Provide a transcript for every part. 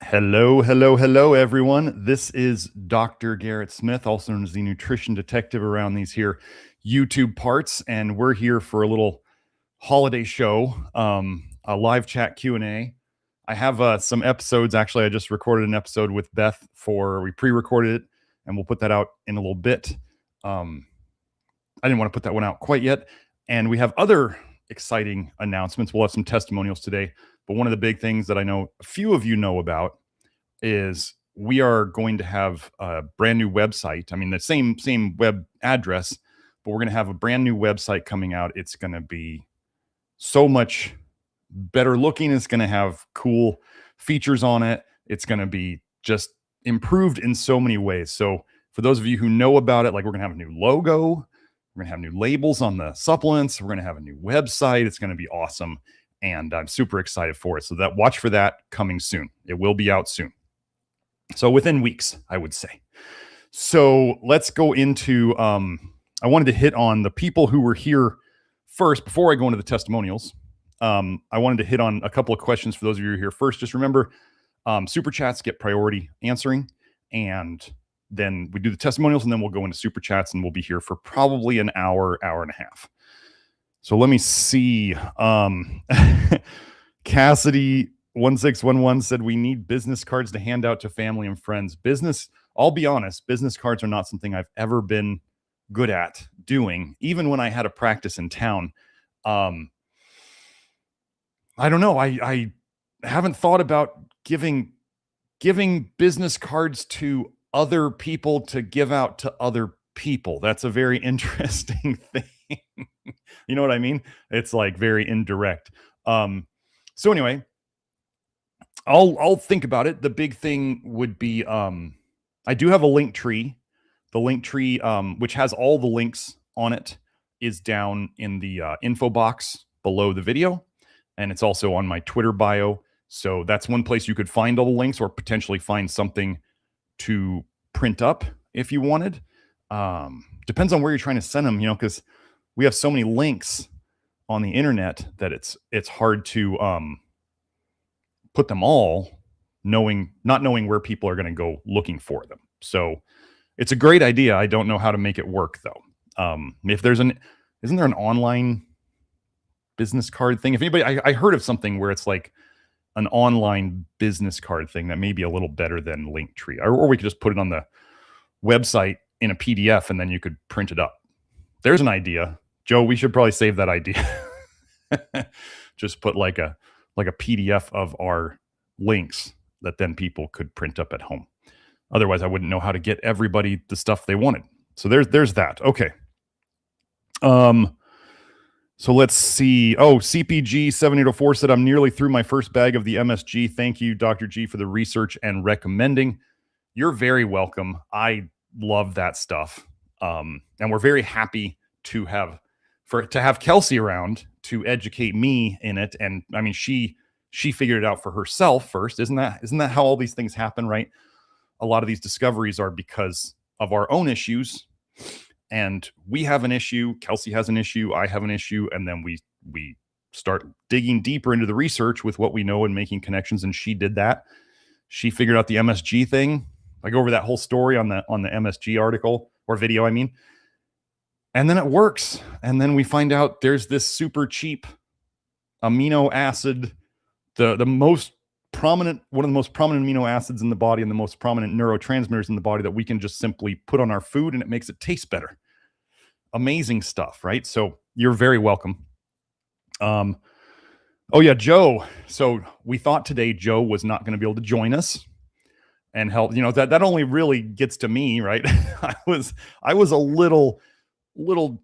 Hello, hello, hello, everyone. This is Dr. Garrett Smith, also known as the nutrition detective around these here YouTube parts, and we're here for a little holiday show, a live chat Q&A. I have some episodes. Actually, I just recorded an episode with Beth we pre-recorded it, and we'll put that out in a little bit. I didn't want to put that one out quite yet, and we have other exciting announcements. We'll have some testimonials today. But one of the big things that I know a few of you know about is we are going to have a brand new website. I mean, the same web address, but we're going to have a brand new website coming out. It's going to be so much better looking. It's going to have cool features on it. It's going to be just improved in so many ways. So for those of you who know about it, like we're going to have a new logo, we're going to have new labels on the supplements. We're going to have a new website. It's going to be awesome. And I'm super excited for it. So watch for that coming soon. It will be out soon. So within weeks, I would say. So let's go into, I wanted to hit on the people who were here first before I go into the testimonials. I wanted to hit on a couple of questions for those of you who are here first. Just remember, super chats get priority answering. And then we do the testimonials, and then we'll go into super chats, and we'll be here for probably an hour, hour and a half. So let me see. Cassidy1611 said we need business cards to hand out to family and friends. I'll be honest, business cards are not something I've ever been good at doing, even when I had a practice in town. I don't know. I haven't thought about giving business cards to other people to give out to other people. That's a very interesting thing. You know what I mean? It's like very indirect. So anyway, I'll think about it. The big thing would be, I do have a link tree. The link tree, which has all the links on it, is down in the info box below the video. And it's also on my Twitter bio. So that's one place you could find all the links, or potentially find something to print up if you wanted. Depends on where you're trying to send them, because we have so many links on the internet that it's hard to put them all, not knowing where people are going to go looking for them. So it's a great idea. I don't know how to make it work though. If isn't there an online business card thing? If anybody, I heard of something where it's like an online business card thing that may be a little better than Linktree, or we could just put it on the website in a PDF and then you could print it up. There's an idea. Joe, we should probably save that idea. Just put like a PDF of our links that then people could print up at home. Otherwise, I wouldn't know how to get everybody the stuff they wanted. So there's that. Okay. So let's see. Oh, CPG 7804 said, I'm nearly through my first bag of the MSG. Thank you, Dr. G, for the research and recommending. You're very welcome. I love that stuff. And we're very happy to have Kelsey around to educate me in it. And I mean, she figured it out for herself first. Isn't that how all these things happen, right? A lot of these discoveries are because of our own issues. And we have an issue, Kelsey has an issue, I have an issue, and then we start digging deeper into the research with what we know and making connections. And she did that. She figured out the MSG thing. I go over that whole story on the MSG article or video, I mean. And then it works. And then we find out there's this super cheap amino acid, one of the most prominent amino acids in the body and the most prominent neurotransmitters in the body that we can just simply put on our food and it makes it taste better. Amazing stuff, right? So you're very welcome. Oh yeah, Joe. So we thought today Joe was not going to be able to join us and help. That only really gets to me, right? I was a little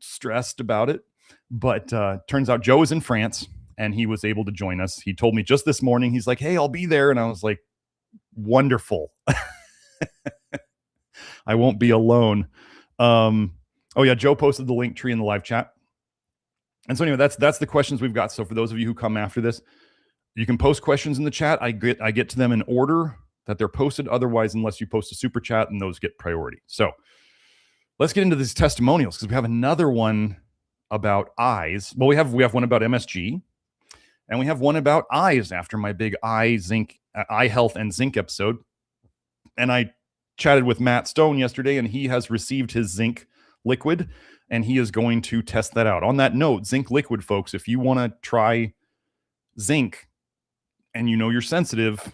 stressed about it, but turns out Joe is in France and he was able to join us. He told me just this morning, he's like, hey, I'll be there. And I was like, wonderful. I won't be alone. Oh yeah, Joe posted the link tree in the live chat. And so anyway, that's the questions we've got. So for those of you who come after this, you can post questions in the chat. I get to them in order that they're posted. Otherwise, unless you post a super chat, and those get priority. So let's get into these testimonials, because we have another one about eyes. Well, we have one about MSG, And we have one about eyes after my big eye health and zinc episode. And I chatted with Matt Stone yesterday, and he has received his zinc liquid, and he is going to test that out. On that note, zinc liquid, folks, if you want to try zinc and you know you're sensitive,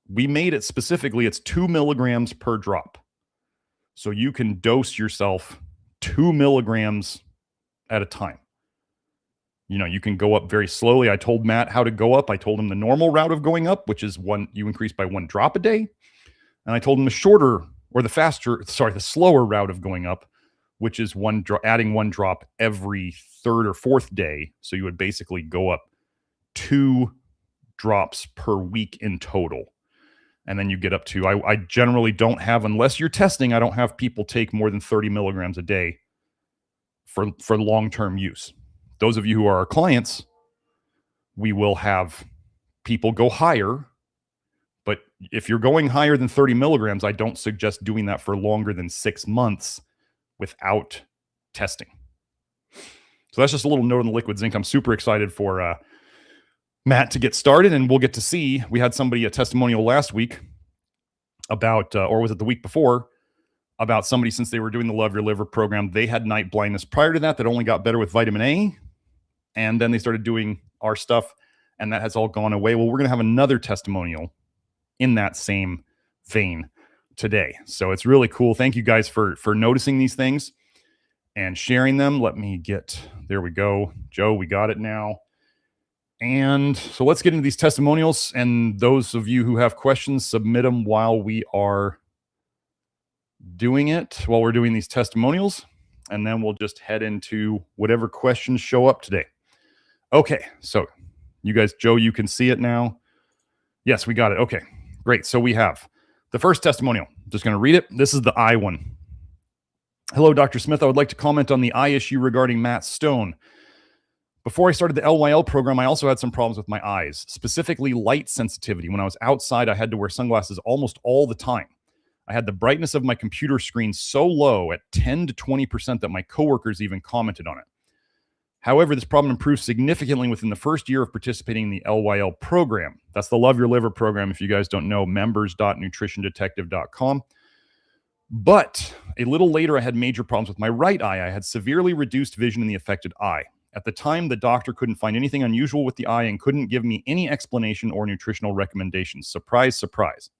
we made it specifically, it's 2 milligrams per drop. So you can dose yourself 2 milligrams at a time. You can go up very slowly. I told Matt how to go up. I told him the normal route of going up, which is you increase by 1 drop a day. And I told him the slower route of going up, which is adding 1 drop every 3rd or 4th day. So you would basically go up 2 drops per week in total. And then you get up to, I generally don't have, unless you're testing, I don't have people take more than 30 milligrams a day for long-term use. Those of you who are our clients, we will have people go higher. But if you're going higher than 30 milligrams, I don't suggest doing that for longer than 6 months without testing. So that's just a little note on the liquid zinc. I'm super excited for Matt to get started, and we'll get to see. We had somebody, a testimonial last week about, or was it the week before, about somebody, since they were doing the Love Your Liver program, they had night blindness prior to that only got better with vitamin A. And then they started doing our stuff, and that has all gone away. Well, we're going to have another testimonial in that same vein today. So it's really cool. Thank you guys for noticing these things and sharing them. There we go. Joe, we got it now. And so let's get into these testimonials. And those of you who have questions, submit them while we are doing it, while we're doing these testimonials. And then we'll just head into whatever questions show up today. Okay, so you guys, Joe, you can see it now. Yes, we got it. Okay, great. So we have the first testimonial. Just going to read it. This is the eye one. Hello, Dr. Smith. I would like to comment on the eye issue regarding Matt Stone. Before I started the LYL program, I also had some problems with my eyes, specifically light sensitivity. When I was outside, I had to wear sunglasses almost all the time. I had the brightness of my computer screen so low at 10 to 20% that my coworkers even commented on it. However, this problem improved significantly within the first year of participating in the LYL program. That's the Love Your Liver program. If you guys don't know, members.nutritiondetective.com. But a little later, I had major problems with my right eye. I had severely reduced vision in the affected eye. At the time, the doctor couldn't find anything unusual with the eye and couldn't give me any explanation or nutritional recommendations. Surprise, surprise.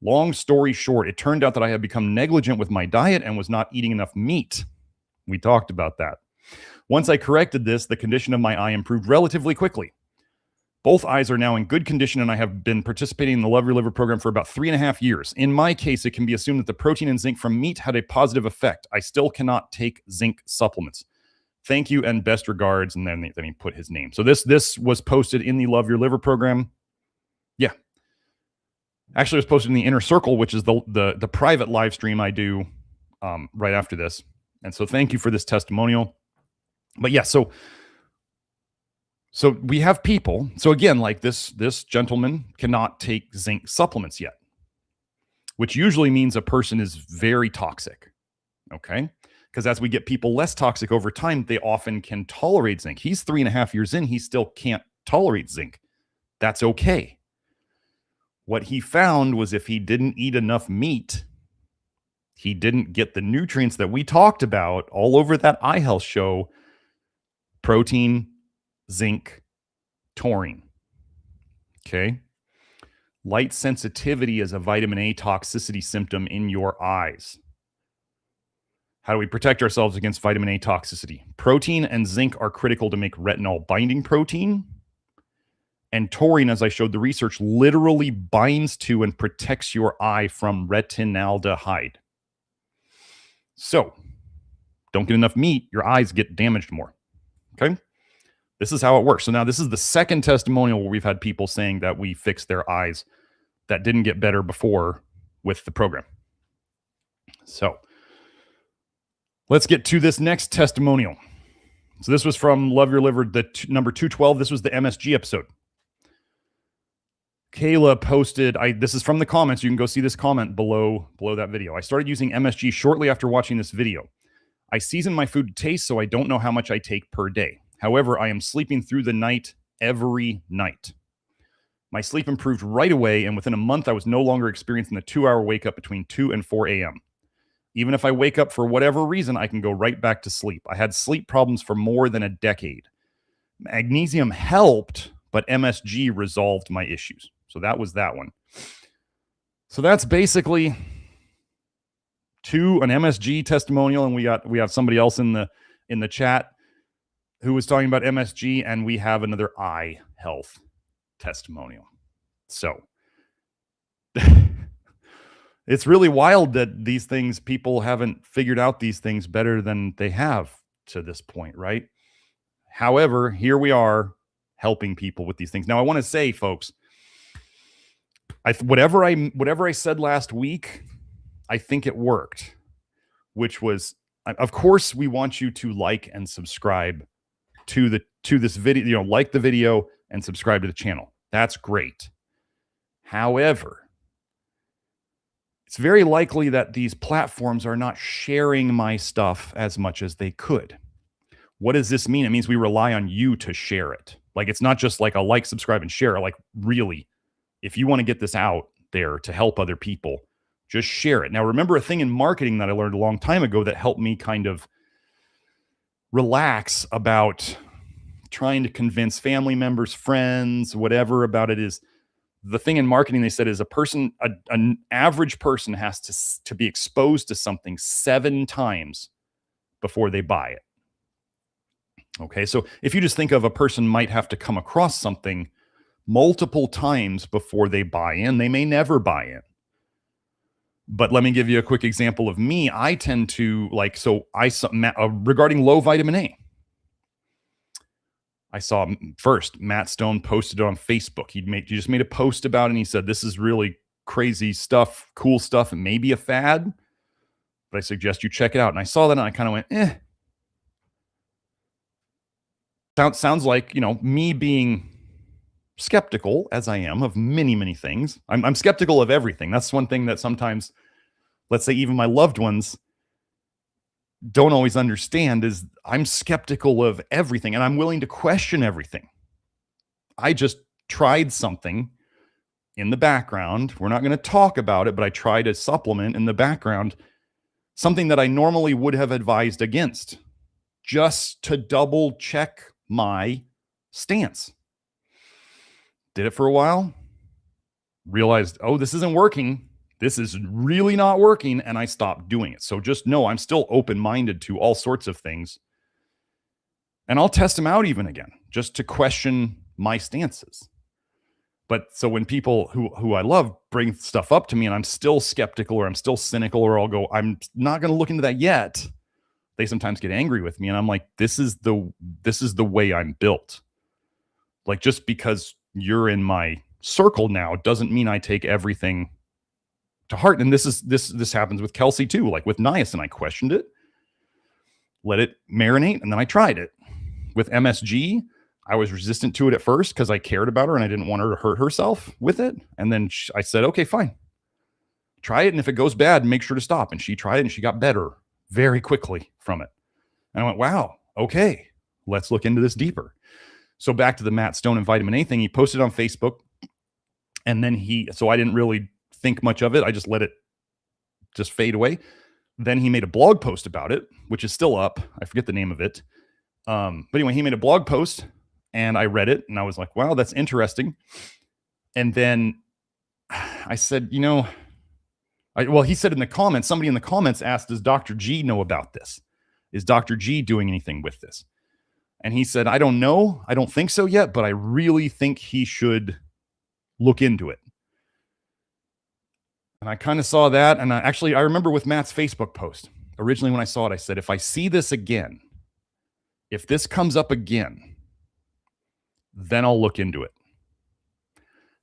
Long story short, it turned out that I had become negligent with my diet and was not eating enough meat. We talked about that. Once I corrected this, the condition of my eye improved relatively quickly. Both eyes are now in good condition, and I have been participating in the Love Your Liver program for about 3.5 years. In my case, it can be assumed that the protein and zinc from meat had a positive effect. I still cannot take zinc supplements. Thank you and best regards. And then he put his name. So this was posted in the Love Your Liver program. Yeah. Actually, it was posted in the Inner Circle, which is the private live stream I do right after this. And so thank you for this testimonial. But yeah, so we have people. So again, like this gentleman cannot take zinc supplements yet, which usually means a person is very toxic. Okay. Because as we get people less toxic over time, they often can tolerate zinc. He's 3.5 years in. He still can't tolerate zinc. That's okay. What he found was if he didn't eat enough meat, he didn't get the nutrients that we talked about all over that eye health show: protein, zinc, taurine. Okay. Light sensitivity is a vitamin A toxicity symptom in your eyes. How do we protect ourselves against vitamin A toxicity? Protein and zinc are critical to make retinol binding protein. And taurine, as I showed the research, literally binds to and protects your eye from retinaldehyde. So, don't get enough meat, your eyes get damaged more. Okay? This is how it works. So now this is the second testimonial where we've had people saying that we fixed their eyes that didn't get better before with the program. So, let's get to this next testimonial. So this was from Love Your Liver, number 212. This was the MSG episode. Kayla posted, this is from the comments. You can go see this comment below that video. I started using MSG shortly after watching this video. I season my food to taste, so I don't know how much I take per day. However, I am sleeping through the night every night. My sleep improved right away, and within a month, I was no longer experiencing the 2-hour wake up between 2 and 4 a.m. Even if I wake up for whatever reason, I can go right back to sleep. I had sleep problems for more than a decade. Magnesium helped, but MSG resolved my issues. So that was that one. So that's basically an MSG testimonial, and we have somebody else in the chat who was talking about MSG, and we have another eye health testimonial. So it's really wild that these things, people haven't figured out these things better than they have to this point, right? However, here we are helping people with these things. Now, I want to say, folks, whatever I said last week, I think it worked, which was, of course, we want you to like and subscribe to this video, like the video and subscribe to the channel. That's great. However, it's very likely that these platforms are not sharing my stuff as much as they could. What does this mean? It means we rely on you to share it. Like, it's not just like a like, subscribe, and share. Like, really, if you want to get this out there to help other people, just share it. Now, remember a thing in marketing that I learned a long time ago that helped me kind of relax about trying to convince family members, friends, whatever about it is. The thing in marketing, they said, is an average person has to be exposed to something 7 times before they buy it. Okay, so if you just think of a person might have to come across something multiple times before they buy in, they may never buy in. But let me give you a quick example of me. I tend to regarding low vitamin A. I saw first Matt Stone posted it on Facebook. He just made a post about it, and he said, this is really crazy stuff, cool stuff. It may be a fad, but I suggest you check it out. And I saw that and I kind of went, Sounds like, me being skeptical, as I am, of many, many things. I'm skeptical of everything. That's one thing that sometimes, let's say even my loved ones don't always understand, is I'm skeptical of everything, and I'm willing to question everything. I just tried something in the background. We're not going to talk about it, but I tried a supplement in the background, something that I normally would have advised against, just to double check my stance. Did it for a while, realized, this isn't working. This is really not working, and I stopped doing it. So just know I'm still open-minded to all sorts of things, and I'll test them out even again, just to question my stances. But so when people who I love bring stuff up to me and I'm still skeptical, or I'm still cynical, or I'll go, I'm not going to look into that yet, they sometimes get angry with me, and I'm like, this is the way I'm built. Like, just because you're in my circle now doesn't mean I take everything to heart. And this happens with Kelsey too. Like with niacin, I questioned it, let it marinate, and then I tried it. With MSG, I was resistant to it at first because I cared about her and I didn't want her to hurt herself with it. And then I said, okay, fine, try it, and if it goes bad, make sure to stop. And she tried it, and she got better very quickly from it. And I went, wow, okay, let's look into this deeper. So back to the Matt Stone and vitamin A thing, he posted on Facebook, and then so I didn't really think much of it. I just let it just fade away. Then he made a blog post about it, which is still up. I forget the name of it. But anyway, he made a blog post, and I read it, and I was like, wow, that's interesting. And then I said, he said in the comments, somebody in the comments asked, does Dr. G know about this? Is Dr. G doing anything with this? And he said, I don't know. I don't think so yet, but I really think he should look into it. And I kind of saw that. And I remember with Matt's Facebook post, originally when I saw it, I said, if I see this again, if this comes up again, then I'll look into it.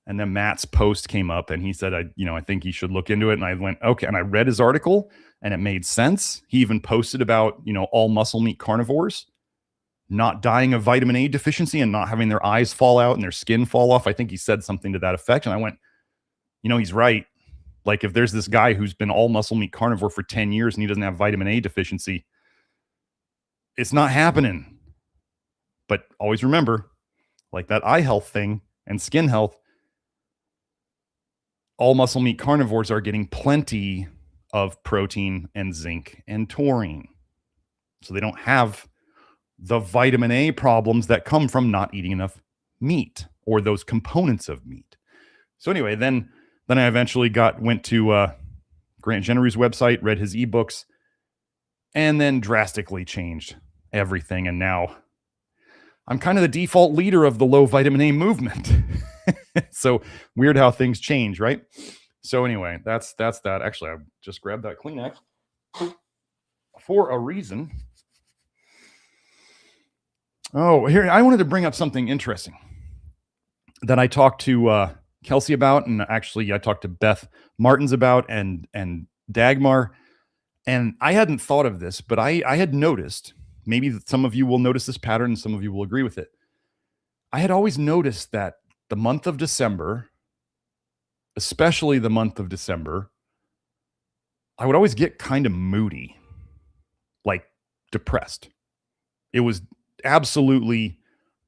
And then Matt's post came up, and he said, I think he should look into it. And I went, okay. And I read his article, and it made sense. He even posted about, all muscle meat carnivores not dying of vitamin A deficiency and not having their eyes fall out and their skin fall off. I think he said something to that effect. And I went, he's right. Like, if there's this guy who's been all muscle meat carnivore for 10 years and he doesn't have vitamin A deficiency, it's not happening. But always remember, like that eye health thing and skin health, all muscle meat carnivores are getting plenty of protein and zinc and taurine. So they don't have the vitamin A problems that come from not eating enough meat or those components of meat. So anyway, then I eventually went to Grant Jennery's website, read his ebooks, and then drastically changed everything. And now I'm kind of the default leader of the low vitamin A movement. So weird how things change, right? So anyway, that's that. Actually, I just grabbed that Kleenex for a reason. Oh, here, I wanted to bring up something interesting that I talked to Kelsey about, and actually I talked to Beth Martins about, and Dagmar, and I hadn't thought of this, but I had noticed, maybe some of you will notice this pattern and some of you will agree with it. I had always noticed that the month of December, especially the month of December, I would always get kind of moody, like depressed. It was absolutely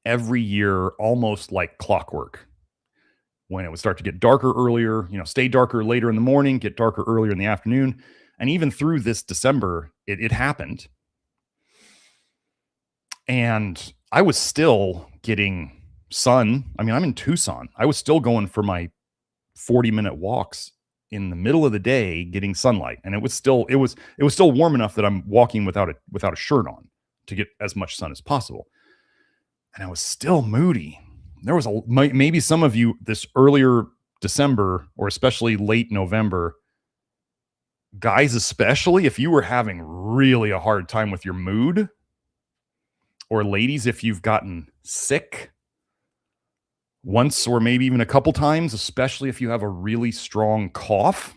every year, almost like clockwork. When it would start to get darker earlier, stay darker later in the morning, get darker earlier in the afternoon. And even through this December, it happened. And I was still getting sun. I mean, I'm in Tucson. I was still going for my 40-minute walks in the middle of the day, getting sunlight. And it was still warm enough that I'm walking without a shirt on to get as much sun as possible. And I was still moody. There was maybe some of you this earlier December, or especially late November, guys, especially if you were having really a hard time with your mood, or ladies, if you've gotten sick once or maybe even a couple times, especially if you have a really strong cough.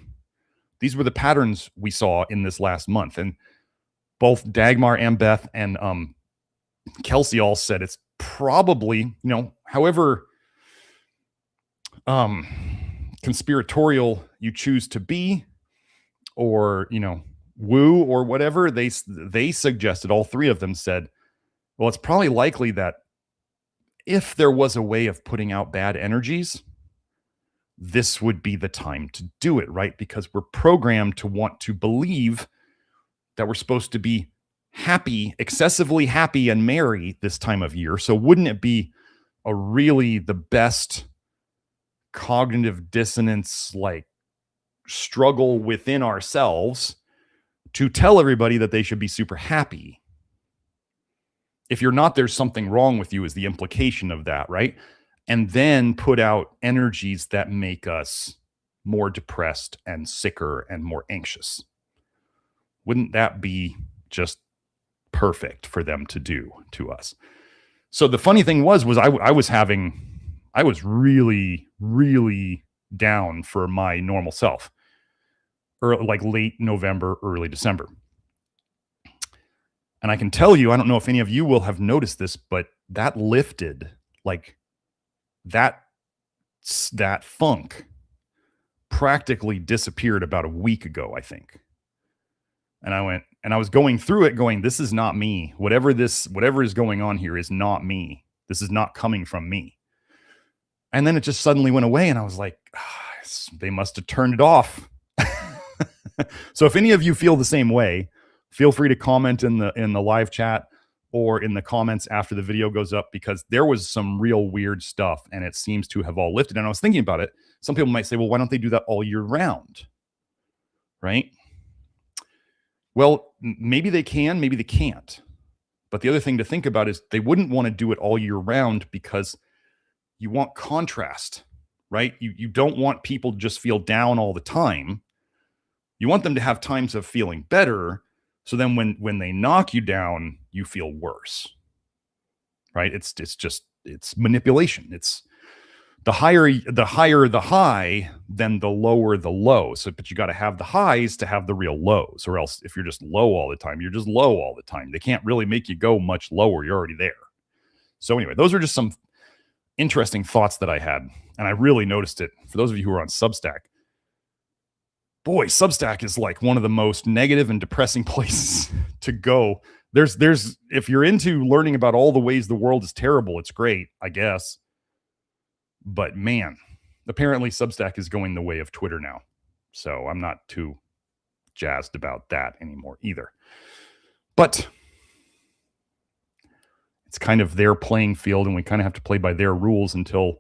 These were the patterns we saw in this last month. And both Dagmar and Beth and Kelsey all said it's probably, however conspiratorial you choose to be, or, woo or whatever, they suggested, all three of them said, well, it's probably likely that if there was a way of putting out bad energies, this would be the time to do it, right? Because we're programmed to want to believe that we're supposed to be happy, excessively happy and merry this time of year. So wouldn't it be really the best cognitive dissonance, like struggle within ourselves, to tell everybody that they should be super happy? If you're not, there's something wrong with you, is the implication of that, right? And then put out energies that make us more depressed and sicker and more anxious. Wouldn't that be just perfect for them to do to us? So the funny thing was I was really, really down for my normal self, like late November, early December. And I can tell you, I don't know if any of you will have noticed this, but that lifted, like that funk practically disappeared about a week ago, I think. And I was going through it going, this is not me. Whatever is going on here is not me. This is not coming from me. And then it just suddenly went away. And I was like, they must have turned it off. So if any of you feel the same way, feel free to comment in the live chat or in the comments after the video goes up, because there was some real weird stuff and it seems to have all lifted. And I was thinking about it. Some people might say, well, why don't they do that all year round? Right? Well, maybe they can, maybe they can't. But the other thing to think about is they wouldn't want to do it all year round because you want contrast, right? You don't want people to just feel down all the time. You want them to have times of feeling better. So then when they knock you down, you feel worse, right? It's manipulation. It's the higher the high, then the lower the low. So, but you got to have the highs to have the real lows, or else if you're just low all the time, you're just low all the time. They can't really make you go much lower. You're already there. So anyway, those are just some interesting thoughts that I had. And I really noticed it for those of you who are on Substack. Boy, Substack is like one of the most negative and depressing places to go there's if you're into learning about all the ways the world is terrible, it's great, I guess. But man, apparently Substack is going the way of Twitter now. So I'm not too jazzed about that anymore either. But it's kind of their playing field, and we kind of have to play by their rules until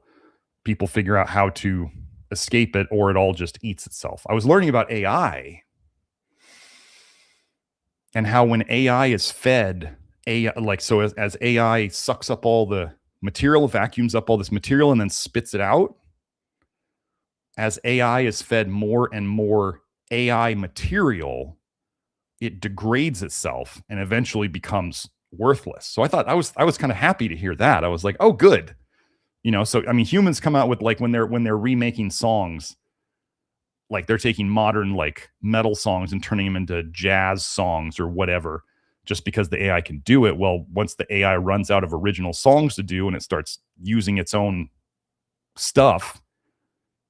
people figure out how to escape it, or it all just eats itself. I was learning about AI and how when AI is fed, as AI sucks up all the material, vacuums up all this material, and then spits it out, as AI is fed more and more AI material, it degrades itself and eventually becomes worthless. So I was kind of happy to hear that. I was like, oh, good. So I mean, humans come out with, like, when they're remaking songs, like they're taking modern like metal songs and turning them into jazz songs or whatever, just because the AI can do it. Well, once the AI runs out of original songs to do and it starts using its own stuff,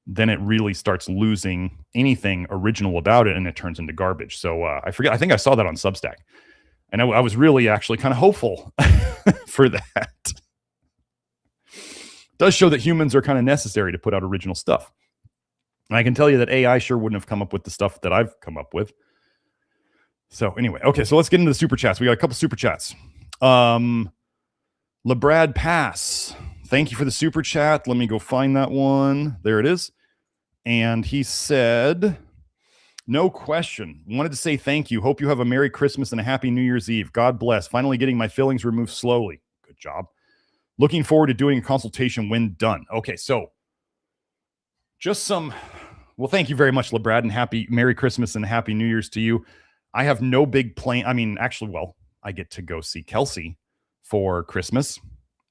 then it really starts losing anything original about it, and it turns into garbage. So I think I saw that on Substack, and I was really actually kind of hopeful for that. It does show that humans are kind of necessary to put out original stuff. And I can tell you that AI sure wouldn't have come up with the stuff that I've come up with. So anyway, okay, so let's get into the super chats. We got a couple super chats. LeBrad Pass, thank you for the super chat. Let me go find that one. There it is. And he said, no question. Wanted to say thank you. Hope you have a Merry Christmas and a Happy New Year's Eve. God bless. Finally getting my fillings removed slowly. Good job. Looking forward to doing a consultation when done. Okay, so just well, thank you very much, LeBrad, and Merry Christmas and Happy New Year's to you. I have no big plan. I mean, actually, well, I get to go see Kelsey for Christmas.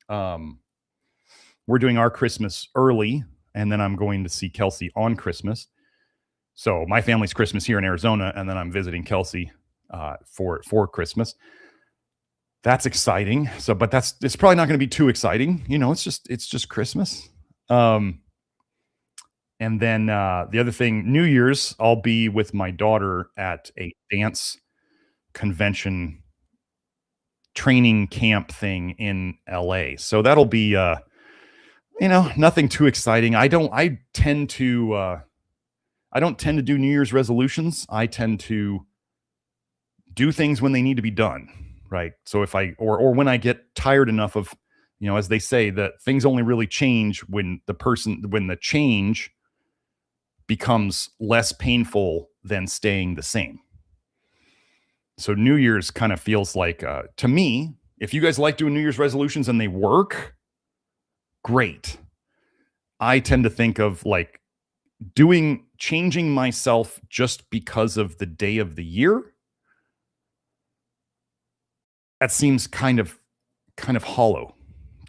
We're doing our Christmas early, and then I'm going to see Kelsey on Christmas. So my family's Christmas here in Arizona, and then I'm visiting Kelsey for Christmas. That's exciting. So, but it's probably not going to be too exciting. It's just Christmas. And then the other thing, New Year's, I'll be with my daughter at a dance convention training camp thing in LA. So that'll be, nothing too exciting. I don't tend to do New Year's resolutions. I tend to do things when they need to be done, right? So if or when I get tired enough of, as they say, that things only really change when the change becomes less painful than staying the same. So New Year's kind of feels like, to me, if you guys like doing New Year's resolutions and they work, great. I tend to think of like changing myself just because of the day of the year. That seems kind of hollow,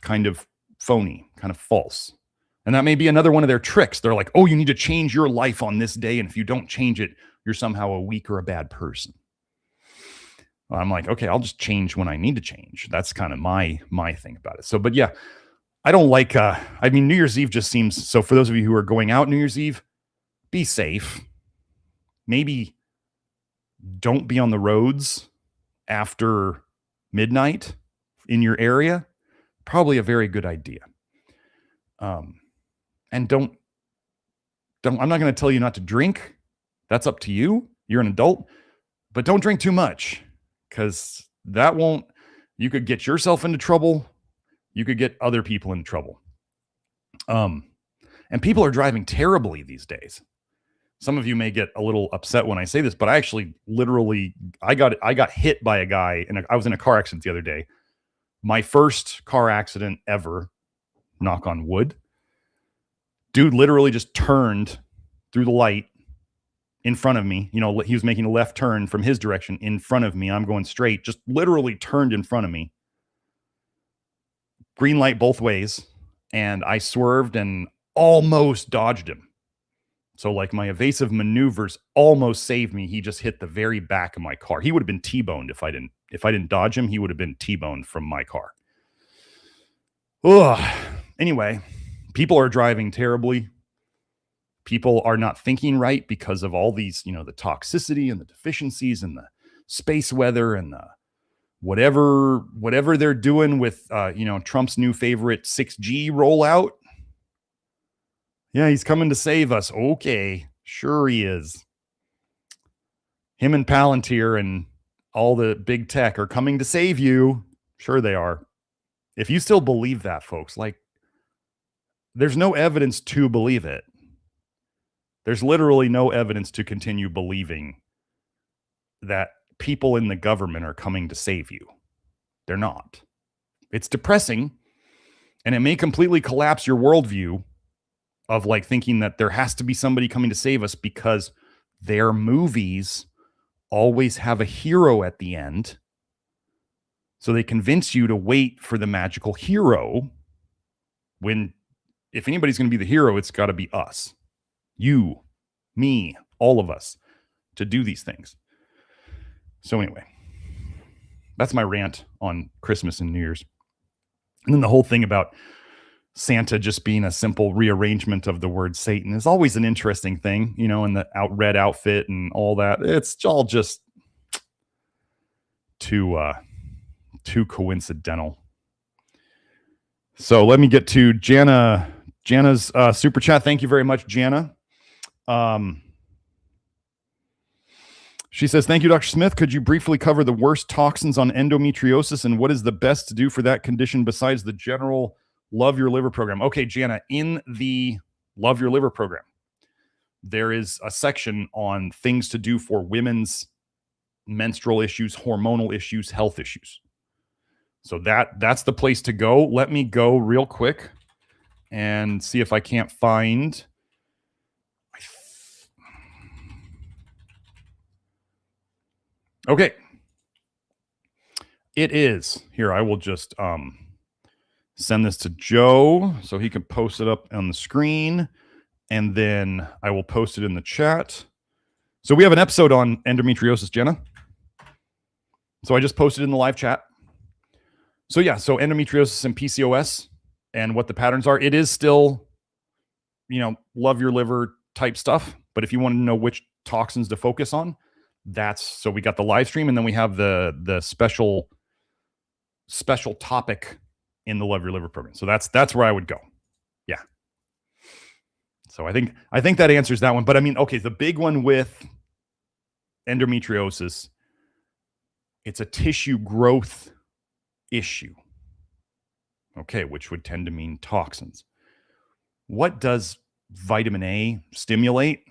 kind of phony, kind of false. And that may be another one of their tricks. They're like, oh, you need to change your life on this day, and if you don't change it, you're somehow a weak or a bad person. Well, I'm like, okay, I'll just change when I need to change. That's kind of my thing about it. So, but yeah, I don't like, New Year's Eve just seems, so for those of you who are going out New Year's Eve, be safe. Maybe don't be on the roads after midnight in your area. Probably a very good idea. And don't, I'm not going to tell you not to drink. That's up to you. You're an adult, but don't drink too much, because you could get yourself into trouble. You could get other people into trouble. And people are driving terribly these days. Some of you may get a little upset when I say this, but I actually I got hit by a guy, and I was in a car accident the other day. My first car accident ever, knock on wood. Dude literally just turned through the light in front of me. He was making a left turn from his direction in front of me. I'm going straight, just literally turned in front of me. Green light both ways. And I swerved and almost dodged him. So like my evasive maneuvers almost saved me. He just hit the very back of my car. He would have been T-boned if I didn't dodge him. He would have been T-boned from my car. Ugh. Anyway, people are driving terribly. People are not thinking right because of all these, the toxicity and the deficiencies and the space weather and the whatever they're doing with, Trump's new favorite 6G rollout. Yeah, he's coming to save us. Okay, sure he is. Him and Palantir and all the big tech are coming to save you. Sure they are. If you still believe that, folks, like, there's no evidence to believe it. There's literally no evidence to continue believing that people in the government are coming to save you. They're not. It's depressing, and it may completely collapse your worldview of like thinking that there has to be somebody coming to save us because their movies always have a hero at the end. So they convince you to wait for the magical hero when, if anybody's going to be the hero, it's got to be us. You, me, all of us, to do these things. So anyway, that's my rant on Christmas and New Year's. And then the whole thing about Santa just being a simple rearrangement of the word Satan is always an interesting thing, in the red outfit and all that. It's all just too coincidental. So let me get to Jana's super chat. Thank you very much, Jana. She says, thank you, Dr. Smith. Could you briefly cover the worst toxins on endometriosis and what is the best to do for that condition besides the general Love Your Liver program? Okay, Jana, in the Love Your Liver program, there is a section on things to do for women's menstrual issues, hormonal issues, health issues. So that's the place to go. Let me go real quick and see if I can't find. Okay. It is. Here, I will just send this to Joe so he can post it up on the screen, and then I will post it in the chat. So we have an episode on endometriosis, Jenna. So I just posted in the live chat. So yeah, so endometriosis and PCOS and what the patterns are. It is still, Love Your Liver type stuff. But if you want to know which toxins to focus on, so we got the live stream, and then we have the special topic in the Love Your Liver program. So that's where I would go. Yeah. So I think that answers that one. But I mean, okay, the big one with endometriosis, it's a tissue growth issue. Okay, which would tend to mean toxins. What does vitamin A stimulate?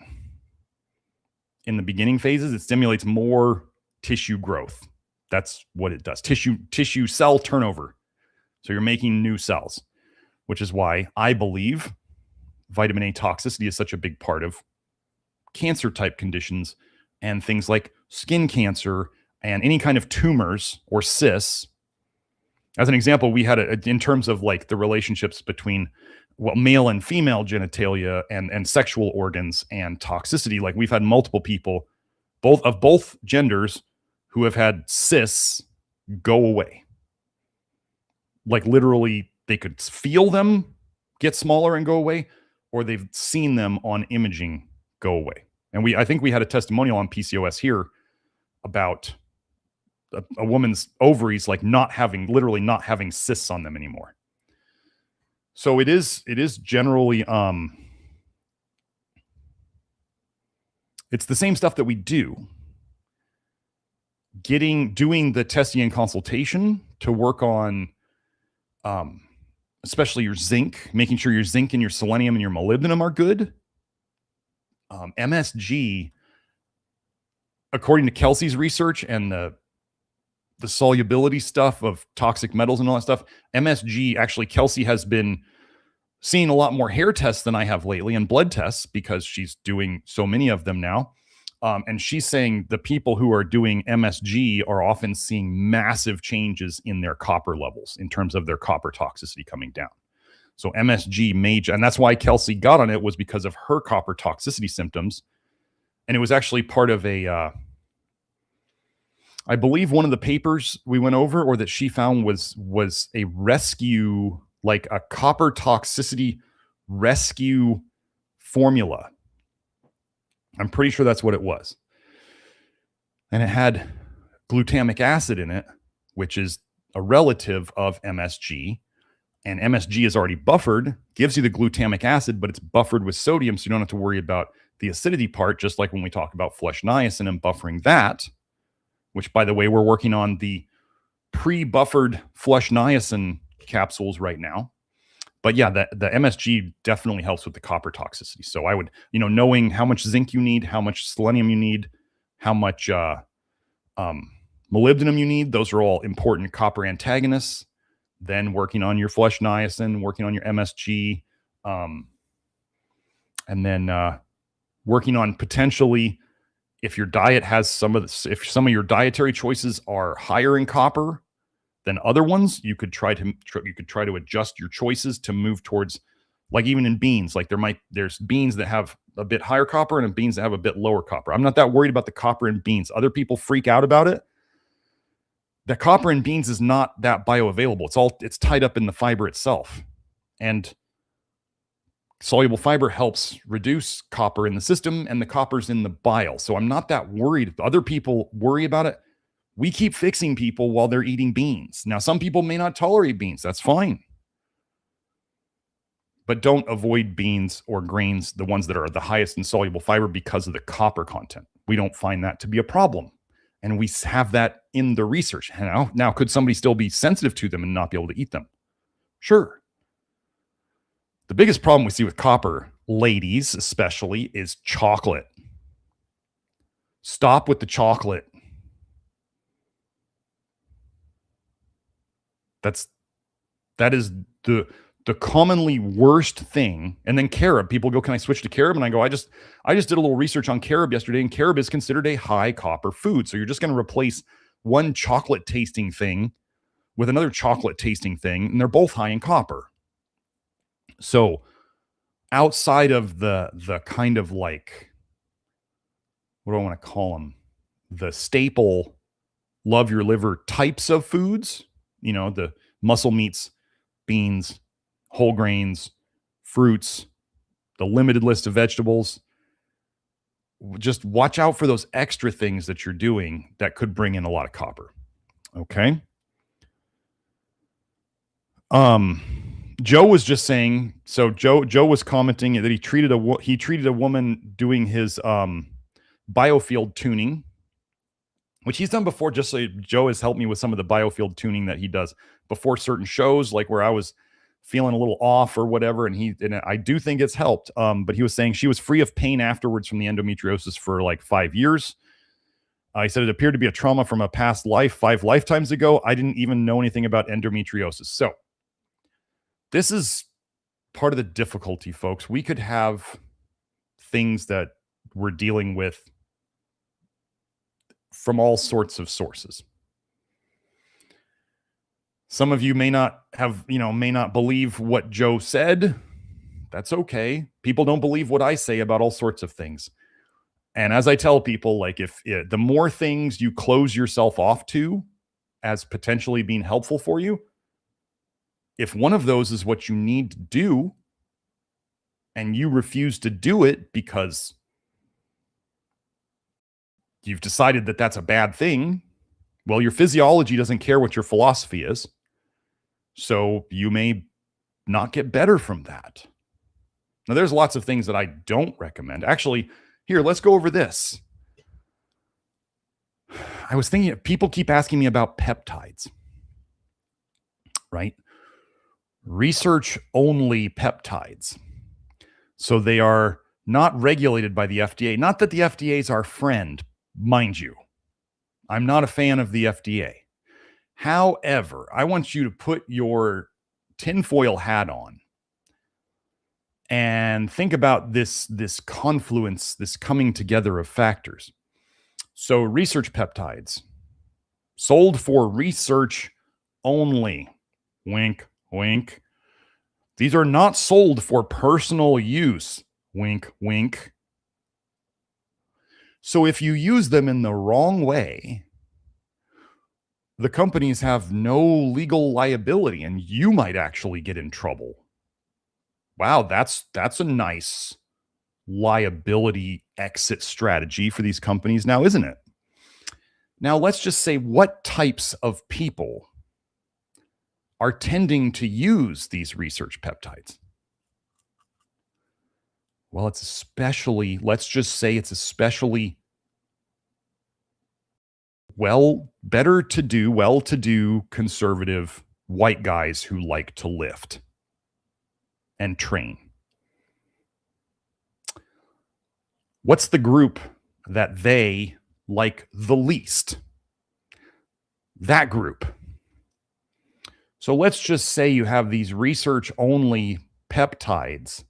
In the beginning phases, it stimulates more tissue growth. That's what it does. Tissue cell turnover. So you're making new cells, which is why I believe vitamin A toxicity is such a big part of cancer type conditions and things like skin cancer and any kind of tumors or cysts. As an example, we had in terms of like the relationships between male and female genitalia and sexual organs and toxicity. Like we've had multiple people, both genders, who have had cysts go away. Like literally they could feel them get smaller and go away, or they've seen them on imaging go away. And I think we had a testimonial on PCOS here about a woman's ovaries like literally not having cysts on them anymore. So it is generally it's the same stuff that we do. Doing the testing and consultation to work on especially your zinc, making sure your zinc and your selenium and your molybdenum are good. MSG, according to Kelsey's research and the solubility stuff of toxic metals and all that stuff, MSG, actually Kelsey has been seeing a lot more hair tests than I have lately and blood tests because she's doing so many of them now. And she's saying the people who are doing MSG are often seeing massive changes in their copper levels in terms of their copper toxicity coming down. So MSG major, and that's why Kelsey got on it, was because of her copper toxicity symptoms. And it was actually part of I believe one of the papers we went over or that she found was a rescue, like a copper toxicity rescue formula. I'm pretty sure that's what it was. And it had glutamic acid in it which is a relative of MSG. And MSG is already buffered, gives you the glutamic acid, but it's buffered with sodium, so you don't have to worry about the acidity part, just like when we talk about flush niacin and buffering that, which, by the way, we're working on the pre-buffered flush niacin capsules right now. But yeah, the MSG definitely helps with the copper toxicity. So I would, knowing how much zinc you need, how much selenium you need, how much molybdenum you need, those are all important copper antagonists. Then working on your flush niacin, working on your MSG, and then working on potentially, if your diet has if some of your dietary choices are higher in copper than other ones, you could try to adjust your choices to move towards, like even in beans, like there's beans that have a bit higher copper and beans that have a bit lower copper. I'm not that worried about the copper in beans. Other people freak out about it. The copper in beans is not that bioavailable. It's tied up in the fiber itself. And soluble fiber helps reduce copper in the system, and the copper's in the bile. So I'm not that worried. Other people worry about it. We keep fixing people while they're eating beans. Now, some people may not tolerate beans. That's fine. But don't avoid beans or grains, the ones that are the highest in soluble fiber, because of the copper content. We don't find that to be a problem. And we have that in the research. Now, could somebody still be sensitive to them and not be able to eat them? Sure. The biggest problem we see with copper, ladies especially, is chocolate. Stop with the chocolate. That is the commonly worst thing. And then carob. People go, "Can I switch to carob?" And I go, I just did a little research on carob yesterday, and carob is considered a high copper food. So you're just going to replace one chocolate tasting thing with another chocolate tasting thing, and they're both high in copper. So outside of the kind of like, what do I want to call them? The staple love your liver types of foods, the muscle meats, beans, whole grains, fruits, the limited list of vegetables. Just watch out for those extra things that you're doing that could bring in a lot of copper. Okay. Joe was just saying, so Joe was commenting that he treated a woman doing his biofield tuning, which he's done before. Just so Joe has helped me with some of the biofield tuning that he does before certain shows, like where I was feeling a little off or whatever. And I do think it's helped. But he was saying she was free of pain afterwards from the endometriosis for like 5 years. He said it appeared to be a trauma from a past life 5 lifetimes ago. I didn't even know anything about endometriosis. So this is part of the difficulty, folks. We could have things that we're dealing with from all sorts of sources. Some of you may not believe what Joe said. That's okay. People don't believe what I say about all sorts of things. And as I tell people, like, if the more things you close yourself off to as potentially being helpful for you, if one of those is what you need to do and you refuse to do it because you've decided that that's a bad thing, well, your physiology doesn't care what your philosophy is. So you may not get better from that. Now, there's lots of things that I don't recommend. Actually, here, let's go over this. I was thinking, people keep asking me about peptides, right? Research only peptides. So they are not regulated by the FDA. Not that the FDA is our friend, mind you. I'm not a fan of the FDA. However, I want you to put your tinfoil hat on and think about this confluence, this coming together of factors. So research peptides, sold for research only. Wink, wink. These are not sold for personal use. Wink, wink. So if you use them in the wrong way, the companies have no legal liability, and you might actually get in trouble. Wow, that's a nice liability exit strategy for these companies now, isn't it? Now, let's just say what types of people are tending to use these research peptides. Well, it's especially, let's just say it's especially well-to-do conservative white guys who like to lift and train. What's the group that they like the least? That group. So let's just say you have these research-only peptides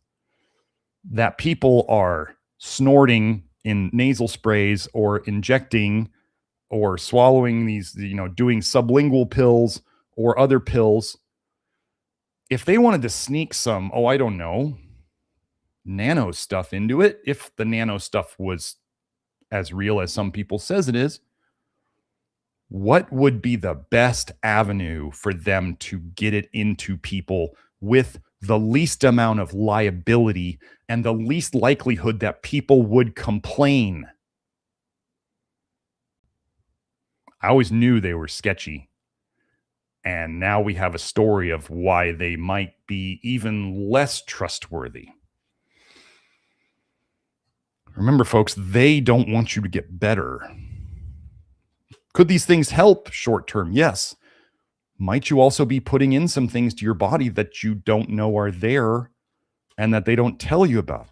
that people are snorting in nasal sprays or injecting or swallowing these, doing sublingual pills or other pills. If they wanted to sneak some, I don't know, nano stuff into it, if the nano stuff was as real as some people says it is, what would be the best avenue for them to get it into people with the least amount of liability and the least likelihood that people would complain? I always knew they were sketchy. And now we have a story of why they might be even less trustworthy. Remember, folks, they don't want you to get better. Could these things help short term? Yes. Might you also be putting in some things to your body that you don't know are there and that they don't tell you about?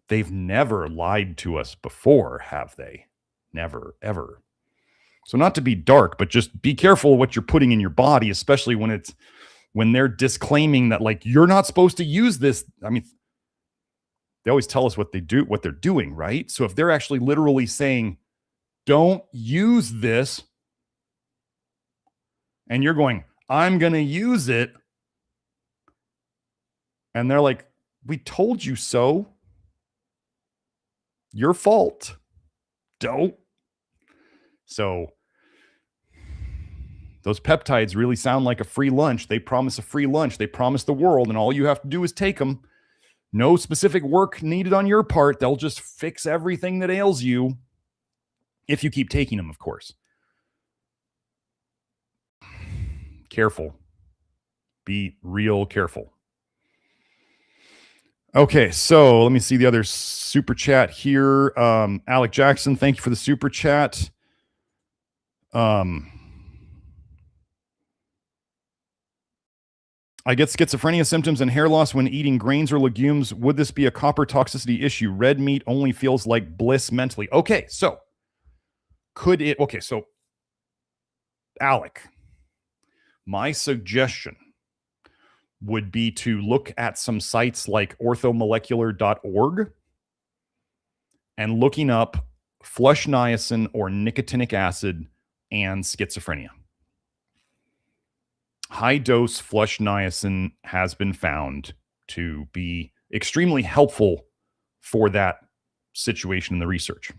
They've never lied to us before, have they? Never, ever. So not to be dark, but just be careful what you're putting in your body, especially when they're disclaiming that, like, you're not supposed to use this. I mean, they always tell us what they're doing, right? So if they're actually literally saying, don't use this, and you're going, I'm going to use it, and they're like, we told you so. Your fault. Don't. So those peptides really sound like a free lunch. They promise a free lunch. They promise the world, and all you have to do is take them. No specific work needed on your part. They'll just fix everything that ails you if you keep taking them, of course. Careful. Be real careful. Okay, so let me see the other super chat here. Alec Jackson, thank you for the super chat. I get schizophrenia symptoms and hair loss when eating grains or legumes. Would this be a copper toxicity issue? Red meat only feels like bliss mentally. Okay, so so Alec, my suggestion would be to look at some sites like orthomolecular.org and looking up flush niacin or nicotinic acid and schizophrenia. High-dose flush niacin has been found to be extremely helpful for that situation in the research.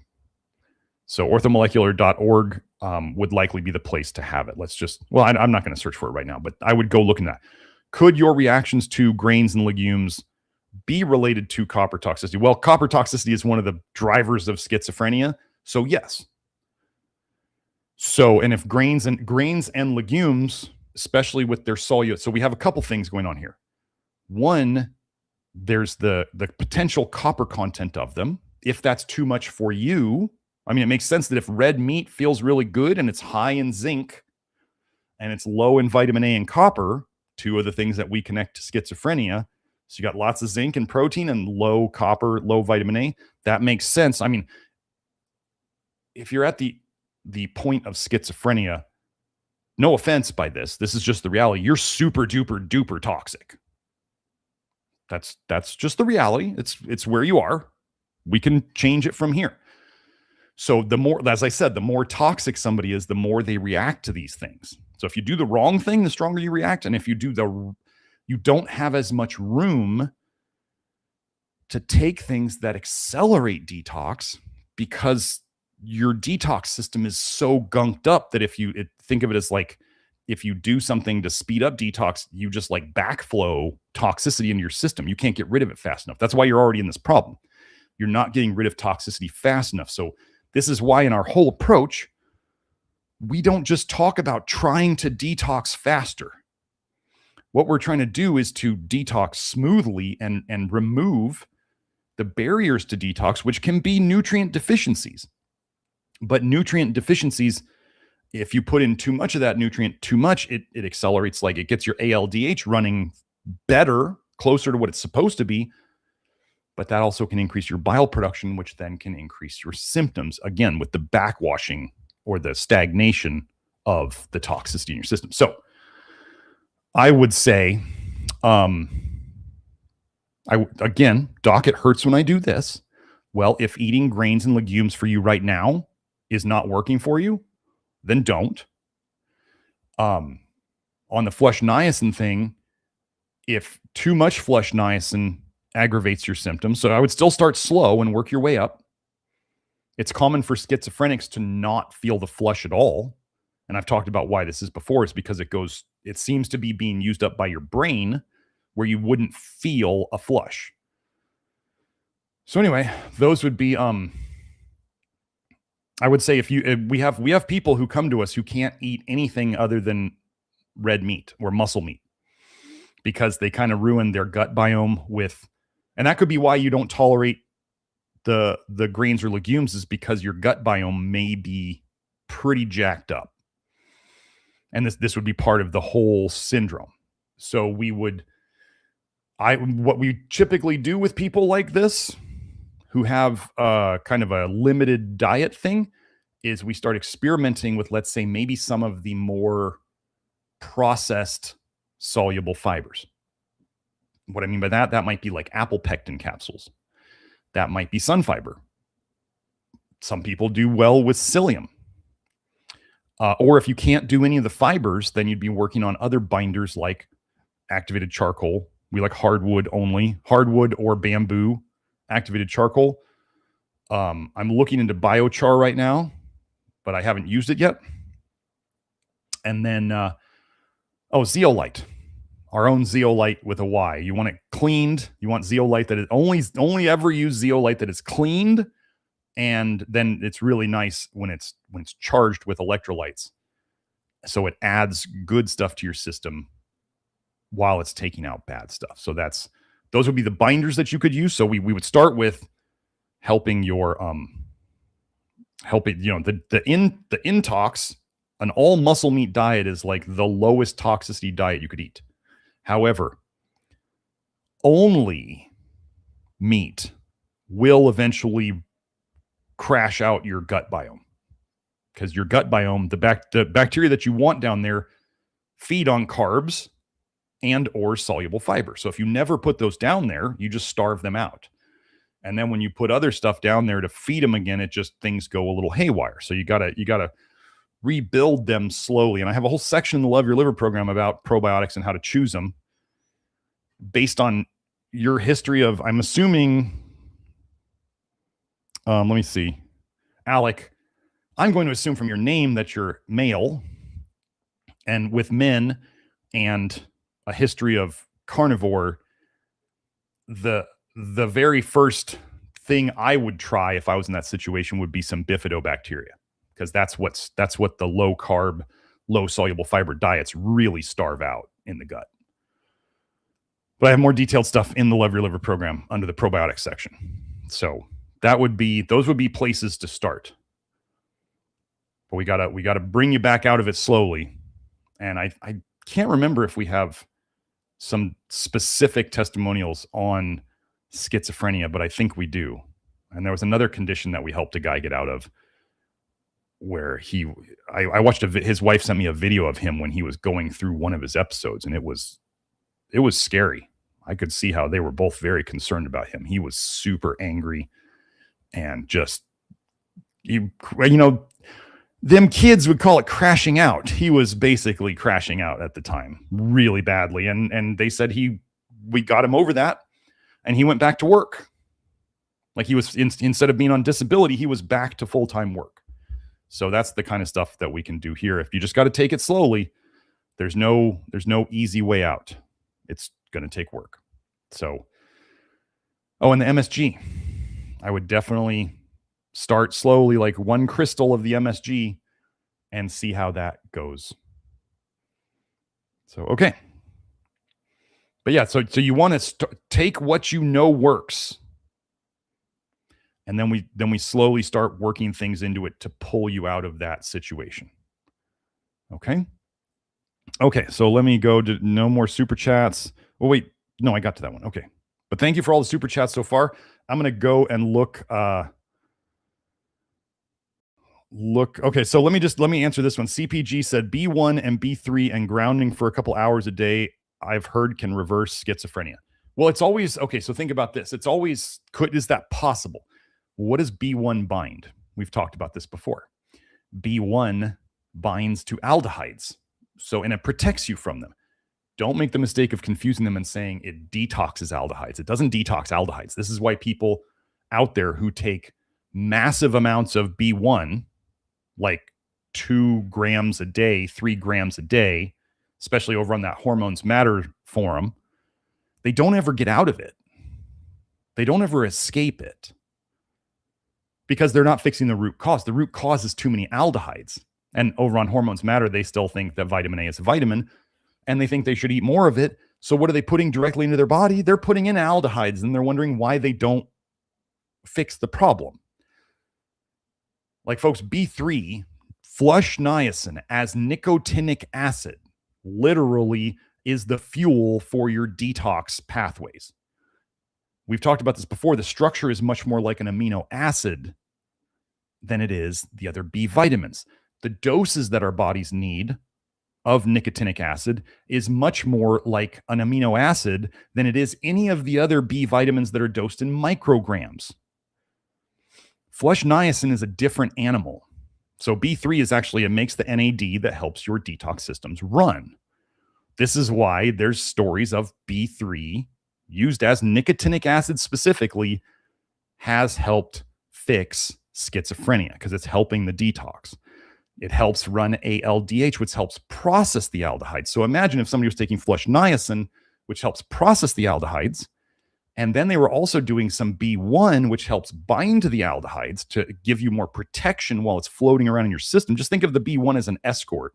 So orthomolecular.org would likely be the place to have it. I'm not going to search for it right now, but I would go look in that. Could your reactions to grains and legumes be related to copper toxicity? Well, copper toxicity is one of the drivers of schizophrenia, so yes. So, and if grains and legumes, especially with their solute. So we have a couple things going on here. One, there's the potential copper content of them. If that's too much for you, I mean, it makes sense that if red meat feels really good and it's high in zinc and it's low in vitamin A and copper, two of the things that we connect to schizophrenia. So you got lots of zinc and protein and low copper, low vitamin A. That makes sense. I mean, if you're at the point of schizophrenia, no offense by this is just the reality. You're super duper duper toxic. That's just the reality. It's where you are. We can change it from here. So the more, as I said, the more toxic somebody is, the more they react to these things. So if you do the wrong thing, the stronger you react. And if you you don't have as much room to take things that accelerate detox, because your detox system is so gunked up that think of it as like, if you do something to speed up detox, you just like backflow toxicity into your system. You can't get rid of it fast enough. That's why you're already in this problem. You're not getting rid of toxicity fast enough. So This is why in our whole approach, we don't just talk about trying to detox faster. What we're trying to do is to detox smoothly and remove the barriers to detox, which can be nutrient deficiencies. But nutrient deficiencies, if you put in too much of that nutrient, it accelerates, like it gets your ALDH running better, closer to what it's supposed to be. But that also can increase your bile production, which then can increase your symptoms, again, with the backwashing or the stagnation of the toxicity in your system. So I would say, again, doc, it hurts when I do this. Well, if eating grains and legumes for you right now is not working for you, then don't. On the flush niacin thing, if too much flush niacin aggravates your symptoms, so I would still start slow and work your way up. It's common for schizophrenics to not feel the flush at all. And I've talked about why this is before. It's because it seems to be being used up by your brain where you wouldn't feel a flush. So anyway, those would be, I would say we have people who come to us who can't eat anything other than red meat or muscle meat because they kind of ruin their gut biome and that could be why you don't tolerate the grains or legumes, is because your gut biome may be pretty jacked up. And this would be part of the whole syndrome. So what we typically do with people like this who have kind of a limited diet thing is we start experimenting with, let's say, maybe some of the more processed soluble fibers. What I mean by that might be like apple pectin capsules. That might be sun fiber. Some people do well with psyllium. Or if you can't do any of the fibers, then you'd be working on other binders like activated charcoal. We like hardwood only, hardwood or bamboo activated charcoal. I'm looking into biochar right now, but I haven't used it yet. And then, zeolite. Our own zeolite with a Y. You want it cleaned. You want zeolite that is only ever use zeolite that is cleaned, and then it's really nice when it's charged with electrolytes. So it adds good stuff to your system while it's taking out bad stuff. So those would be the binders that you could use. So we would start with helping your the intox. An all muscle meat diet is like the lowest toxicity diet you could eat. However, only meat will eventually crash out your gut biome, because your gut biome, the bacteria that you want down there, feed on carbs and or soluble fiber. So if you never put those down there, you just starve them out. And then when you put other stuff down there to feed them again, things go a little haywire. So you gotta rebuild them slowly. And I have a whole section in the Love Your Liver program about probiotics and how to choose them based on your history of, I'm assuming, let me see, Alec, I'm going to assume from your name that you're male, and with men and a history of carnivore, the very first thing I would try if I was in that situation would be some bifidobacteria, because that's what the low carb, low soluble fiber diets really starve out in the gut. But I have more detailed stuff in the Love Your Liver program under the probiotics section. So those would be places to start. But we gotta bring you back out of it slowly. And I can't remember if we have some specific testimonials on schizophrenia, but I think we do. And there was another condition that we helped a guy get out of, where I watched his wife sent me a video of him when he was going through one of his episodes, and it was scary. I could see how they were both very concerned about him. He was super angry and just, them kids would call it crashing out. He was basically crashing out at the time really badly. And they said we got him over that, and he went back to work. Like he was, instead of being on disability, he was back to full-time work. So that's the kind of stuff that we can do here. If you just got to take it slowly, there's no easy way out. It's going to take work. So, and the MSG, I would definitely Start slowly, like one crystal of the MSG, and see how that goes. So, okay. But yeah, so you want to take what you know works, and then we slowly start working things into it to pull you out of that situation. Okay. Okay, so let me go to no more super chats. Oh, wait. No, I got to that one. Okay. But thank you for all the super chats so far. I'm going to go and look. Okay, so let me answer this one. CPG said B1 and B3 and grounding for a couple hours a day, I've heard can reverse schizophrenia. Well, it's always, okay, so think about this. It's always, is that possible? What does B1 bind? We've talked about this before. B1 binds to aldehydes. So, and it protects you from them. Don't make the mistake of confusing them and saying it detoxes aldehydes. It doesn't detox aldehydes. This is why people out there who take massive amounts of B1, like 2 grams a day, 3 grams a day, especially over on that Hormones Matter forum, they don't ever get out of it. They don't ever escape it because they're not fixing the root cause. The root cause is too many aldehydes. And over on Hormones Matter, they still think that vitamin A is a vitamin, and they think they should eat more of it. So what are they putting directly into their body? They're putting in aldehydes, and they're wondering why they don't fix the problem. Like, folks, B3, flush niacin as nicotinic acid, literally is the fuel for your detox pathways. We've talked about this before. The structure is much more like an amino acid than it is the other B vitamins. The doses that our bodies need of nicotinic acid is much more like an amino acid than it is any of the other B vitamins that are dosed in micrograms. Flush niacin is a different animal. So B3 is actually, it makes the NAD that helps your detox systems run. This is why there's stories of B3 used as nicotinic acid specifically has helped fix schizophrenia because it's helping the detox. It helps run ALDH, which helps process the aldehydes. So imagine if somebody was taking flush niacin, which helps process the aldehydes, and then they were also doing some B1, which helps bind to the aldehydes to give you more protection while it's floating around in your system. Just think of the B1 as an escort,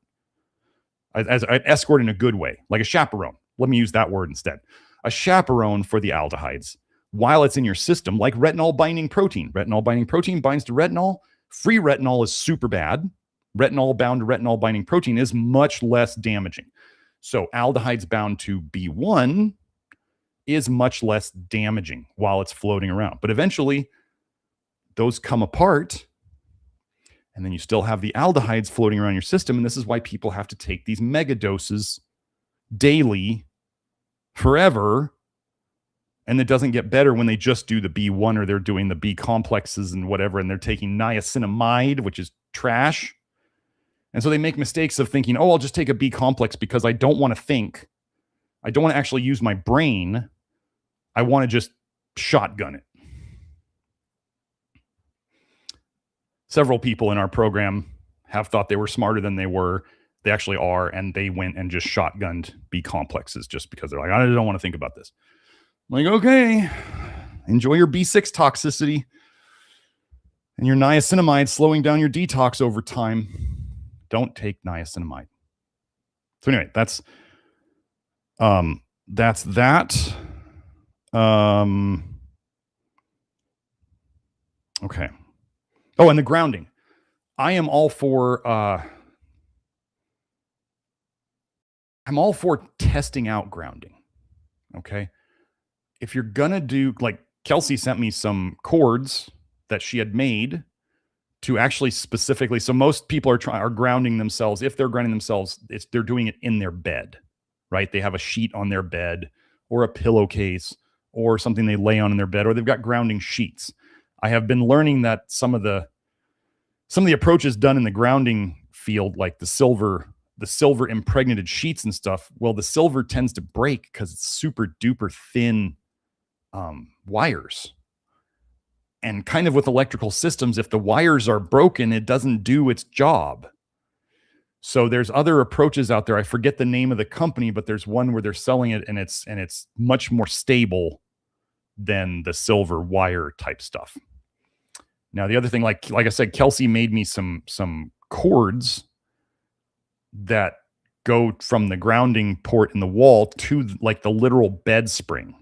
as an escort in a good way, like a chaperone. Let me use that word instead. A chaperone for the aldehydes while it's in your system, like retinol binding protein. Retinol binding protein binds to retinol. Free retinol is super bad. Retinol bound to retinol binding protein is much less damaging. So aldehydes bound to B1 is much less damaging while it's floating around. But eventually, those come apart, and then you still have the aldehydes floating around your system. And this is why people have to take these mega doses daily, forever. And it doesn't get better when they just do the B1 or they're doing the B complexes and whatever, and they're taking niacinamide, which is trash. And so they make mistakes of thinking, oh, I'll just take a B complex because I don't want to think. I don't want to actually use my brain. I want to just shotgun it. Several people in our program have thought they were smarter than they were. They actually are, and they went and just shotgunned B complexes just because they're like, I don't want to think about this. I'm like, okay, enjoy your B6 toxicity and your niacinamide slowing down your detox over time. Don't take niacinamide. So anyway, that's that. Okay. Oh, and the grounding. I am all for testing out grounding. Okay. If you're gonna do, like, Kelsey sent me some cords that she had made to actually specifically, so most people are grounding themselves. If they're grounding themselves, they're doing it in their bed, right? They have a sheet on their bed or a pillowcase or something they lay on in their bed, or they've got grounding sheets. I have been learning that some of the approaches done in the grounding field, like the silver impregnated sheets and stuff, well, the silver tends to break because it's super duper thin wires. And kind of with electrical systems, if the wires are broken, it doesn't do its job. So there's other approaches out there. I forget the name of the company, but there's one where they're selling it, and it's much more stable than the silver wire type stuff. Now, the other thing, like I said, Kelsey made me some cords that go from the grounding port in the wall to like the literal bed spring.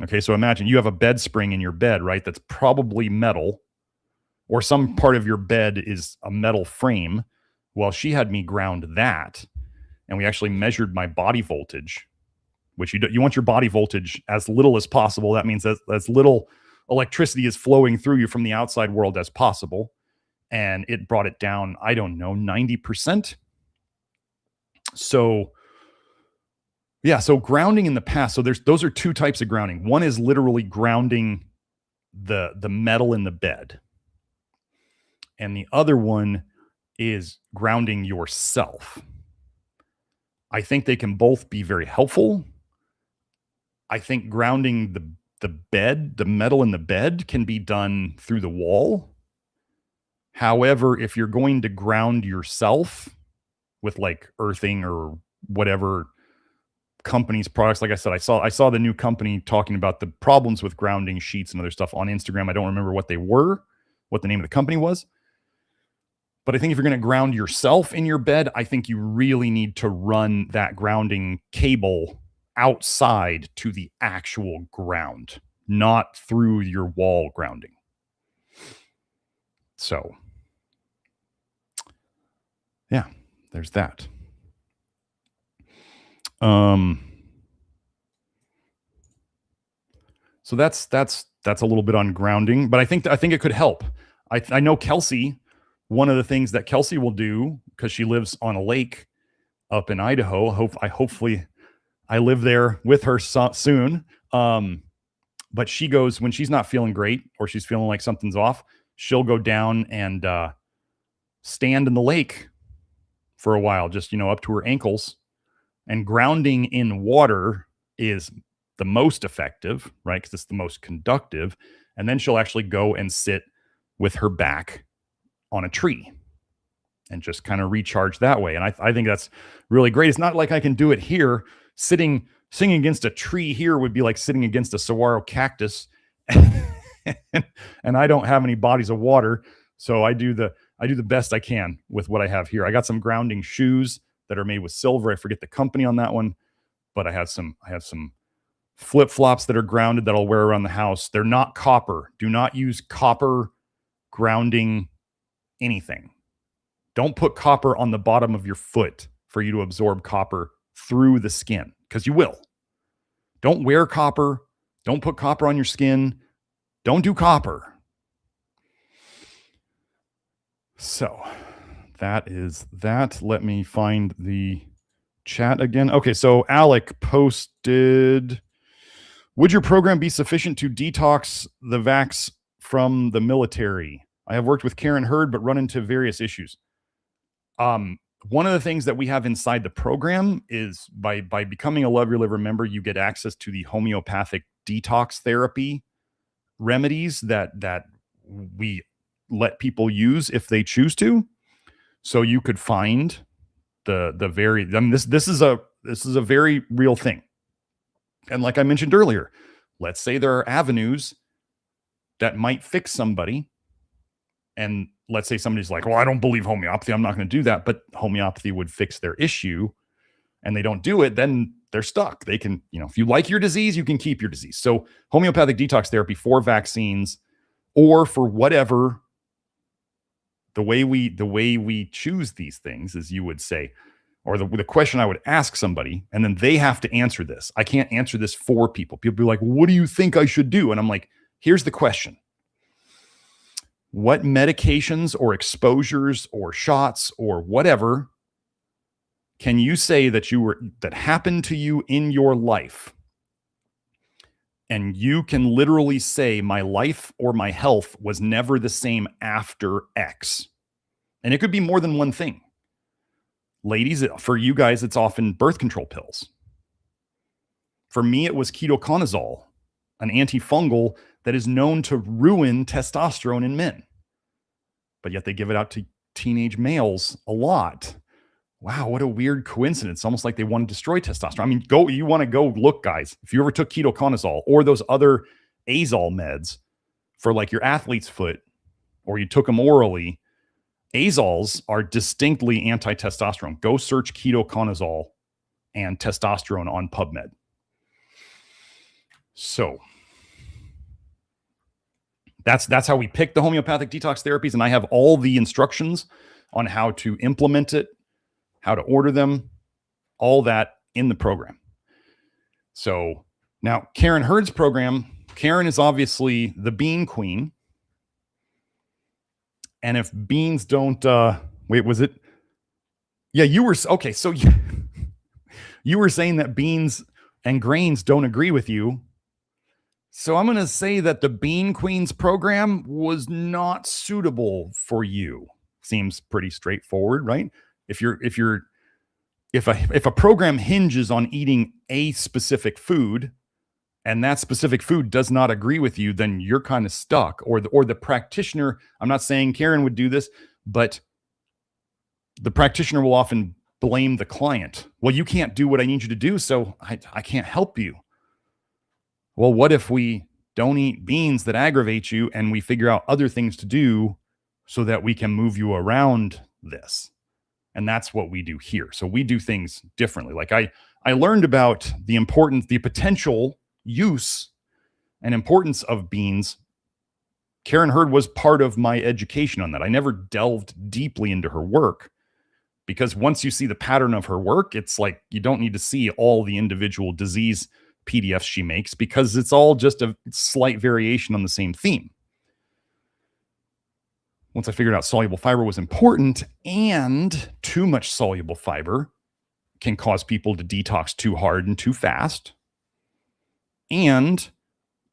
Okay, so imagine you have a bed spring in your bed, right? That's probably metal, or some part of your bed is a metal frame. Well, she had me ground that, and we actually measured my body voltage, which you want your body voltage as little as possible. That means as little electricity is flowing through you from the outside world as possible. And it brought it down, I don't know, 90%. So yeah, so grounding in the past. So those are two types of grounding. One is literally grounding the metal in the bed. And the other one is grounding yourself. I think they can both be very helpful. I think grounding the bed, the metal in the bed, can be done through the wall. However, if you're going to ground yourself with like earthing or whatever company's products, like I said, I saw the new company talking about the problems with grounding sheets and other stuff on Instagram. I don't remember what they were, what the name of the company was. But I think if you're going to ground yourself in your bed, I think you really need to run that grounding cable outside to the actual ground, not through your wall grounding. So, yeah, there's that. So that's a little bit on grounding, but I think it could help. I know Kelsey, one of the things that Kelsey will do, because she lives on a lake up in Idaho. Hopefully I live there with her soon. But she goes, when she's not feeling great or she's feeling like something's off, she'll go down and stand in the lake for a while, just, up to her ankles. And grounding in water is the most effective, right? Because it's the most conductive. And then she'll actually go and sit with her back on a tree and just kind of recharge that way. And I think that's really great. It's not like I can do it here. Sitting against a tree here would be like sitting against a saguaro cactus. And I don't have any bodies of water. So I do the best I can with what I have here. I got some grounding shoes that are made with silver. I forget the company on that one, but I have some flip-flops that are grounded that I'll wear around the house. They're not copper. Do not use copper grounding anything. Don't put copper on the bottom of your foot for you to absorb copper through the skin, because you will. Don't wear copper. Don't put copper on your skin. Don't do copper. So that is that. Let me find the chat again. Okay, so Alec posted, would your program be sufficient to detox the vax from the military? I have worked with Karen Hurd, but run into various issues. One of the things that we have inside the program is by becoming a Love Your Liver member, you get access to the homeopathic detox therapy remedies that we let people use if they choose to. So you could find the very, I mean, this is a very real thing. And like I mentioned earlier, let's say there are avenues that might fix somebody. And let's say somebody's like, well, I don't believe homeopathy, I'm not going to do that. But homeopathy would fix their issue and they don't do it, then they're stuck. They can, if you like your disease, you can keep your disease. So homeopathic detox therapy for vaccines or for whatever, the way we choose these things, as you would say, or the question I would ask somebody, and then they have to answer this. I can't answer this for people. People be like, what do you think I should do? And I'm like, here's the question. What medications or exposures or shots or whatever can you say that happened to you in your life? And you can literally say my life or my health was never the same after X. And it could be more than one thing. Ladies, for you guys, it's often birth control pills. For me, it was ketoconazole, an antifungal that is known to ruin testosterone in men. But yet they give it out to teenage males a lot. Wow, what a weird coincidence. Almost like they want to destroy testosterone. I mean, you want to go look, guys. If you ever took ketoconazole or those other azole meds for like your athlete's foot, or you took them orally, azoles are distinctly anti-testosterone. Go search ketoconazole and testosterone on PubMed. So that's how we pick the homeopathic detox therapies, and I have all the instructions on how to implement it, how to order them, all that in the program. So now Karen Hurd's program, Karen is obviously the bean queen. And if beans don't, wait, was it? Yeah, you were, okay. So you were saying that beans and grains don't agree with you. So I'm going to say that the Bean Queen's program was not suitable for you. Seems pretty straightforward, right? If a program hinges on eating a specific food and that specific food does not agree with you, then you're kind of stuck. Or the practitioner, I'm not saying Karen would do this, but the practitioner will often blame the client. Well, you can't do what I need you to do, so I can't help you. Well, what if we don't eat beans that aggravate you and we figure out other things to do so that we can move you around this? And that's what we do here. So we do things differently. Like I learned about the potential use and importance of beans. Karen Hurd was part of my education on that. I never delved deeply into her work because once you see the pattern of her work, it's like you don't need to see all the individual disease PDFs she makes because it's all just a slight variation on the same theme. Once I figured out soluble fiber was important, and too much soluble fiber can cause people to detox too hard and too fast, and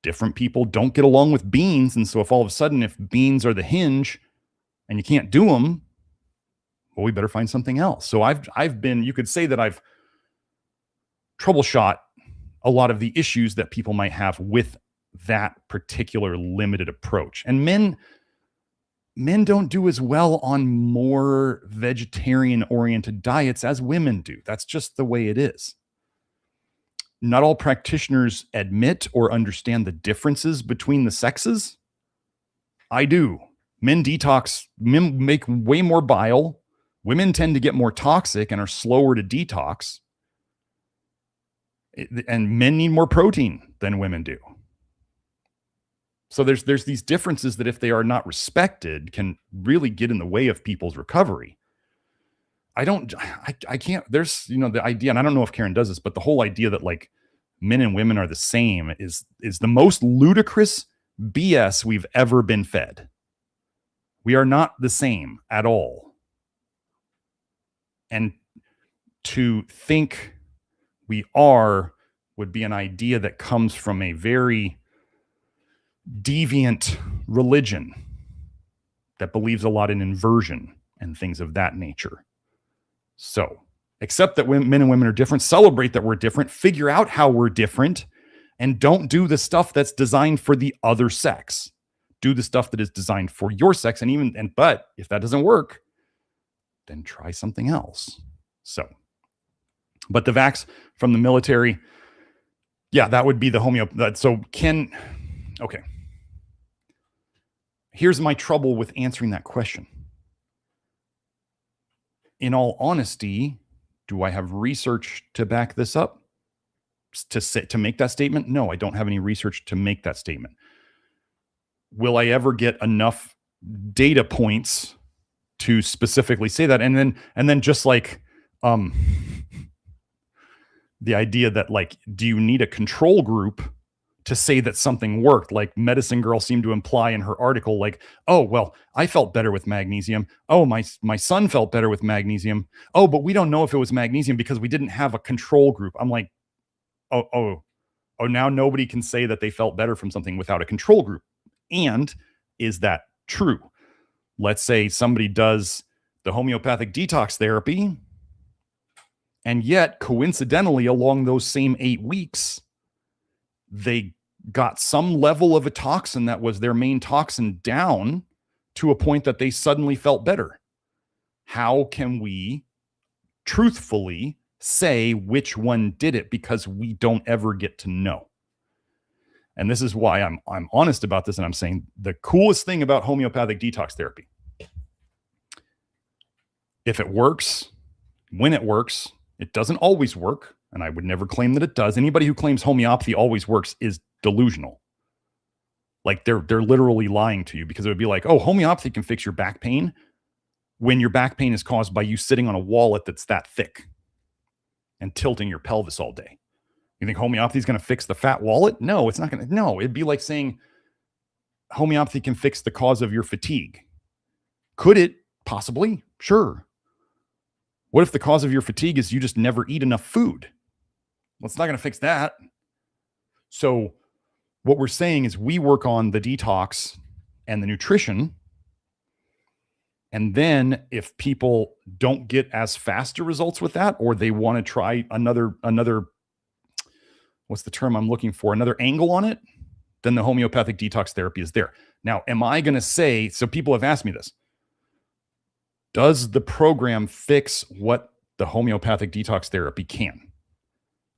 different people don't get along with beans. And so if all of a sudden, if beans are the hinge and you can't do them, well, we better find something else. So I've been, you could say that I've troubleshot a lot of the issues that people might have with that particular limited approach. And men don't do as well on more vegetarian oriented diets as women do. That's just the way it is. Not all practitioners admit or understand the differences between the sexes. I do. Men make way more bile. Women tend to get more toxic and are slower to detox. And men need more protein than women do. So there's these differences that if they are not respected can really get in the way of people's recovery. I can't, there's, the idea, and I don't know if Karen does this, but the whole idea that like men and women are the same is the most ludicrous BS we've ever been fed. We are not the same at all. And to think we are would be an idea that comes from a very deviant religion that believes a lot in inversion and things of that nature. So accept that men and women are different, celebrate that we're different, figure out how we're different, and don't do the stuff that's designed for the other sex. Do the stuff that is designed for your sex. But if that doesn't work, then try something else. So, but the vax from the military, yeah, that would be the okay. Here's my trouble with answering that question. In all honesty, do I have research to back this up? To make that statement? No, I don't have any research to make that statement. Will I ever get enough data points to specifically say that? And then just like the idea that like, do you need a control group to say that something worked? Like Medicine Girl seemed to imply in her article, like, oh, well, I felt better with magnesium. Oh, my son felt better with magnesium. Oh, but we don't know if it was magnesium because we didn't have a control group. I'm like, oh, now nobody can say that they felt better from something without a control group. And is that true? Let's say somebody does the homeopathic detox therapy, and yet coincidentally along those same 8 weeks, they got some level of a toxin that was their main toxin down to a point that they suddenly felt better. How can we truthfully say which one did it? Because we don't ever get to know. And this is why I'm honest about this. And I'm saying the coolest thing about homeopathic detox therapy, if it works, when it works, it doesn't always work. And I would never claim that it does. Anybody who claims homeopathy always works is delusional. Like they're literally lying to you, because it would be like, oh, homeopathy can fix your back pain when your back pain is caused by you sitting on a wallet that's that thick and tilting your pelvis all day. You think homeopathy is going to fix the fat wallet? No, it's not going to. No, it'd be like saying homeopathy can fix the cause of your fatigue. Could it? Possibly. Sure. What if the cause of your fatigue is you just never eat enough food? Well, it's not going to fix that. So what we're saying is we work on the detox and the nutrition. And then if people don't get as fast results with that, or they want to try another, what's the term I'm looking for? Another angle on it, then the homeopathic detox therapy is there. Now, am I going to say, so people have asked me this, does the program fix what the homeopathic detox therapy can?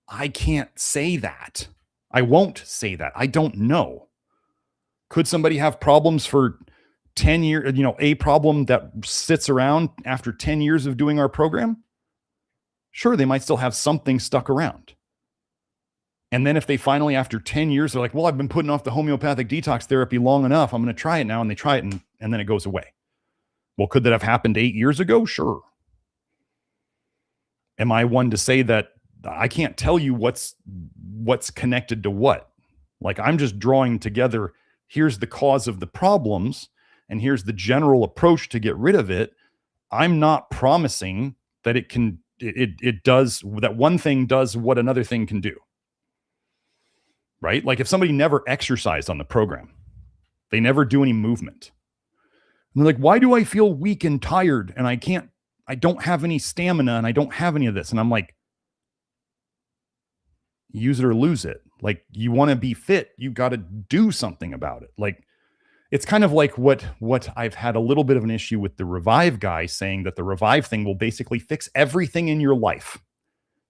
I can't say that. I won't say that. I don't know. Could somebody have problems for 10 years, a problem that sits around after 10 years of doing our program? Sure, they might still have something stuck around. And then if they finally, after 10 years, they're like, well, I've been putting off the homeopathic detox therapy long enough, I'm going to try it now. And they try it and then it goes away. Well, could that have happened 8 years ago? Sure. Am I one to say that I can't tell you what's connected to what? Like, I'm just drawing together, here's the cause of the problems and here's the general approach to get rid of it. I'm not promising that it does, that one thing does what another thing can do. Right? Like if somebody never exercised on the program, they never do any movement. And they're like, why do I feel weak and tired? And I don't have any stamina and I don't have any of this. And I'm like, use it or lose it. Like, you want to be fit, you got to do something about it. Like, it's kind of like what I've had a little bit of an issue with the Revive guy saying that the Revive thing will basically fix everything in your life.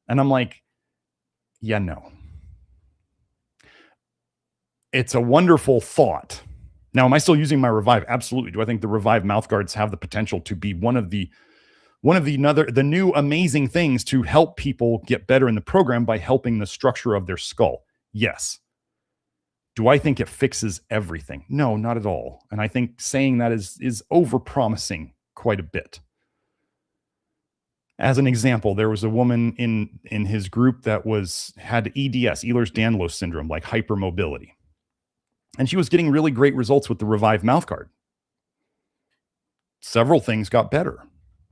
And I'm like, yeah, no. It's a wonderful thought. Now, am I still using my Revive? Absolutely. Do I think the Revive mouth guards have the potential to be one of the new amazing things to help people get better in the program by helping the structure of their skull? Yes. Do I think it fixes everything? No, not at all. And I think saying that is over-promising quite a bit. As an example, there was a woman in his group that had EDS, Ehlers-Danlos syndrome, like hypermobility. And she was getting really great results with the Revive mouthguard. Several things got better.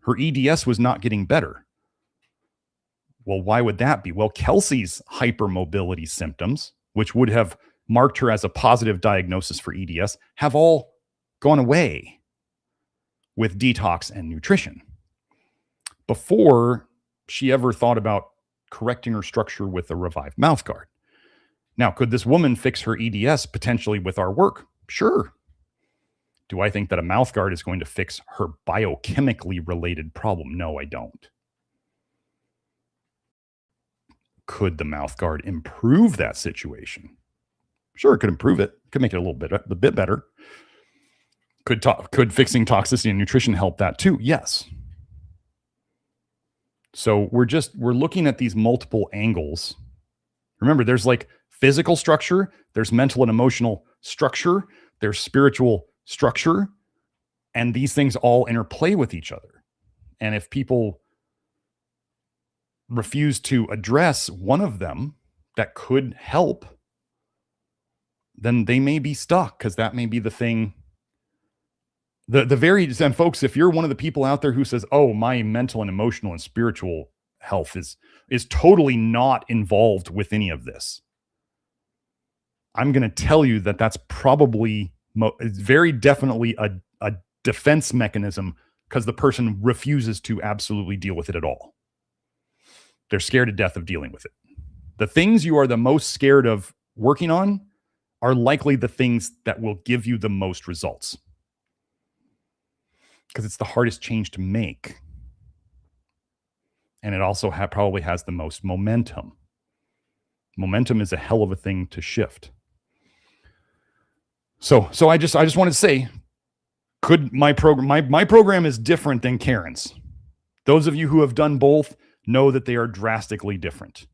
Her EDS was not getting better. Well, why would that be? Well, Kelsey's hypermobility symptoms, which would have marked her as a positive diagnosis for EDS, have all gone away with detox and nutrition before she ever thought about correcting her structure with a Revive mouthguard. Now, could this woman fix her EDS potentially with our work? Sure. Do I think that a mouthguard is going to fix her biochemically related problem? No, I don't. Could the mouthguard improve that situation? Sure, it could improve it. Could make it a bit better. Could fixing toxicity and nutrition help that too? Yes. So we're looking at these multiple angles. Remember, there's like physical structure, there's mental and emotional structure, there's spiritual structure, and these things all interplay with each other. And if people refuse to address one of them that could help, then they may be stuck, because that may be the thing. And folks, if you're one of the people out there who says, oh, my mental and emotional and spiritual health is totally not involved with any of this, I'm going to tell you that that's probably very definitely a defense mechanism, because the person refuses to absolutely deal with it at all. They're scared to death of dealing with it. The things you are the most scared of working on are likely the things that will give you the most results, because it's the hardest change to make. And it also probably has the most momentum. Momentum is a hell of a thing to shift. So I just wanted to say, could my program is different than Karen's. Those of you who have done both know that they are drastically different.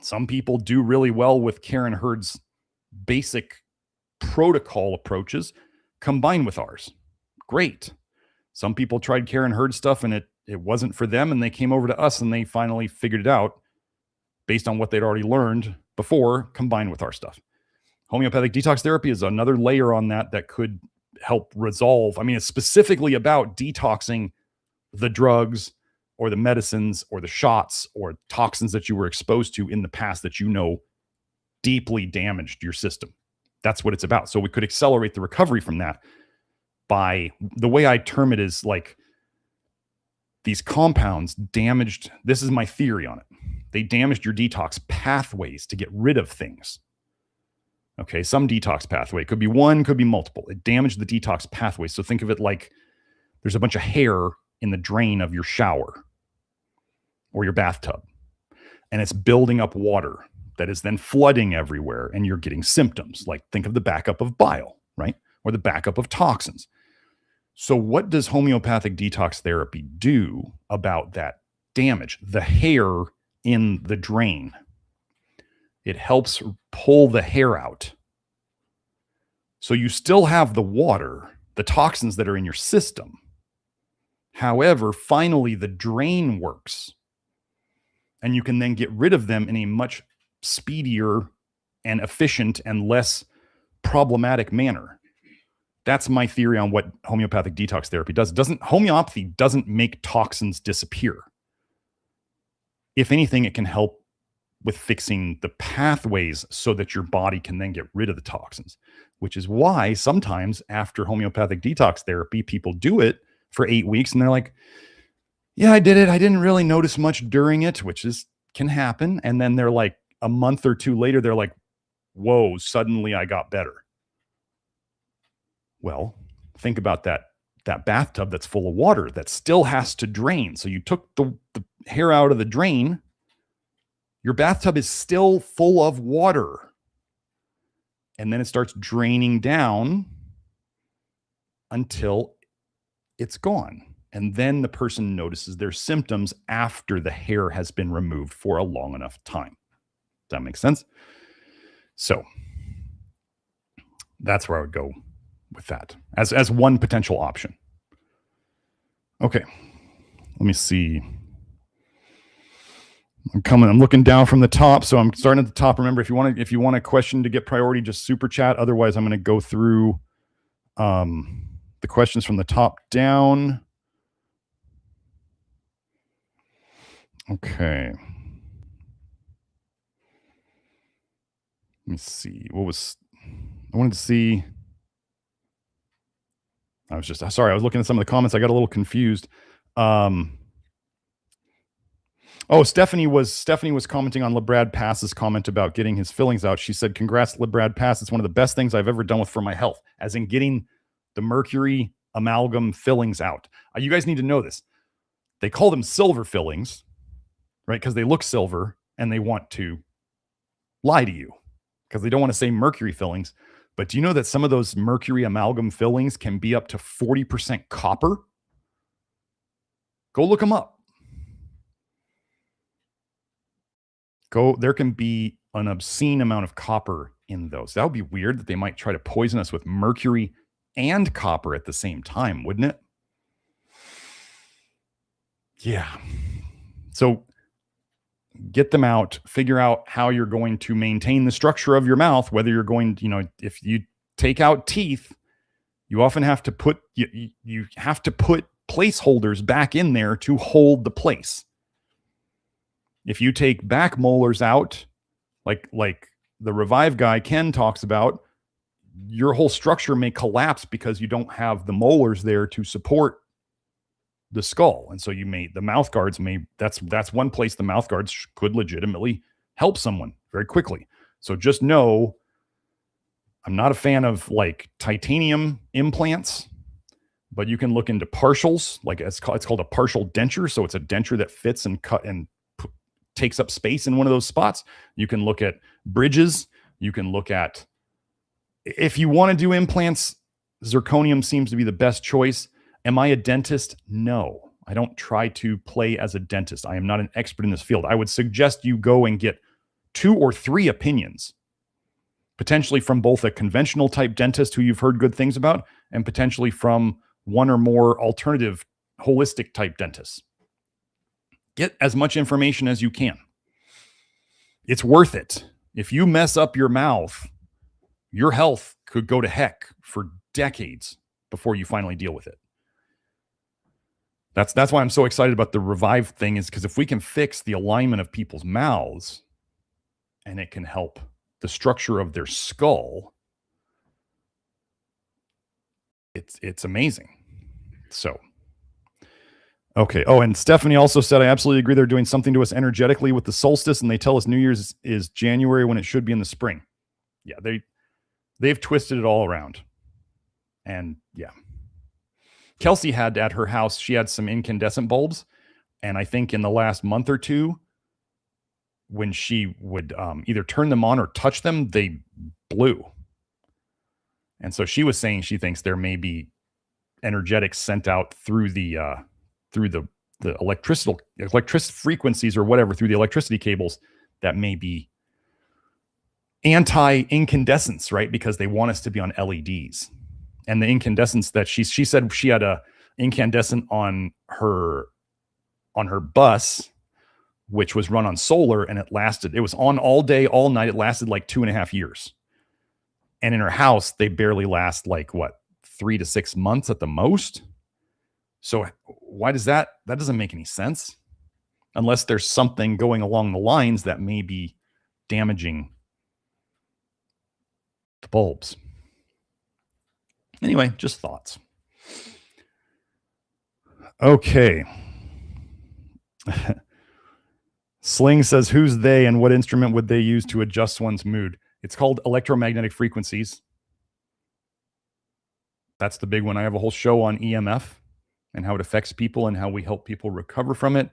Some people do really well with Karen Hurd's basic protocol approaches combined with ours. Great. Some people tried Karen Hurd stuff and it wasn't for them, and they came over to us and they finally figured it out based on what they'd already learned before, combined with our stuff. Homeopathic detox therapy is another layer on that could help resolve. I mean, it's specifically about detoxing the drugs or the medicines or the shots or toxins that you were exposed to in the past that you know deeply damaged your system. That's what it's about. So we could accelerate the recovery from that by, the way I term it is like, these compounds damaged, this is my theory on it, they damaged your detox pathways to get rid of things. Okay, some detox pathway, could be one, could be multiple. It damaged the detox pathway. So think of it like there's a bunch of hair in the drain of your shower or your bathtub, and it's building up water that is then flooding everywhere, and you're getting symptoms. Like, think of the backup of bile, right? Or the backup of toxins. So what does homeopathic detox therapy do about that damage? The hair in the drain. It helps pull the hair out. So you still have the water, the toxins that are in your system. However, finally the drain works, and you can then get rid of them in a much speedier and efficient and less problematic manner. That's my theory on what homeopathic detox therapy does. Homeopathy doesn't make toxins disappear. If anything, it can help with fixing the pathways so that your body can then get rid of the toxins, which is why sometimes after homeopathic detox therapy, people do it for 8 weeks and they're like, yeah, I did it. I didn't really notice much during it, which can happen. And then they're like, a month or two later, they're like, whoa, suddenly I got better. Well, think about that bathtub that's full of water that still has to drain. So you took the hair out of the drain. Your bathtub is still full of water. And then it starts draining down until it's gone. And then the person notices their symptoms after the hair has been removed for a long enough time. Does that make sense? So that's where I would go with that as one potential option. Okay, let me see. I'm looking down from the top, so I'm starting at the top. Remember, if you want a question to get priority, just super chat. Otherwise, I'm going to go through the questions from the top down. Okay. Let me see. I wanted to see. I was looking at some of the comments. I got a little confused. Stephanie was commenting on LeBrad Pass's comment about getting his fillings out. She said, congrats, LeBrad Pass. It's one of the best things I've ever done for my health, as in getting the mercury amalgam fillings out. You guys need to know this. They call them silver fillings, right? Because they look silver and they want to lie to you because they don't want to say mercury fillings. But do you know that some of those mercury amalgam fillings can be up to 40% copper? Go look them up. There can be an obscene amount of copper in those. That would be weird that they might try to poison us with mercury and copper at the same time, wouldn't it? Yeah. So get them out, figure out how you're going to maintain the structure of your mouth, whether you're going to, if you take out teeth, you often have to put, you have to put placeholders back in there to hold the place. If you take back molars out, like the Revive guy Ken talks about, your whole structure may collapse because you don't have the molars there to support the skull. And so the mouth guards that's one place the mouth guards could legitimately help someone very quickly. So just know, I'm not a fan of like titanium implants, but you can look into partials. Like it's called a partial denture. So it's a denture that fits and takes up space in one of those spots. You can look at bridges. You can look at if you want to do implants, zirconium seems to be the best choice. Am I a dentist? No, I don't try to play as a dentist. I am not an expert in this field. I would suggest you go and get 2 or 3 opinions, potentially from both a conventional type dentist who you've heard good things about and potentially from 1 or more alternative holistic type dentists. Get as much information as you can. It's worth it. If you mess up your mouth, your health could go to heck for decades before you finally deal with it. That's why I'm so excited about the Revive thing, is because if we can fix the alignment of people's mouths and it can help the structure of their skull, it's amazing. So, okay. Oh, and Stephanie also said, I absolutely agree. They're doing something to us energetically with the solstice, and they tell us New Year's is January when it should be in the spring. Yeah, they've twisted it all around. And yeah. Kelsey had at her house, she had some incandescent bulbs. And I think in the last month or 2, when she would either turn them on or touch them, they blew. And so she was saying she thinks there may be energetics sent out through the electric frequencies or whatever, through the electricity cables, that may be anti-incandescence, right? Because they want us to be on LEDs. And the incandescence that she said she had a incandescent on her bus, which was run on solar, and it was on all day, all night. It lasted like 2.5 years. And in her house, they barely last like 3 to 6 months at the most. So why does that doesn't make any sense, unless there's something going along the lines that may be damaging the bulbs. Anyway, just thoughts. Okay. Sling says, who's they and what instrument would they use to adjust one's mood? It's called electromagnetic frequencies. That's the big one. I have a whole show on EMF and how it affects people and how we help people recover from it.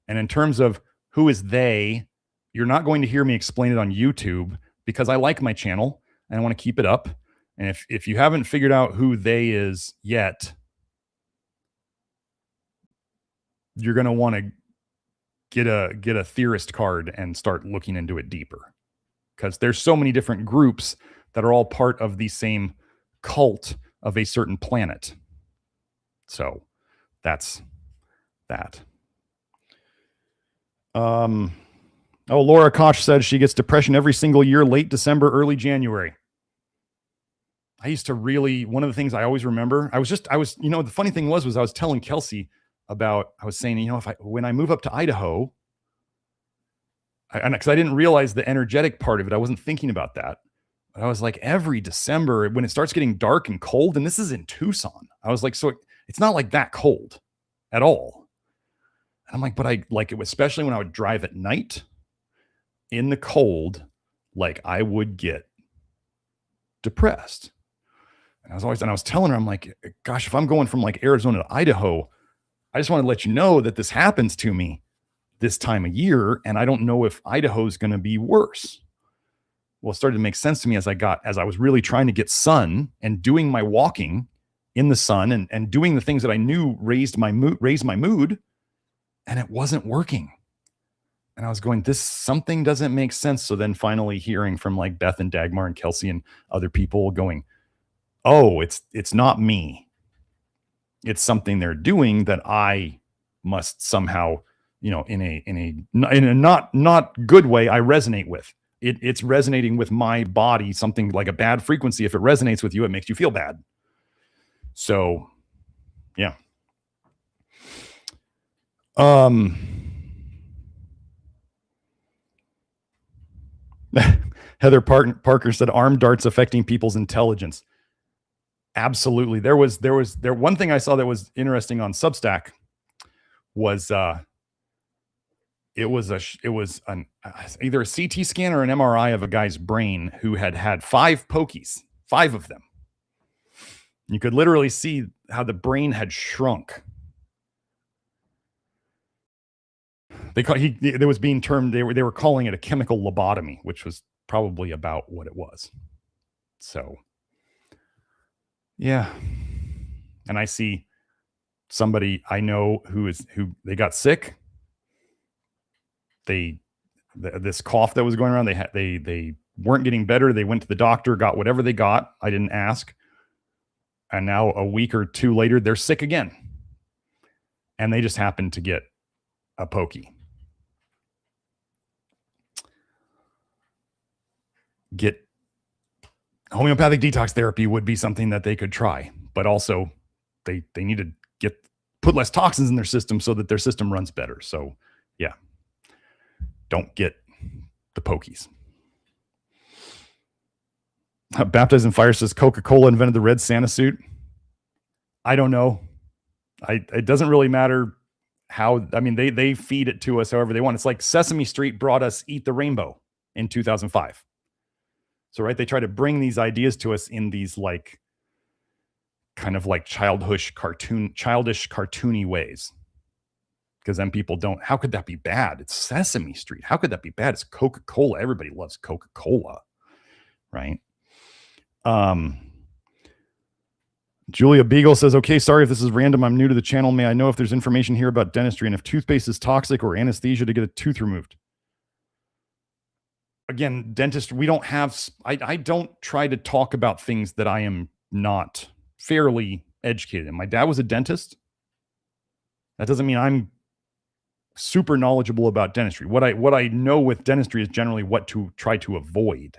And in terms of who is they, you're not going to hear me explain it on YouTube, because I like my channel and I want to keep it up. And if you haven't figured out who they is yet, you're going to want to get a theorist card and start looking into it deeper, because there's so many different groups that are all part of the same cult of a certain planet. So that's that. Oh, Laura Koch said she gets depression every single year, late December, early January. I used to one of the things I always remember, the funny thing was I was telling Kelsey about, I was saying, when I move up to Idaho, because I didn't realize the energetic part of it, I wasn't thinking about that. But I was like, every December when it starts getting dark and cold, and this is in Tucson, I was like, so it's not like that cold at all. And I'm like, but I like it, especially when I would drive at night in the cold, like I would get depressed. And I was telling her, I'm like, gosh, if I'm going from like Arizona to Idaho, I just want to let you know that this happens to me this time of year. And I don't know if Idaho is going to be worse. Well, it started to make sense to me as I was really trying to get sun and doing my walking in the sun and doing the things that I knew raised my mood, and it wasn't working. And I was going, something doesn't make sense. So then finally hearing from like Beth and Dagmar and Kelsey and other people going, oh, it's not me. It's something they're doing that I must somehow, in a not good way, I resonate with. It's resonating with my body, something like a bad frequency. If it resonates with you, it makes you feel bad. So, yeah. Heather Parker said arm darts affecting people's intelligence. Absolutely. There one thing I saw that was interesting on Substack was it was either a CT scan or an MRI of a guy's brain who had 5 pokies, 5 of them. You could literally see how the brain had shrunk. It was being termed, they were calling it a chemical lobotomy, which was probably about what it was. So Yeah. And I see somebody I know who they got sick. This cough that was going around, they weren't getting better. They went to the doctor, got whatever they got. I didn't ask. And now a week or two later, they're sick again. And they just happened to get a pokey. Get homeopathic detox therapy would be something that they could try, but also they need to put less toxins in their system so that their system runs better. So yeah, don't get the pokies. Baptized in Fire says Coca-Cola invented the red Santa suit. I don't know. It doesn't really matter how. I mean, they feed it to us however they want. It's like Sesame Street brought us Eat the Rainbow in 2005. So, right, they try to bring these ideas to us in these like kind of like childish, cartoony ways. Because then people don't, how could that be bad? It's Sesame Street. How could that be bad? It's Coca-Cola. Everybody loves Coca-Cola, right? Julia Beagle says, okay, sorry if this is random. I'm new to the channel. May I know if there's information here about dentistry and if toothpaste is toxic or anesthesia to get a tooth removed? Again, dentist, we don't have, I don't try to talk about things that I am not fairly educated in. My dad was a dentist. That doesn't mean I'm super knowledgeable about dentistry. What I know with dentistry is generally what to try to avoid.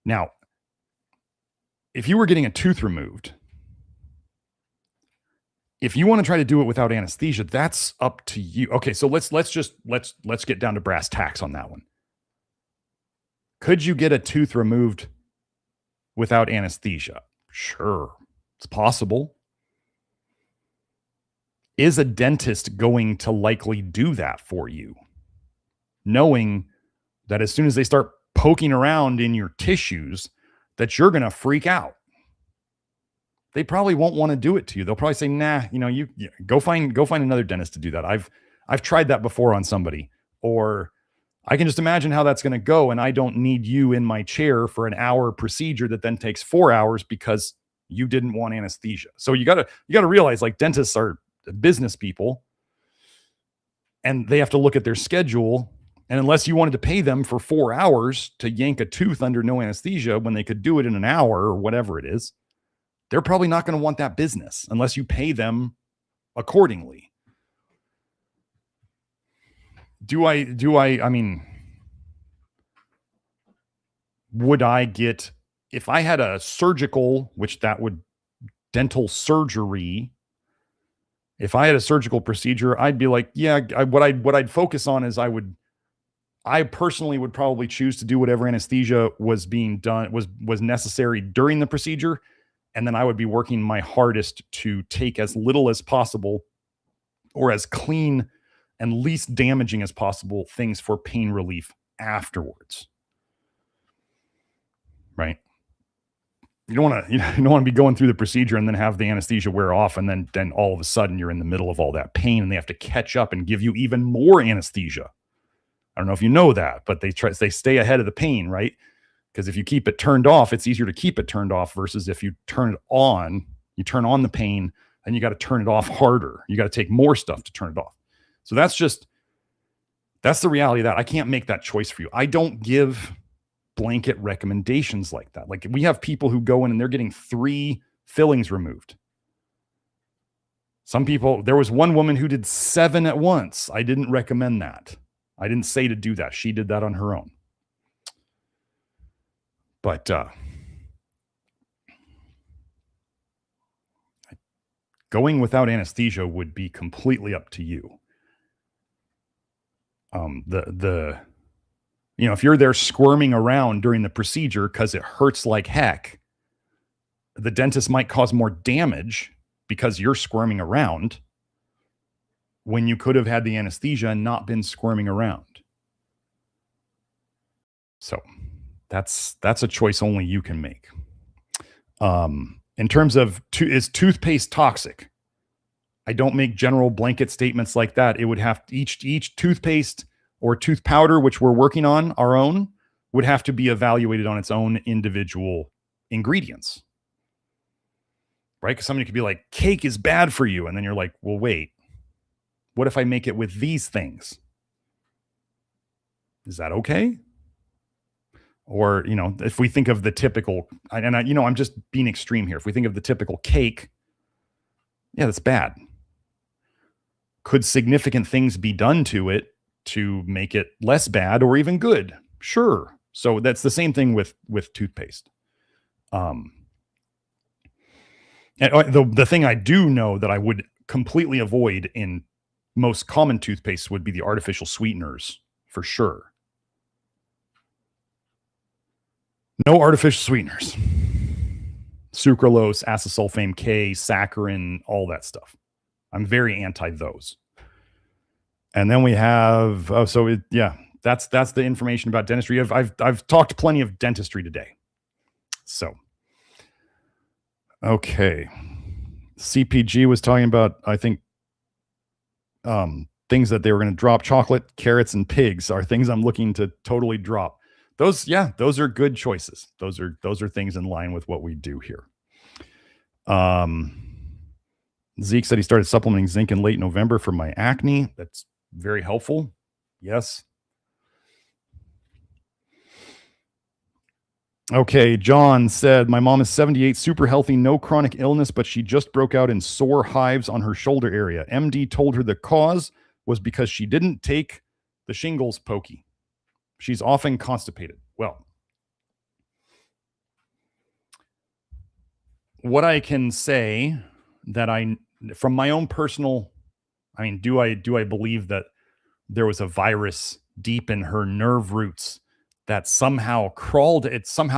Now, if you were getting a tooth removed, if you want to try to do it without anesthesia, that's up to you. Okay, so let's get down to brass tacks on that one. Could you get a tooth removed without anesthesia? Sure, it's possible. Is a dentist going to likely do that for you, knowing that as soon as they start poking around in your tissues, that you're going to freak out? They probably won't want to do it to you. They'll probably say, nah, you go find another dentist to do that. I've tried that before on somebody, or I can just imagine how that's going to go. And I don't need you in my chair for an hour procedure that then takes 4 hours because you didn't want anesthesia. So you got to realize, like, dentists are business people and they have to look at their schedule. And unless you wanted to pay them for 4 hours to yank a tooth under no anesthesia when they could do it in an hour or whatever it is, they're probably not going to want that business unless you pay them accordingly. I mean, would I get, if I had a surgical, which that would dental surgery, if I had a surgical procedure, I'd be like, yeah, what I'd focus on is I personally would probably choose to do whatever anesthesia was being done, was necessary during the procedure. And then I would be working my hardest to take as little as possible or as clean and least damaging as possible things for pain relief afterwards. Right? You don't want to be going through the procedure and then have the anesthesia wear off, and then all of a sudden you're in the middle of all that pain and they have to catch up and give you even more anesthesia. I don't know if you know that, but they stay ahead of the pain, right? Because if you keep it turned off, it's easier to keep it turned off versus if you turn it on, you turn on the pain and you got to turn it off harder. You got to take more stuff to turn it off. So that's the reality of that. I can't make that choice for you. I don't give blanket recommendations like that. Like, we have people who go in and they're getting 3 fillings removed. Some people, there was one woman who did 7 at once. I didn't recommend that. I didn't say to do that. She did that on her own. But going without anesthesia would be completely up to you. If you're there squirming around during the procedure because it hurts like heck, the dentist might cause more damage because you're squirming around when you could have had the anesthesia and not been squirming around. So that's a choice only you can make. In terms of, is toothpaste toxic? I don't make general blanket statements like that. It would have each toothpaste or tooth powder, which we're working on our own, would have to be evaluated on its own individual ingredients. right? Because somebody could be like, cake is bad for you. And then you're like, well, wait, what if I make it with these things? Is that okay? Or, if we think of the typical, I'm just being extreme here. If we think of the typical cake, yeah, that's bad. Could significant things be done to it to make it less bad or even good? Sure. So that's the same thing with toothpaste. And the thing I do know that I would completely avoid in most common toothpaste would be the artificial sweeteners, for sure. No artificial sweeteners. Sucralose, acesulfame K, saccharin, all that stuff. I'm very anti those. And then we have, that's the information about dentistry. I've talked plenty of dentistry today. So, okay. CPG was talking about, I think, things that they were going to drop. Chocolate, carrots, and pigs are things I'm looking to totally drop. Those are good choices. Those are things in line with what we do here. Zeke said he started supplementing zinc in late November for my acne. That's very helpful. Yes. Okay. John said, my mom is 78, super healthy, no chronic illness, but she just broke out in sore hives on her shoulder area. MD told her the cause was because she didn't take the shingles pokey. She's often constipated. Well, what I can say that from my own personal, do I believe that there was a virus deep in her nerve roots that somehow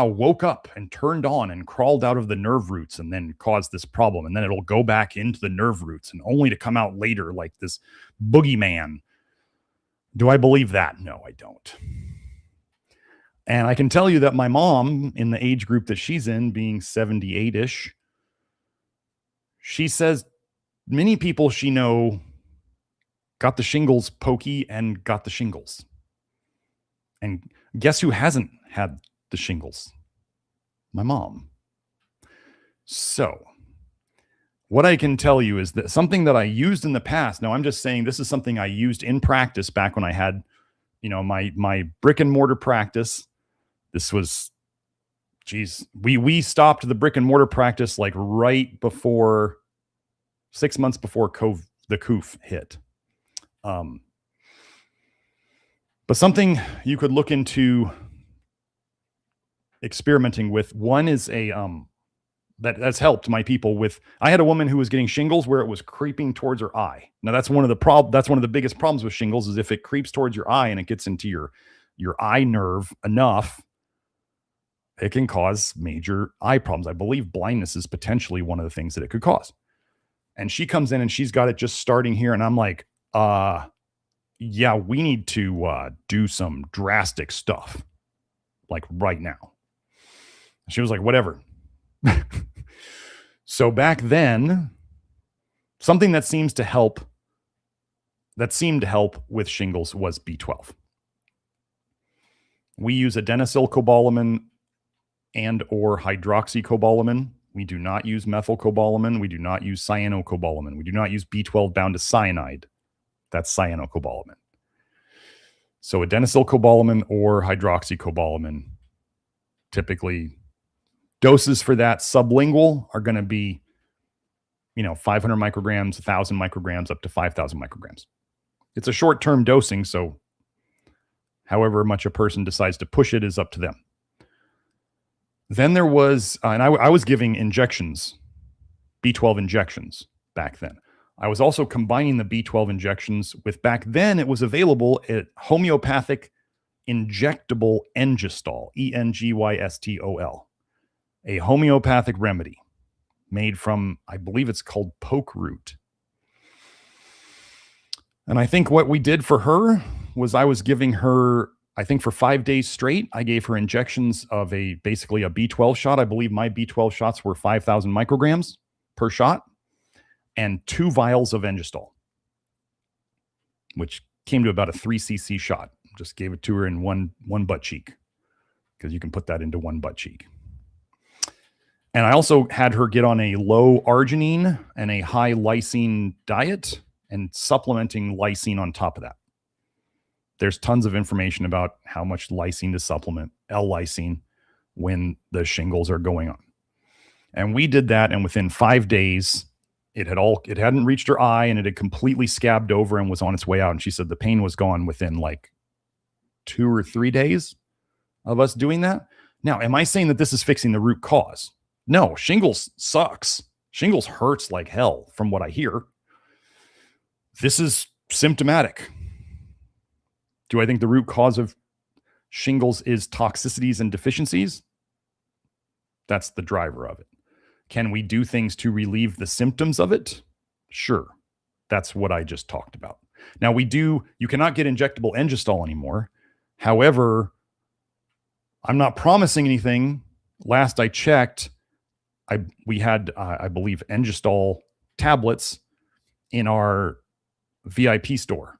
woke up and turned on and crawled out of the nerve roots and then caused this problem. And then it'll go back into the nerve roots and only to come out later like this boogeyman. Do I believe that? No, I don't. And I can tell you that my mom, in the age group that she's in, being 78-ish, she says many people she know got the shingles pokey and got the shingles. And guess who hasn't had the shingles? My mom. So what I can tell you is that something that I used in the past, now I'm just saying this is something I used in practice back when I had, my brick and mortar practice. This was, we stopped the brick and mortar practice like right before 6 months before the coof hit. But something you could look into experimenting with, one is that's helped my people with. I had a woman who was getting shingles where it was creeping towards her eye. Now that's one of the biggest problems with shingles is if it creeps towards your eye and it gets into your eye nerve enough, it can cause major eye problems. I believe blindness is potentially one of the things that it could cause. And she comes in and she's got it just starting here. And I'm like, yeah, we need to do some drastic stuff like right now. She was like, whatever. So back then, something that seemed to help with shingles was B12. We use adenosylcobalamin and or hydroxycobalamin. We do not use methylcobalamin. We do not use cyanocobalamin. We do not use B12 bound to cyanide. That's cyanocobalamin. So adenosylcobalamin or hydroxycobalamin, typically doses for that sublingual are going to be, 500 micrograms, 1,000 micrograms, up to 5,000 micrograms. It's a short-term dosing, so however much a person decides to push it is up to them. Then there was, and I was giving injections, B12 injections back then. I was also combining the B12 injections with, back then it was available at homeopathic injectable Engystol, Engystol, a homeopathic remedy made from, I believe it's called poke root. And I think what we did for her was I was giving her, I think for 5 days straight, I gave her injections of basically a B12 shot. I believe my B12 shots were 5,000 micrograms per shot and 2 vials of Engystol, which came to about a 3 cc shot. Just gave it to her in one butt cheek because you can put that into one butt cheek. And I also had her get on a low arginine and a high lysine diet and supplementing lysine on top of that. There's tons of information about how much lysine to supplement, L-lysine, when the shingles are going on. And we did that, and within 5 days, it hadn't reached her eye, and it had completely scabbed over and was on its way out. And she said the pain was gone within like 2 or 3 days of us doing that. Now, am I saying that this is fixing the root cause? No, shingles sucks. Shingles hurts like hell from what I hear. This is symptomatic. Do I think the root cause of shingles is toxicities and deficiencies? That's the driver of it. Can we do things to relieve the symptoms of it? Sure. That's what I just talked about. Now you cannot get injectable Engestol anymore. However, I'm not promising anything. Last I checked, we had, I believe, Engestol tablets in our VIP store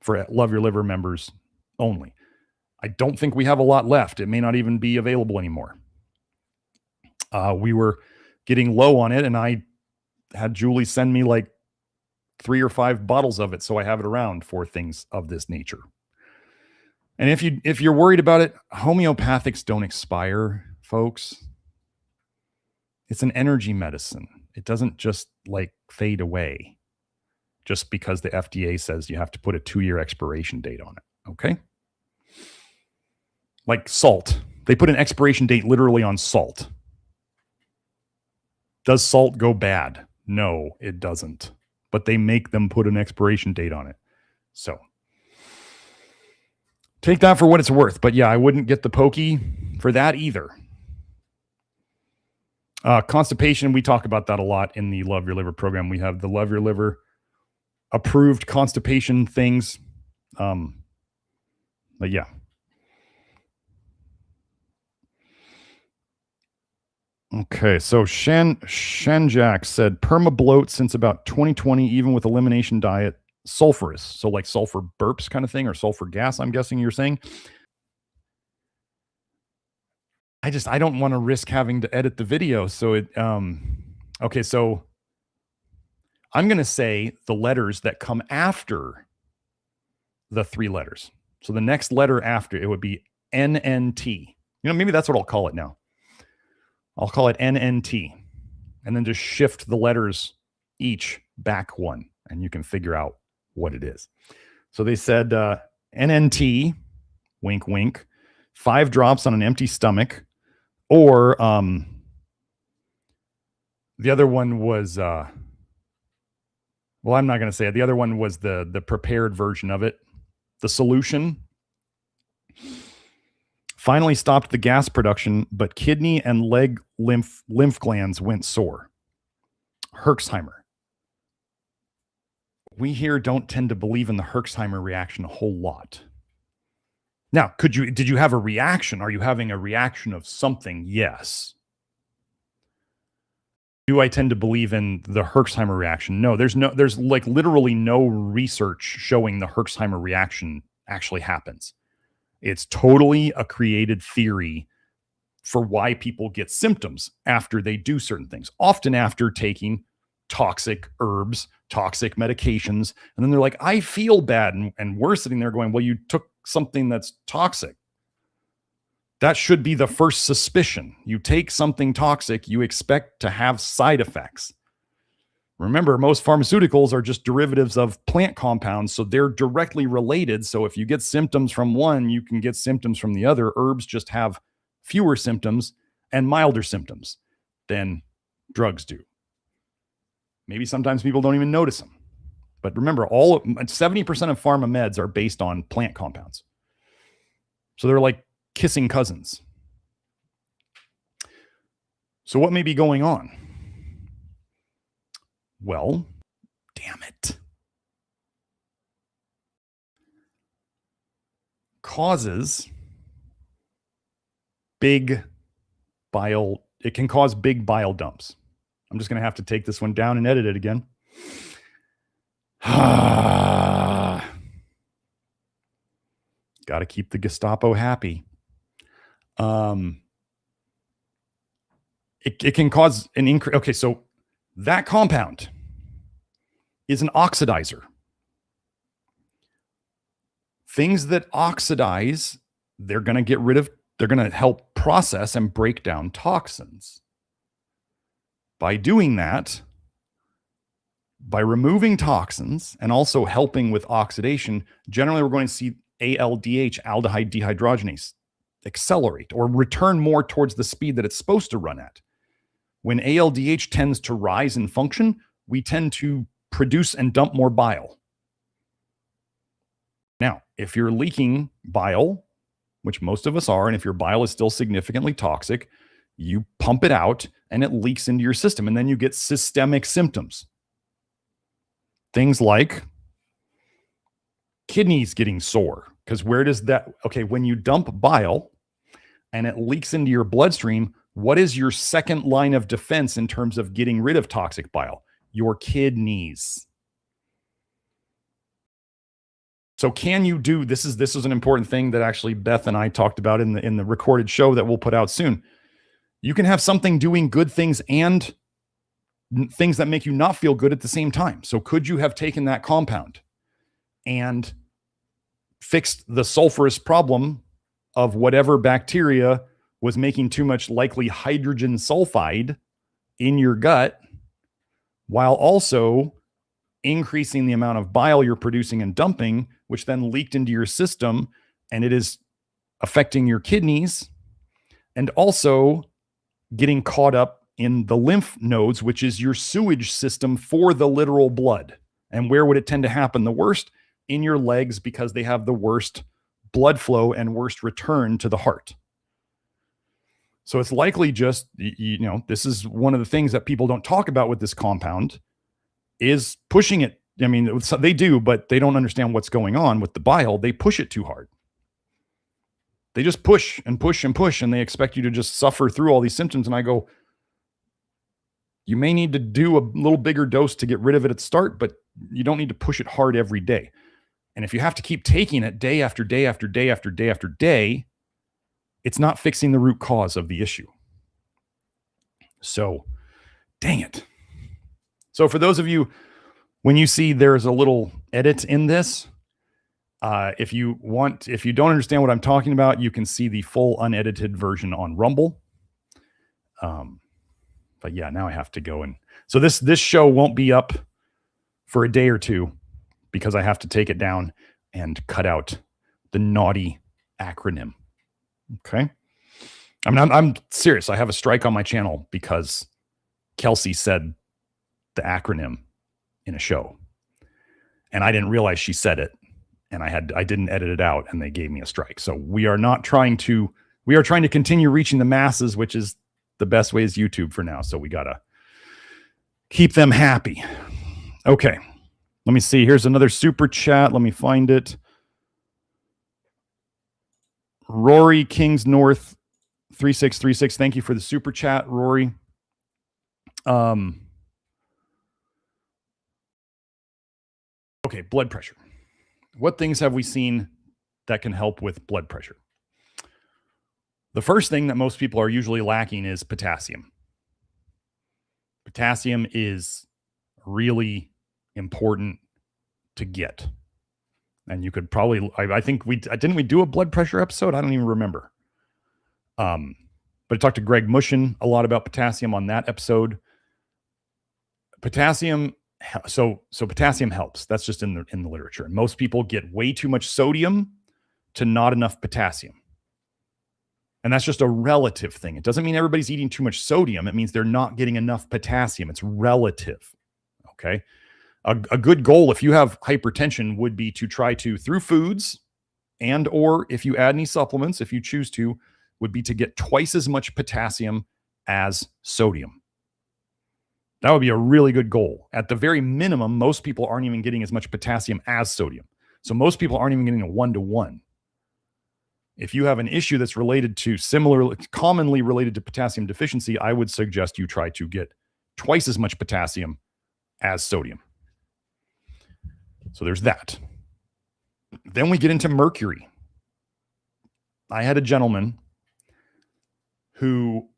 for Love Your Liver members only. I don't think we have a lot left. It may not even be available anymore. We were getting low on it, and I had Julie send me like 3 or 5 bottles of it, so I have it around for things of this nature. And if you're worried about it, homeopathics don't expire, folks. It's an energy medicine. It doesn't just like fade away just because the FDA says you have to put a 2-year expiration date on it. Okay. Like salt. They put an expiration date literally on salt. Does salt go bad? No, it doesn't. But they make them put an expiration date on it. So take that for what it's worth. But yeah, I wouldn't get the pokey for that either. Constipation, we talk about that a lot in the Love Your Liver program. We have the Love Your Liver approved constipation things. But yeah. Okay, so Shanjak said perma bloat since about 2020, even with elimination diet, sulfurous. So like sulfur burps kind of thing, or sulfur gas, I'm guessing you're saying. I don't want to risk having to edit the video. So okay, so I'm going to say the letters that come after the 3 letters. So the next letter after it would be NNT. Maybe that's what I'll call it now. I'll call it NNT, and then just shift the letters each back 1, and you can figure out what it is. So they said NNT, wink, wink, 5 drops on an empty stomach, or the other one was, well, I'm not going to say it. The other one was the prepared version of it. The solution finally stopped the gas production, but kidney and leg lymph glands went sore. Herxheimer. We here don't tend to believe in the Herxheimer reaction a whole lot. Now, did you have a reaction? Are you having a reaction of something? Yes. Do I tend to believe in the Herxheimer reaction? No, there's like literally no research showing the Herxheimer reaction actually happens. It's totally a created theory for why people get symptoms after they do certain things, often after taking toxic herbs, toxic medications. And then they're like, I feel bad. And we're sitting there going, well, you took something that's toxic. That should be the first suspicion. You take something toxic, you expect to have side effects. Remember, most pharmaceuticals are just derivatives of plant compounds, so they're directly related. So if you get symptoms from one, you can get symptoms from the other. Herbs just have fewer symptoms and milder symptoms than drugs do. Maybe sometimes people don't even notice them. But remember, 70% of pharma meds are based on plant compounds. So they're like kissing cousins. So what may be going on? Well, damn it. Causes big bile, it can cause big bile dumps. I'm just going to have to take this one down and edit it again. Got to keep the Gestapo happy. it can cause an increase. Okay, so that compound is an oxidizer. Things that oxidize, they're going to help process and break down toxins. By doing that, by removing toxins and also helping with oxidation, generally we're going to see ALDH, aldehyde dehydrogenase, accelerate or return more towards the speed that it's supposed to run at. When ALDH tends to rise in function, we tend to produce and dump more bile. Now, if you're leaking bile, which most of us are, and if your bile is still significantly toxic, you pump it out and it leaks into your system, and then you get systemic symptoms. Things like kidneys getting sore, because where does that, okay, when you dump bile and it leaks into your bloodstream, what is your second line of defense in terms of getting rid of toxic bile? Your kidneys. So can you do, this is an important thing that actually Beth and I talked about in the recorded show that we'll put out soon. You can have something doing good things and things that make you not feel good at the same time. So could you have taken that compound and fixed the sulfurous problem of whatever bacteria was making too much likely hydrogen sulfide in your gut, while also increasing the amount of bile you're producing and dumping, which then leaked into your system, and it is affecting your kidneys and also getting caught up in the lymph nodes, which is your sewage system for the literal blood. And where would it tend to happen the worst? In your legs, because they have the worst blood flow and worst return to the heart. So it's likely just, this is one of the things that people don't talk about with this compound is pushing it. I mean, they do, but they don't understand what's going on with the bile. They push it too hard. They just push and push and push, and they expect you to just suffer through all these symptoms. And I go, you may need to do a little bigger dose to get rid of it at the start, but you don't need to push it hard every day. And if you have to keep taking it day after day after day after day after day, it's not fixing the root cause of the issue. So, dang it. So for those of you, when you see there's a little edit in this, if you don't understand what I'm talking about, you can see the full unedited version on Rumble. But yeah, now I have to go so this show won't be up for a day or two because I have to take it down and cut out the naughty acronym. Okay. I mean, I'm serious. I have a strike on my channel because Kelsey said the acronym in a show and I didn't realize she said it, and I didn't edit it out, and they gave me a strike. So we are trying to continue reaching the masses, which is the best way is YouTube for now. So we got to keep them happy. Okay. Let me see. Here's another super chat. Let me find it. Rory Kings North 3636. Thank you for the super chat, Rory. Okay, blood pressure. What things have we seen that can help with blood pressure? The first thing that most people are usually lacking is potassium. Potassium is really important to get. And you could probably, I think didn't we do a blood pressure episode? I don't even remember. But I talked to Greg Mushin a lot about potassium on that episode. Potassium, so potassium helps. That's just in the literature. And most people get way too much sodium to not enough potassium. And that's just a relative thing. It doesn't mean everybody's eating too much sodium. It means they're not getting enough potassium. It's relative. Okay. A good goal, if you have hypertension, would be to try to, through foods, and or if you add any supplements, if you choose to, would be to get twice as much potassium as sodium. That would be a really good goal. At the very minimum, most people aren't even getting as much potassium as sodium. So most people aren't even getting a 1-to-1. If you have an issue that's commonly related to potassium deficiency, I would suggest you try to get twice as much potassium as sodium. So there's that. Then we get into mercury. I had a gentleman who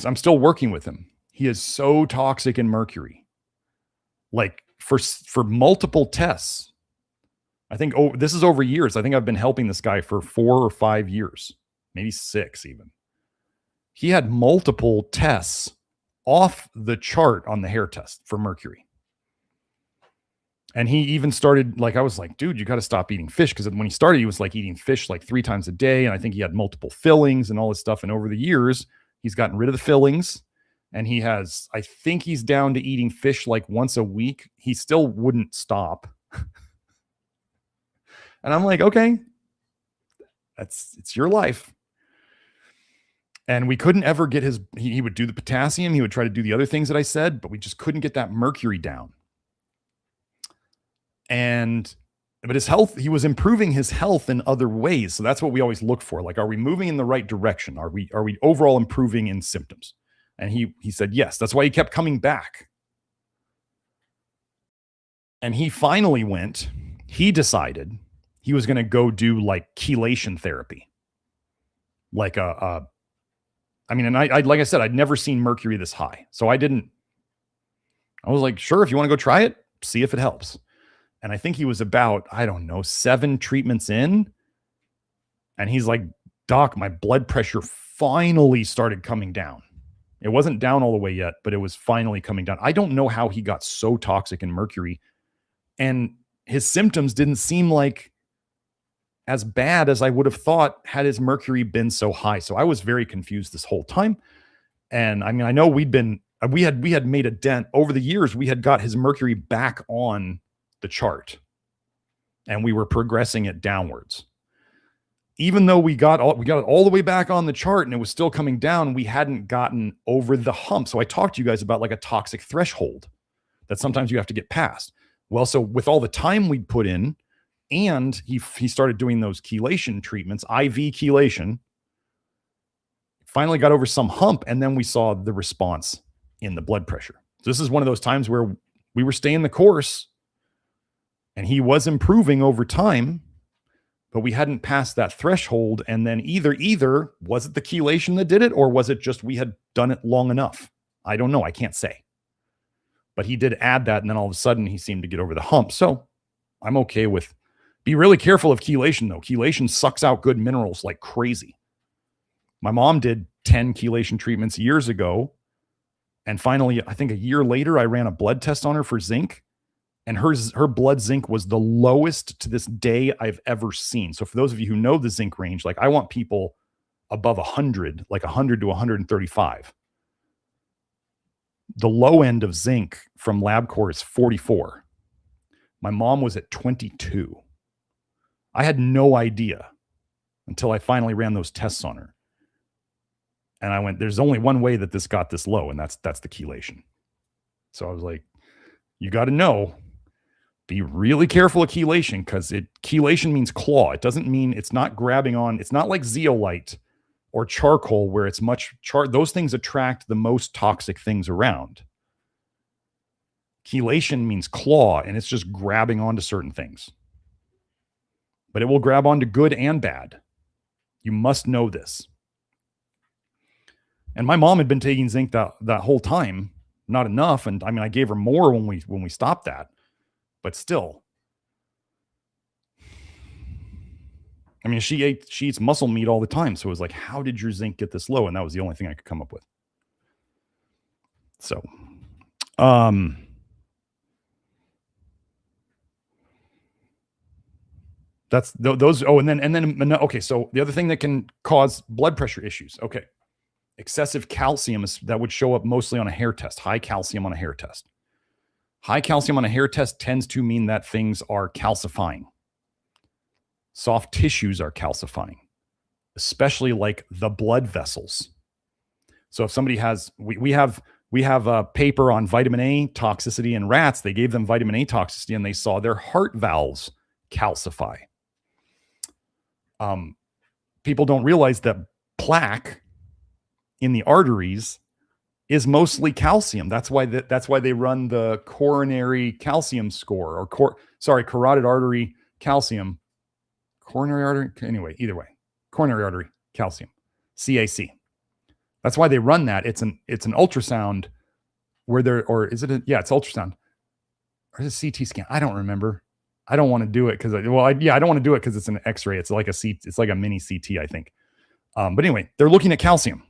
I'm still working with him. He is so toxic in mercury. Like for multiple tests. I think this is over years. I think I've been helping this guy for 4 or 5 years, maybe 6 even. He had multiple tests off the chart on the hair test for mercury. And he even started, like, I was like, dude, you got to stop eating fish. Because when he started, he was like eating fish like 3 times a day. And I think he had multiple fillings and all this stuff. And over the years, he's gotten rid of the fillings. And he has, I think he's down to eating fish like once a week. He still wouldn't stop. And I'm like, okay, it's your life. And we couldn't ever get he would do the potassium. He would try to do the other things that I said, but we just couldn't get that mercury down. But his health, he was improving his health in other ways. So that's what we always look for. Like, are we moving in the right direction? Are we overall improving in symptoms? And he said, yes. That's why he kept coming back. And he finally he decided he was going to go do like chelation therapy. Like like I said, I'd never seen mercury this high. So I was like, sure, if you want to go try it, see if it helps. And I think he was about, 7 treatments in. And he's like, doc, my blood pressure finally started coming down. It wasn't down all the way yet, but it was finally coming down. I don't know how he got so toxic in mercury. And his symptoms didn't seem like as bad as I would have thought had his mercury been so high. So I was very confused this whole time. And I mean, I know we had made a dent over the years. We had got his mercury back on the chart and we were progressing it downwards. Even though we got it all the way back on the chart and it was still coming down, we hadn't gotten over the hump. So I talked to you guys about like a toxic threshold that sometimes you have to get past. Well, so with all the time we'd put in, and he started doing those chelation treatments, IV chelation, finally got over some hump, and then we saw the response in the blood pressure. So this is one of those times where we were staying the course, and he was improving over time, but we hadn't passed that threshold. And then either was it the chelation that did it, or was it just we had done it long enough? I don't know. I can't say. But he did add that, and then all of a sudden he seemed to get over the hump. So I'm okay with. Be really careful of chelation, though. Chelation sucks out good minerals like crazy. My mom did 10 chelation treatments years ago. And finally, I think a year later, I ran a blood test on her for zinc. And her blood zinc was the lowest to this day I've ever seen. So for those of you who know the zinc range, like I want people above 100, like 100 to 135. The low end of zinc from LabCorp is 44. My mom was at 22. I had no idea until I finally ran those tests on her. And I went, there's only one way that this got this low, and that's the chelation. So I was like, you got to know, be really careful of chelation, because chelation means claw. It doesn't mean, it's not grabbing on, it's not like zeolite or charcoal where it's much those things attract the most toxic things around. Chelation means claw, and it's just grabbing onto certain things. But it will grab onto good and bad. You must know this. And my mom had been taking zinc that whole time, not enough. And I mean, I gave her more when we stopped that, but still. I mean, she eats muscle meat all the time. So it was like, how did your zinc get this low? And that was the only thing I could come up with. So, that's those. Oh, and then, okay. So the other thing that can cause blood pressure issues. Okay. Excessive calcium that would show up mostly on a hair test. High calcium on a hair test. High calcium on a hair test tends to mean that things are calcifying. Soft tissues are calcifying, especially like the blood vessels. So if somebody has, we have a paper on vitamin A toxicity in rats. They gave them vitamin A toxicity and they saw their heart valves calcify. People don't realize that plaque in the arteries is mostly calcium. That's why they run the coronary calcium score, or carotid artery calcium, coronary artery. Anyway, either way, coronary artery calcium, CAC. That's why they run that. It's an ultrasound where they're, or is it it's ultrasound. Or is it CT scan? I don't remember. I don't want to do it because I don't want to do it because it's an X-ray. It's like it's like a mini CT, I think. But anyway, they're looking at calcium.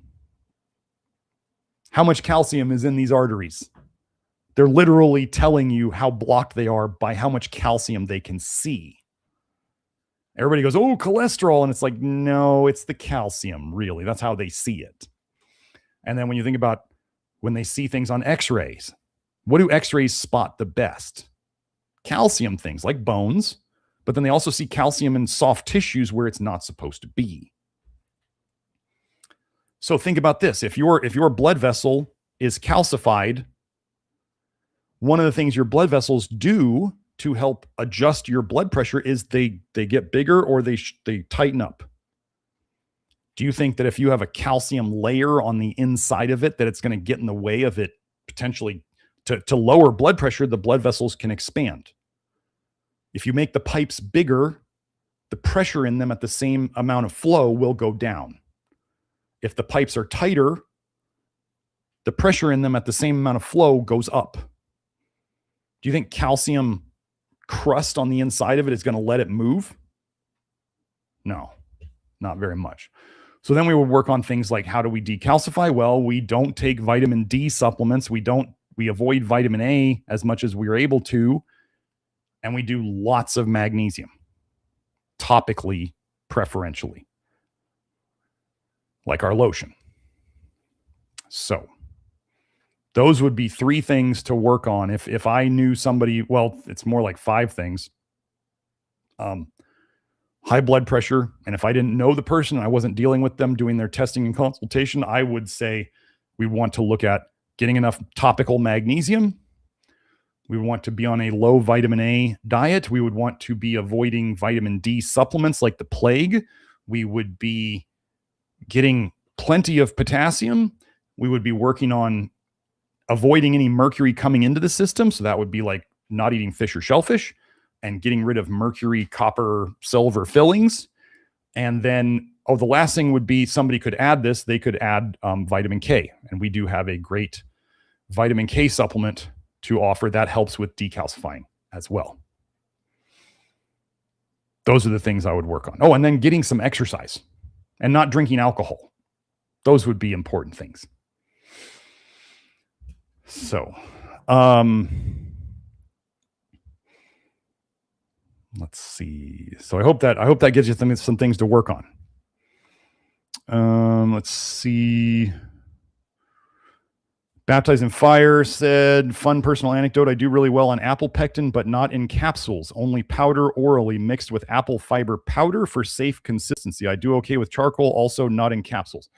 How much calcium is in these arteries? They're literally telling you how blocked they are by how much calcium they can see. Everybody goes, oh, cholesterol. And it's like, no, it's the calcium, really. That's how they see it. And then when you think about when they see things on X-rays, what do X-rays spot the best? Calcium things like bones, but then they also see calcium in soft tissues where it's not supposed to be. So think about this. If your blood vessel is calcified, one of the things your blood vessels do to help adjust your blood pressure is they get bigger or they tighten up. Do you think that if you have a calcium layer on the inside of it, that it's going to get in the way of it potentially to lower blood pressure? The blood vessels can expand. If you make the pipes bigger, the pressure in them at the same amount of flow will go down. If the pipes are tighter, the pressure in them at the same amount of flow goes up. Do you think calcium crust on the inside of it is going to let it move? No, not very much. So then we would work on things like, how do we decalcify? Well, we don't take vitamin D supplements. We avoid vitamin A as much as we're able to. And we do lots of magnesium, topically, preferentially, like our lotion. So those would be 3 things to work on. If I knew somebody, well, it's more like 5 things. High blood pressure. And if I didn't know the person and I wasn't dealing with them doing their testing and consultation, I would say we want to look at getting enough topical magnesium. We want to be on a low vitamin A diet. We would want to be avoiding vitamin D supplements like the plague. We would be getting plenty of potassium. We would be working on avoiding any mercury coming into the system. So that would be like not eating fish or shellfish and getting rid of mercury, copper, silver fillings. And then, the last thing would be somebody could add this. They could add vitamin K. And we do have a great vitamin K supplement to offer that helps with decalcifying as well. Those are the things I would work on. Oh, and then getting some exercise and not drinking alcohol. Those would be important things. So, let's see. So I hope that gives you some things to work on. Let's see. Baptized in Fire said, fun personal anecdote. I do really well on apple pectin, but not in capsules, only powder orally mixed with apple fiber powder for safe consistency. I do okay with charcoal, also not in capsules.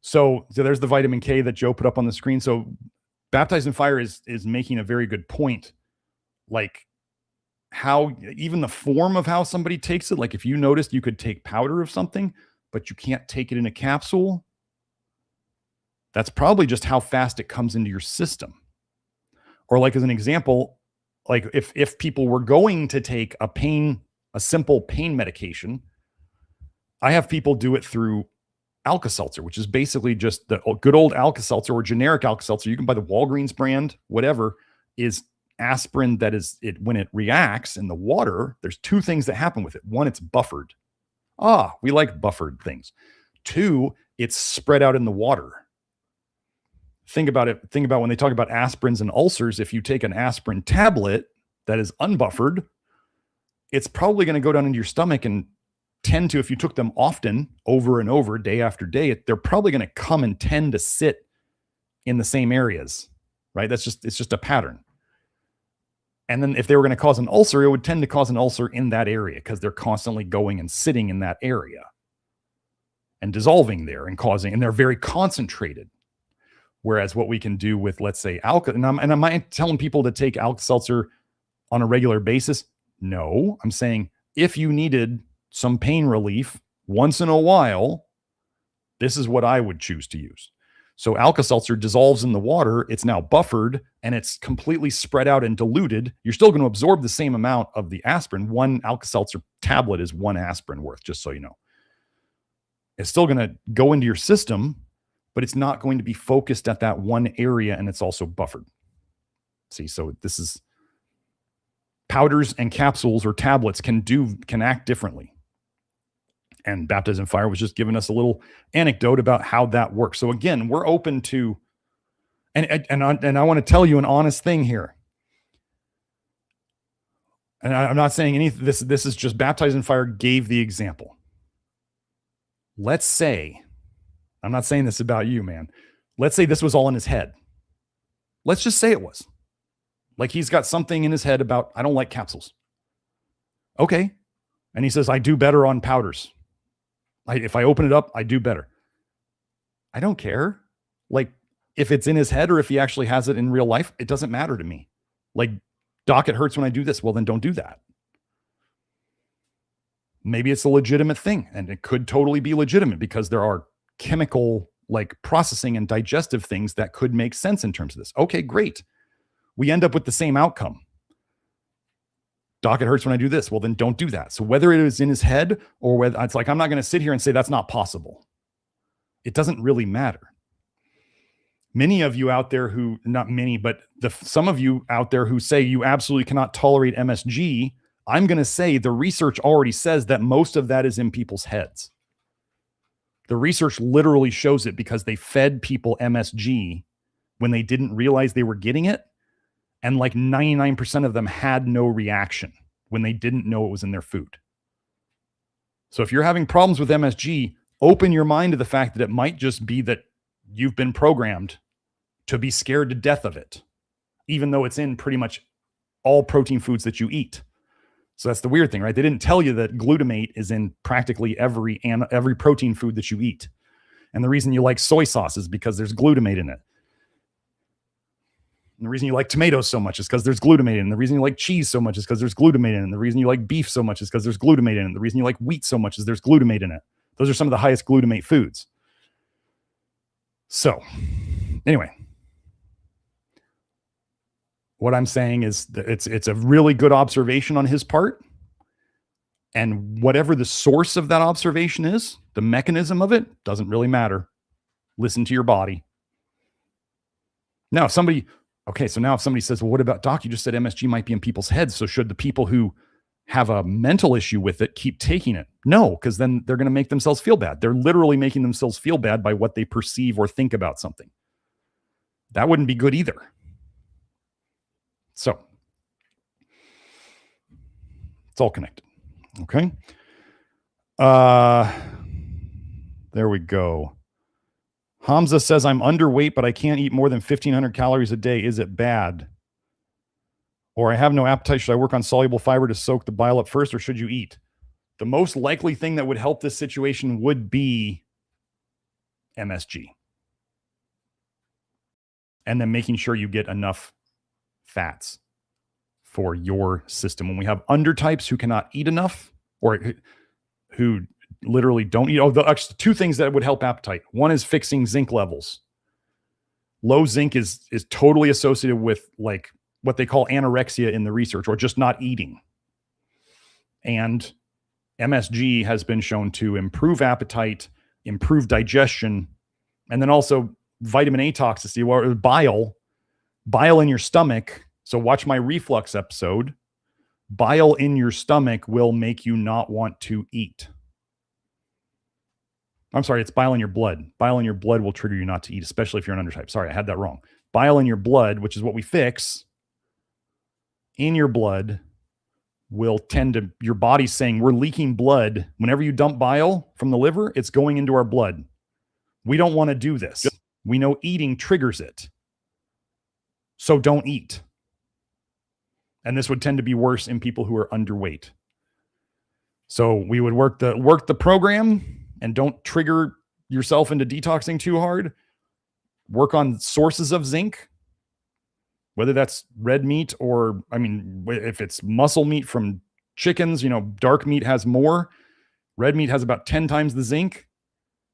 So there's the vitamin K that Joe put up on the screen. So Baptized in Fire is making a very good point. Like how even the form of how somebody takes it, like if you noticed you could take powder of something, but you can't take it in a capsule, that's probably just how fast it comes into your system. Or like as an example, like if people were going to take a simple pain medication, I have people do it through Alka-Seltzer, which is basically just the good old Alka-Seltzer or generic Alka-Seltzer. You can buy the Walgreens brand, whatever, is aspirin that is it when it reacts in the water. There's 2 things that happen with it. 1, it's buffered. We like buffered things. 2, it's spread out in the water. Think about it. Think about when they talk about aspirins and ulcers. If you take an aspirin tablet that is unbuffered, it's probably going to go down into your stomach and tend to, if you took them often, over and over, day after day, they're probably going to come and tend to sit in the same areas, right? It's just a pattern. And then if they were going to cause an ulcer, it would tend to cause an ulcer in that area because they're constantly going and sitting in that area and dissolving there and they're very concentrated. Whereas what we can do with, let's say, am I telling people to take Alka-Seltzer on a regular basis? No, I'm saying if you needed some pain relief once in a while, this is what I would choose to use. So Alka-Seltzer dissolves in the water. It's now buffered and it's completely spread out and diluted. You're still going to absorb the same amount of the aspirin. 1 Alka-Seltzer tablet is 1 aspirin worth, just so you know. It's still going to go into your system, but it's not going to be focused at that one area, and it's also buffered. See, so this is powders and capsules or tablets can act differently. And Baptism Fire was just giving us a little anecdote about how that works. So again, we're open to, and I want to tell you an honest thing here. And I'm not saying anything. This is just Baptism Fire gave the example. Let's say, I'm not saying this about you, man. Let's say this was all in his head. Let's just say it was. Like he's got something in his head about, I don't like capsules. Okay. And he says, I do better on powders. If I open it up, I do better. I don't care. Like if it's in his head or if he actually has it in real life, it doesn't matter to me. Like, doc, it hurts when I do this. Well, then don't do that. Maybe it's a legitimate thing, and it could totally be legitimate because there are chemical like processing and digestive things that could make sense in terms of this. Okay, great. We end up with the same outcome. Doc, it hurts when I do this. Well, then don't do that. So whether it is in his head or whether it's like, I'm not going to sit here and say that's not possible. It doesn't really matter. Many of you out there who, not many, but some of you out there who say you absolutely cannot tolerate MSG, I'm going to say the research already says that most of that is in people's heads. The research literally shows it because they fed people MSG when they didn't realize they were getting it. And like 99% of them had no reaction when they didn't know it was in their food. So if you're having problems with MSG, open your mind to the fact that it might just be that you've been programmed to be scared to death of it, even though it's in pretty much all protein foods that you eat. So that's the weird thing, right? They didn't tell you that glutamate is in practically every protein food that you eat. And the reason you like soy sauce is because there's glutamate in it. And the reason you like tomatoes so much is because there's glutamate in it. And the reason you like cheese so much is because there's glutamate in it. And the reason you like beef so much is because there's glutamate in it. And the reason you like wheat so much is there's glutamate in it. Those are some of the highest glutamate foods. So anyway, what I'm saying is that it's a really good observation on his part. And whatever the source of that observation is, the mechanism of it doesn't really matter. Listen to your body. Now, if somebody says, well, what about, doc, you just said MSG might be in people's heads. So should the people who have a mental issue with it keep taking it? No, because then they're going to make themselves feel bad. They're literally making themselves feel bad by what they perceive or think about something. That wouldn't be good either. So it's all connected. Okay. There we go. Hamza says, I'm underweight, but I can't eat more than 1,500 calories a day. Is it bad? Or I have no appetite. Should I work on soluble fiber to soak the bile up first, or should you eat? The most likely thing that would help this situation would be MSG. And then making sure you get enough fats for your system. When we have undertypes who cannot eat enough, or who literally don't eat. Actually, two things that would help appetite. One is fixing zinc levels. Low zinc is totally associated with like what they call anorexia in the research, or just not eating. And MSG has been shown to improve appetite, improve digestion, and then also vitamin A toxicity, or bile in your stomach. So watch my reflux episode. Bile in your stomach will make you not want to eat. I'm sorry, it's bile in your blood. Bile in your blood will trigger you not to eat, especially if you're an undertype. Sorry, I had that wrong. Bile in your blood, which is what we fix, in your blood will tend to, your body's saying we're leaking blood. Whenever you dump bile from the liver, it's going into our blood. We don't want to do this. We know eating triggers it. So don't eat. And this would tend to be worse in people who are underweight. So we would work the program, and don't trigger yourself into detoxing too hard. Work on sources of zinc, whether that's red meat or, if it's muscle meat from chickens, dark meat has more. Red meat has about 10 times the zinc.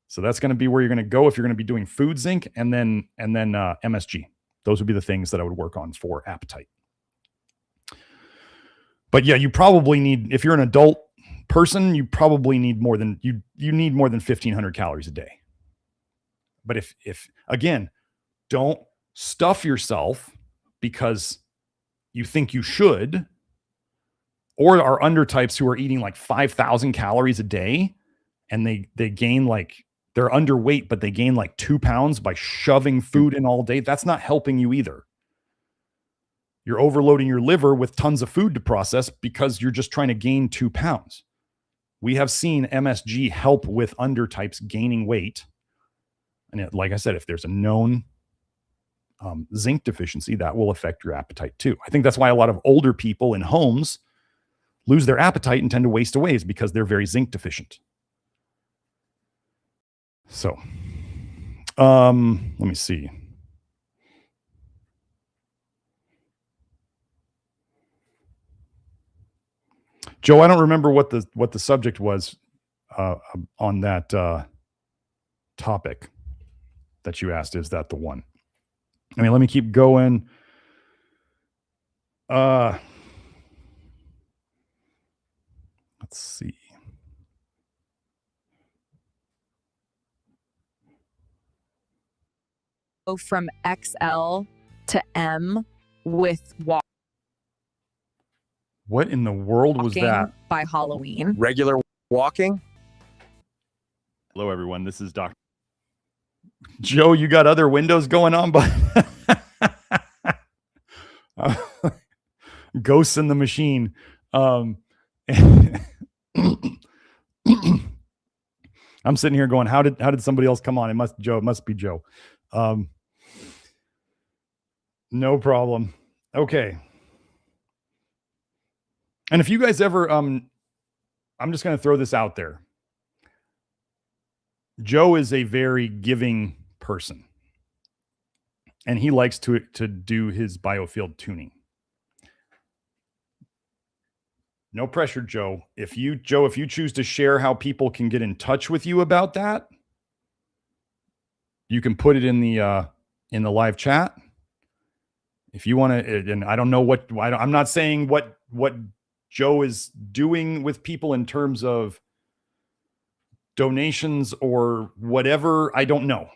So that's going to be where you're going to go if you're going to be doing food zinc, and then MSG. Those would be the things that I would work on for appetite. But yeah, you probably need, if you're an adult person, you probably need more than, you need more than 1,500 calories a day. But if again, don't stuff yourself because you think you should, or are undertypes who are eating like 5,000 calories a day and they gain like, they're underweight, but they gain like 2 pounds by shoving food in all day. That's not helping you either. You're overloading your liver with tons of food to process because you're just trying to gain 2 pounds. We have seen MSG help with undertypes gaining weight. And like I said, if there's a known zinc deficiency, that will affect your appetite too. I think that's why a lot of older people in homes lose their appetite and tend to waste away, is because they're very zinc deficient. So, let me see. Joe, I don't remember what the subject was on that topic that you asked. Is that the one? I mean, let me keep going. Let's see. Go from XL to M with walking. What in the world was that? By Halloween. Regular walking? Hello, everyone. This is Dr. Joe. You got other windows going on, but ghosts in the machine. I'm sitting here going, how did somebody else come on? It must be Joe. No problem. Okay. And if you guys ever, I'm just going to throw this out there. Joe is a very giving person, and he likes to do his biofield tuning. No pressure, Joe. If you choose to share how people can get in touch with you about that, you can put it in the live chat. If you want to, and I don't know I'm not saying what Joe is doing with people in terms of donations or whatever. I don't know.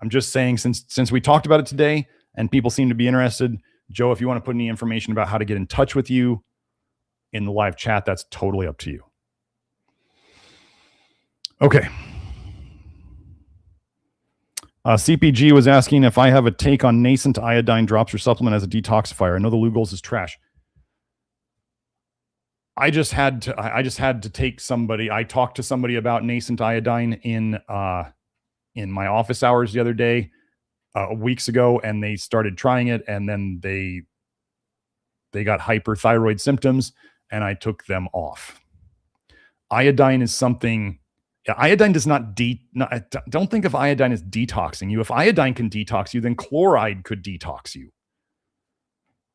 I'm just saying, since we talked about it today and people seem to be interested, Joe, if you want to put any information about how to get in touch with you in the live chat, that's totally up to you. Okay. CPG was asking if I have a take on nascent iodine drops or supplement as a detoxifier. I know the Lugol's is trash. I just had to take somebody. I talked to somebody about nascent iodine in my office hours the other day, weeks ago, and they started trying it, and then they got hyperthyroid symptoms, and I took them off. Iodine is something. Iodine does not don't think of iodine as detoxing you. If iodine can detox you, then chloride could detox you.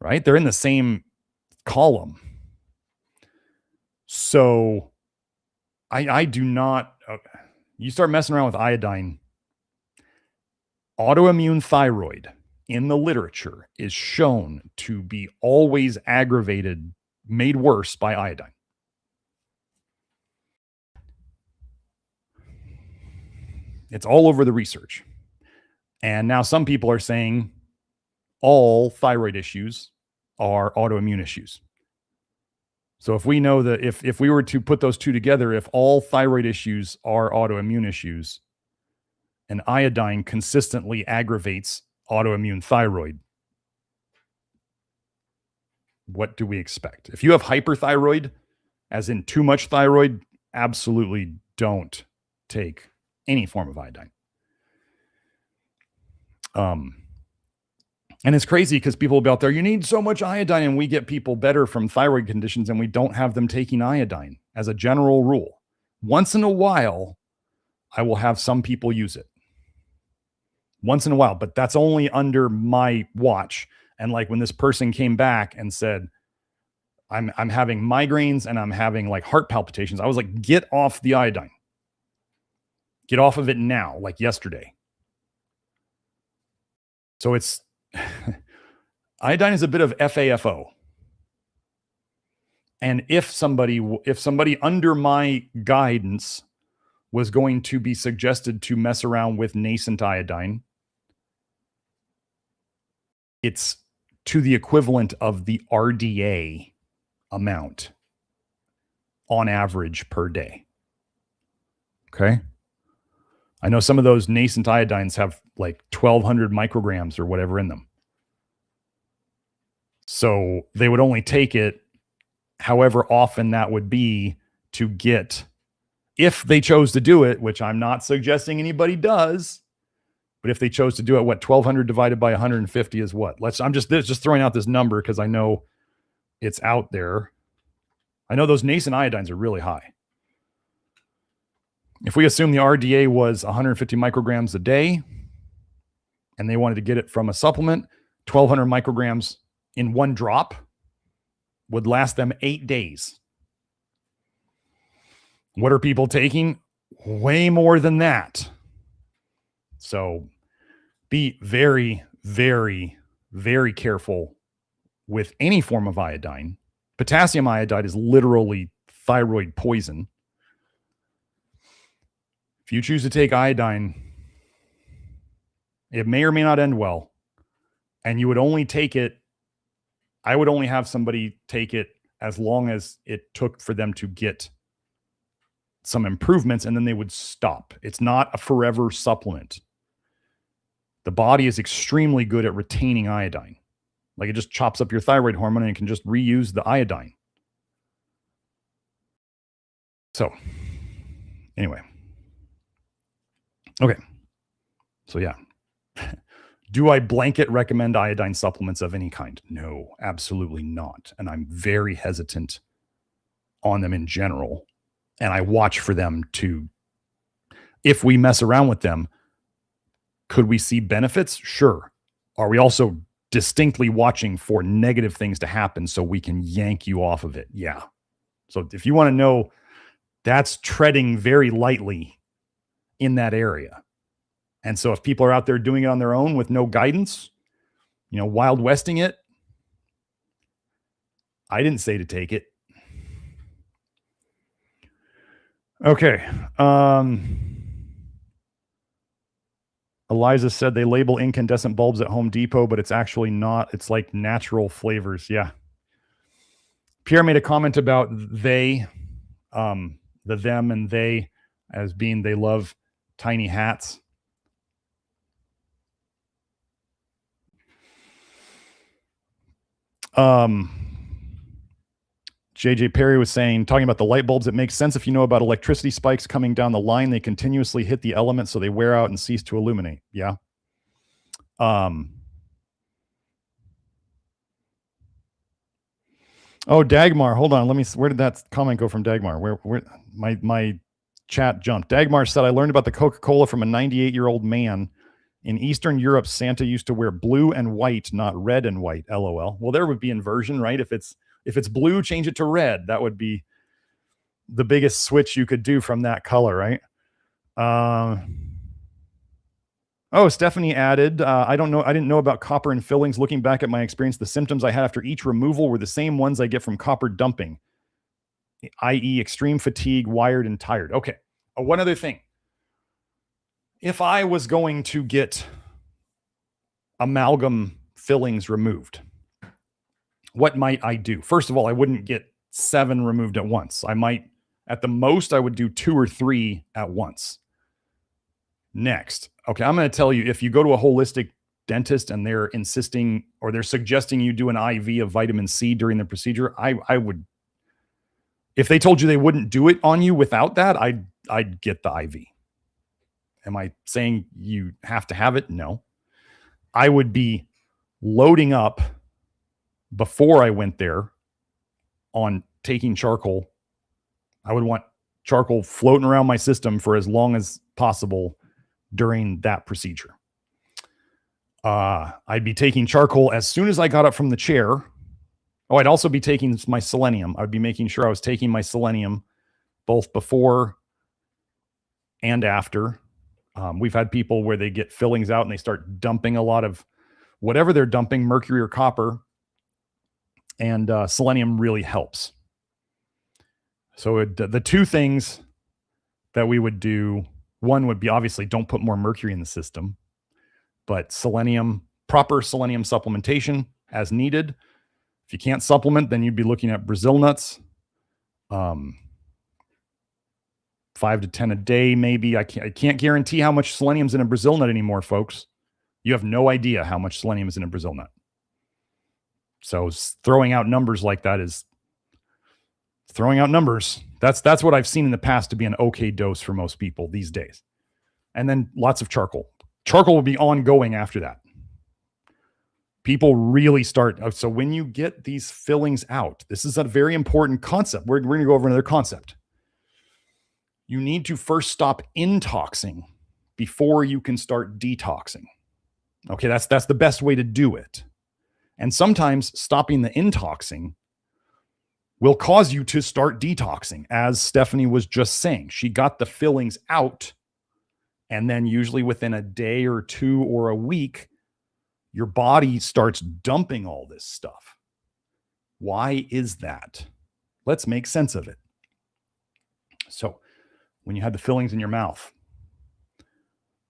Right? They're in the same column. So I do not, you start messing around with iodine. Autoimmune thyroid in the literature is shown to be always aggravated, made worse by iodine. It's all over the research. And now some people are saying all thyroid issues are autoimmune issues. So if we know that if we were to put those two together, if all thyroid issues are autoimmune issues and iodine consistently aggravates autoimmune thyroid, what do we expect? If you have hyperthyroid, as in too much thyroid, absolutely don't take any form of iodine. And it's crazy because people will be out there, you need so much iodine, and we get people better from thyroid conditions and we don't have them taking iodine as a general rule. Once in a while, I will have some people use it. Once in a while, but that's only under my watch. And like when this person came back and said, I'm having migraines and I'm having like heart palpitations, I was like, get off the iodine. Get off of it now, like yesterday. So it's iodine is a bit of FAFO. And if somebody under my guidance was going to be suggested to mess around with nascent iodine, it's to the equivalent of the RDA amount on average per day. Okay. I know some of those nascent iodines have like 1,200 micrograms or whatever in them. So they would only take it however often that would be to get, if they chose to do it, which I'm not suggesting anybody does, but if they chose to do it, what, 1,200 divided by 150 is what? I'm just throwing out this number because I know it's out there. I know those nascent iodines are really high. If we assume the RDA was 150 micrograms a day and they wanted to get it from a supplement, 1,200 micrograms in one drop would last them 8 days. What are people taking? Way more than that. So be very, very, very careful with any form of iodine. Potassium iodide is literally thyroid poison. If you choose to take iodine, it may or may not end well. And you would only take it, I would only have somebody take it as long as it took for them to get some improvements, and then they would stop. It's not a forever supplement. The body is extremely good at retaining iodine. Like, it just chops up your thyroid hormone and it can just reuse the iodine. So anyway. Okay. So yeah. Do I blanket recommend iodine supplements of any kind? No, absolutely not. And I'm very hesitant on them in general. And I watch for them to, if we mess around with them, could we see benefits? Sure. Are we also distinctly watching for negative things to happen so we can yank you off of it? Yeah. So if you want to know, that's treading very lightly in that area. And so if people are out there doing it on their own with no guidance, Wild Westing it, I didn't say to take it. Okay. Eliza said they label incandescent bulbs at Home Depot, but it's actually not. It's like natural flavors. Yeah. Pierre made a comment about the them and they as being, they love tiny hats. JJ Perry was talking about the light bulbs. It makes sense if you know about electricity spikes coming down the line. They continuously hit the element, so they wear out and cease to illuminate. Yeah. Oh, Dagmar, hold on. Where did that comment go from Dagmar? Where my chat jumped. Dagmar said, I learned about the Coca-Cola from a 98-year-old man. In Eastern Europe, Santa used to wear blue and white, not red and white. LOL. Well, there would be inversion, right? If it's blue, change it to red. That would be the biggest switch you could do from that color, right? Oh, Stephanie added, I didn't know about copper and fillings. Looking back at my experience, the symptoms I had after each removal were the same ones I get from copper dumping, i.e. extreme fatigue, wired, and tired. Okay. One other thing. If I was going to get amalgam fillings removed, what might I do? First of all, I wouldn't get 7 removed at once. At the most, I would do 2 or 3 at once. Next, okay, I'm going to tell you, if you go to a holistic dentist and they're insisting or they're suggesting you do an IV of vitamin C during the procedure, I would, if they told you they wouldn't do it on you without that, I'd get the IV. Am I saying you have to have it? No. I would be loading up before I went there on taking charcoal. I would want charcoal floating around my system for as long as possible during that procedure. I'd be taking charcoal as soon as I got up from the chair. Oh, I'd also be taking my selenium. I'd be making sure I was taking my selenium both before and after. We've had people where they get fillings out and they start dumping a lot of whatever they're dumping, mercury or copper, and selenium really helps. So the that we would do, one would be obviously don't put more mercury in the system, but selenium, proper selenium supplementation as needed. If you can't supplement, then you'd be looking at Brazil nuts, 5 to 10 a day, maybe. I can't guarantee how much selenium's in a Brazil nut anymore, folks. You have no idea how much selenium is in a Brazil nut. So throwing out numbers like that is throwing out numbers. That's what I've seen in the past to be an okay dose for most people these days. And then lots of charcoal. Charcoal will be ongoing after that. People really start. So when you get these fillings out, this is a very important concept. We're going to go over another concept. You need to first stop intoxing before you can start detoxing. Okay, that's the best way to do it. And sometimes stopping the intoxing will cause you to start detoxing, as Stephanie was just saying. She got the fillings out, and then usually within a day or two or a week, your body starts dumping all this stuff. Why is that? Let's make sense of it. So when you had the fillings in your mouth,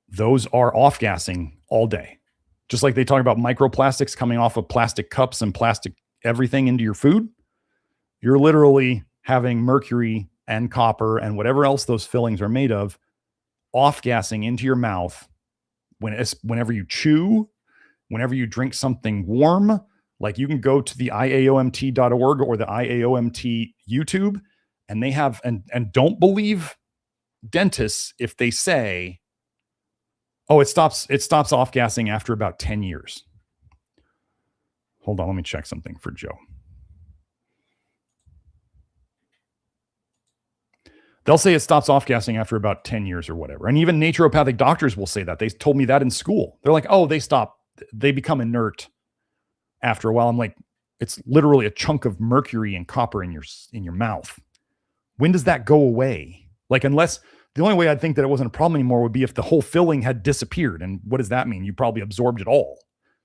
those are off-gassing all day. Just like they talk about microplastics coming off of plastic cups and plastic everything into your food, you're literally having mercury and copper and whatever else those fillings are made of off-gassing into your mouth whenever you chew, whenever you drink something warm. Like you can go to the IAOMT.org or the IAOMT YouTube, and they have, and don't believe dentists if they say, oh, it stops off-gassing after about 10 years. Hold on, let me check something for Joe. They'll say it stops off-gassing after about 10 years or whatever. And even naturopathic doctors will say that. They told me that in school. They're like, oh, they become inert after a while. I'm like, it's literally a chunk of mercury and copper in your mouth. When does that go away? Like, unless the only way I'd think that it wasn't a problem anymore would be if the whole filling had disappeared. And what does that mean? You probably absorbed it all.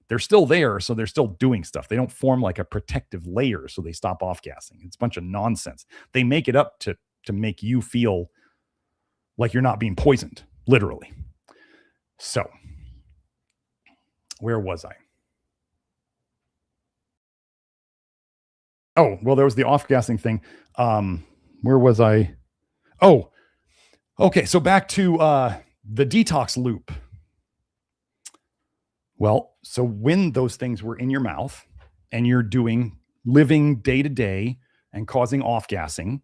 They're still there, so they're still doing stuff. They don't form like a protective layer, so they stop off-gassing. It's a bunch of nonsense. They make it up to make you feel like you're not being poisoned, literally. So, where was I? Oh, well, there was the off-gassing thing. Where was I? Oh, okay. So back to the detox loop. Well, so when those things were in your mouth and you're living day to day and causing off-gassing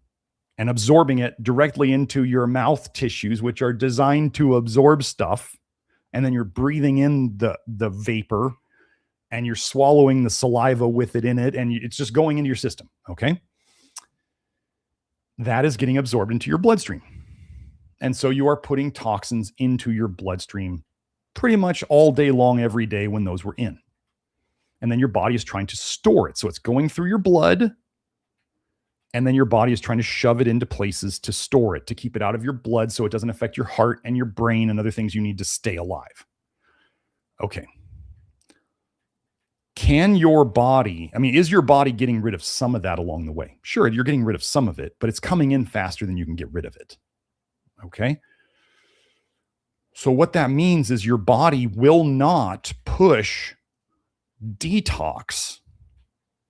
and absorbing it directly into your mouth tissues, which are designed to absorb stuff, and then you're breathing in the vapor and you're swallowing the saliva with it in it, and it's just going into your system, okay? That is getting absorbed into your bloodstream. And so you are putting toxins into your bloodstream pretty much all day long, every day when those were in. And then your body is trying to store it. So it's going through your blood, and then your body is trying to shove it into places to store it, to keep it out of your blood so it doesn't affect your heart and your brain and other things you need to stay alive. Okay. Is your body getting rid of some of that along the way? Sure, you're getting rid of some of it, but it's coming in faster than you can get rid of it. Okay? So what that means is your body will not push detox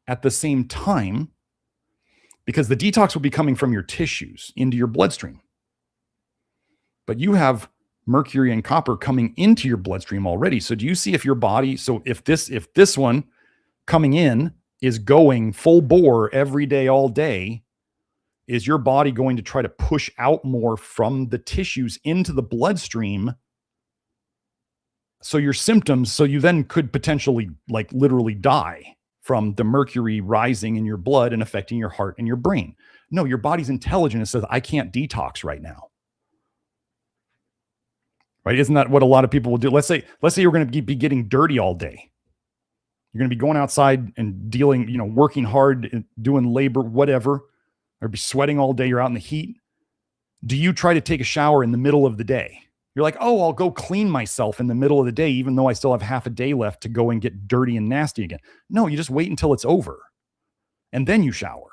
at the same time, because the detox will be coming from your tissues into your bloodstream. But you have mercury and copper coming into your bloodstream already. So do you see if your body, so if this one coming in is going full bore every day, all day, is your body going to try to push out more from the tissues into the bloodstream? So your symptoms, so you then could potentially like literally die from the mercury rising in your blood and affecting your heart and your brain. No, your body's intelligent and says, I can't detox right now. Right? Isn't that what a lot of people will do? Let's say you're going to be getting dirty all day. You're going to be going outside and dealing, working hard, doing labor, whatever, or be sweating all day. You're out in the heat. Do you try to take a shower in the middle of the day? You're like, oh, I'll go clean myself in the middle of the day, even though I still have half a day left to go and get dirty and nasty again. No, you just wait until it's over and then you shower.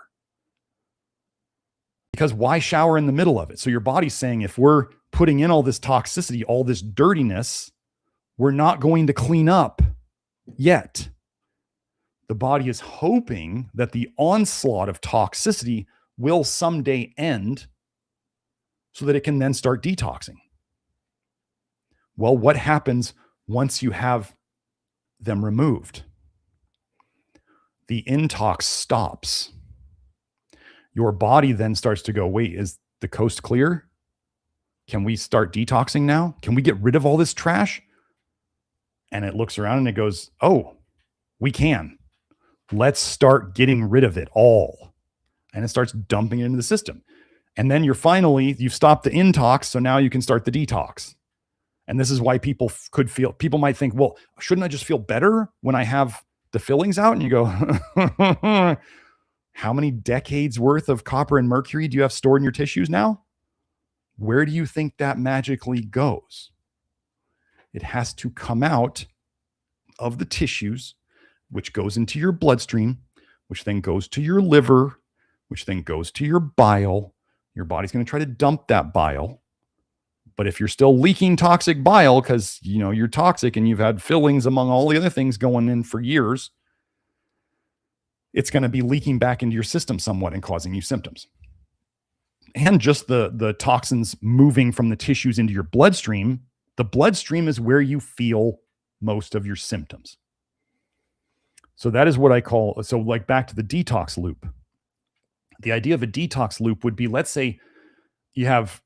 Because why shower in the middle of it? So your body's saying, if we're putting in all this toxicity, all this dirtiness, we're not going to clean up yet. The body is hoping that the onslaught of toxicity will someday end so that it can then start detoxing. Well, what happens once you have them removed? The intox stops. Your body then starts to go, wait, is the coast clear? Can we start detoxing now? Can we get rid of all this trash? And it looks around and it goes, oh, we can. Let's start getting rid of it all. And it starts dumping it into the system. And then you've stopped the intox, so now you can start the detox. And this is why people might think, well, shouldn't I just feel better when I have the fillings out? And you go, how many decades worth of copper and mercury do you have stored in your tissues now? Where do you think that magically goes? It has to come out of the tissues, which goes into your bloodstream, which then goes to your liver, which then goes to your bile. Your body's going to try to dump that bile. But if you're still leaking toxic bile because you're toxic and you've had fillings among all the other things going in for years, it's going to be leaking back into your system somewhat and causing you symptoms. And just the toxins moving from the tissues into your bloodstream, the bloodstream is where you feel most of your symptoms. So that is what I call, so like back to the detox loop. The idea of a detox loop would be, let's say you have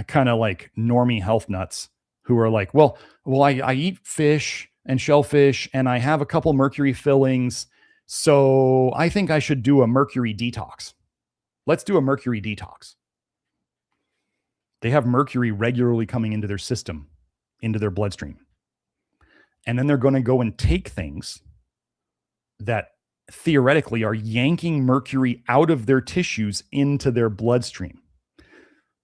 kind of like normie health nuts who are like, well, I eat fish and shellfish and I have a couple mercury fillings. So I think I should do a mercury detox. Let's do a mercury detox. They have mercury regularly coming into their system, into their bloodstream. And then they're going to go and take things that theoretically are yanking mercury out of their tissues into their bloodstream.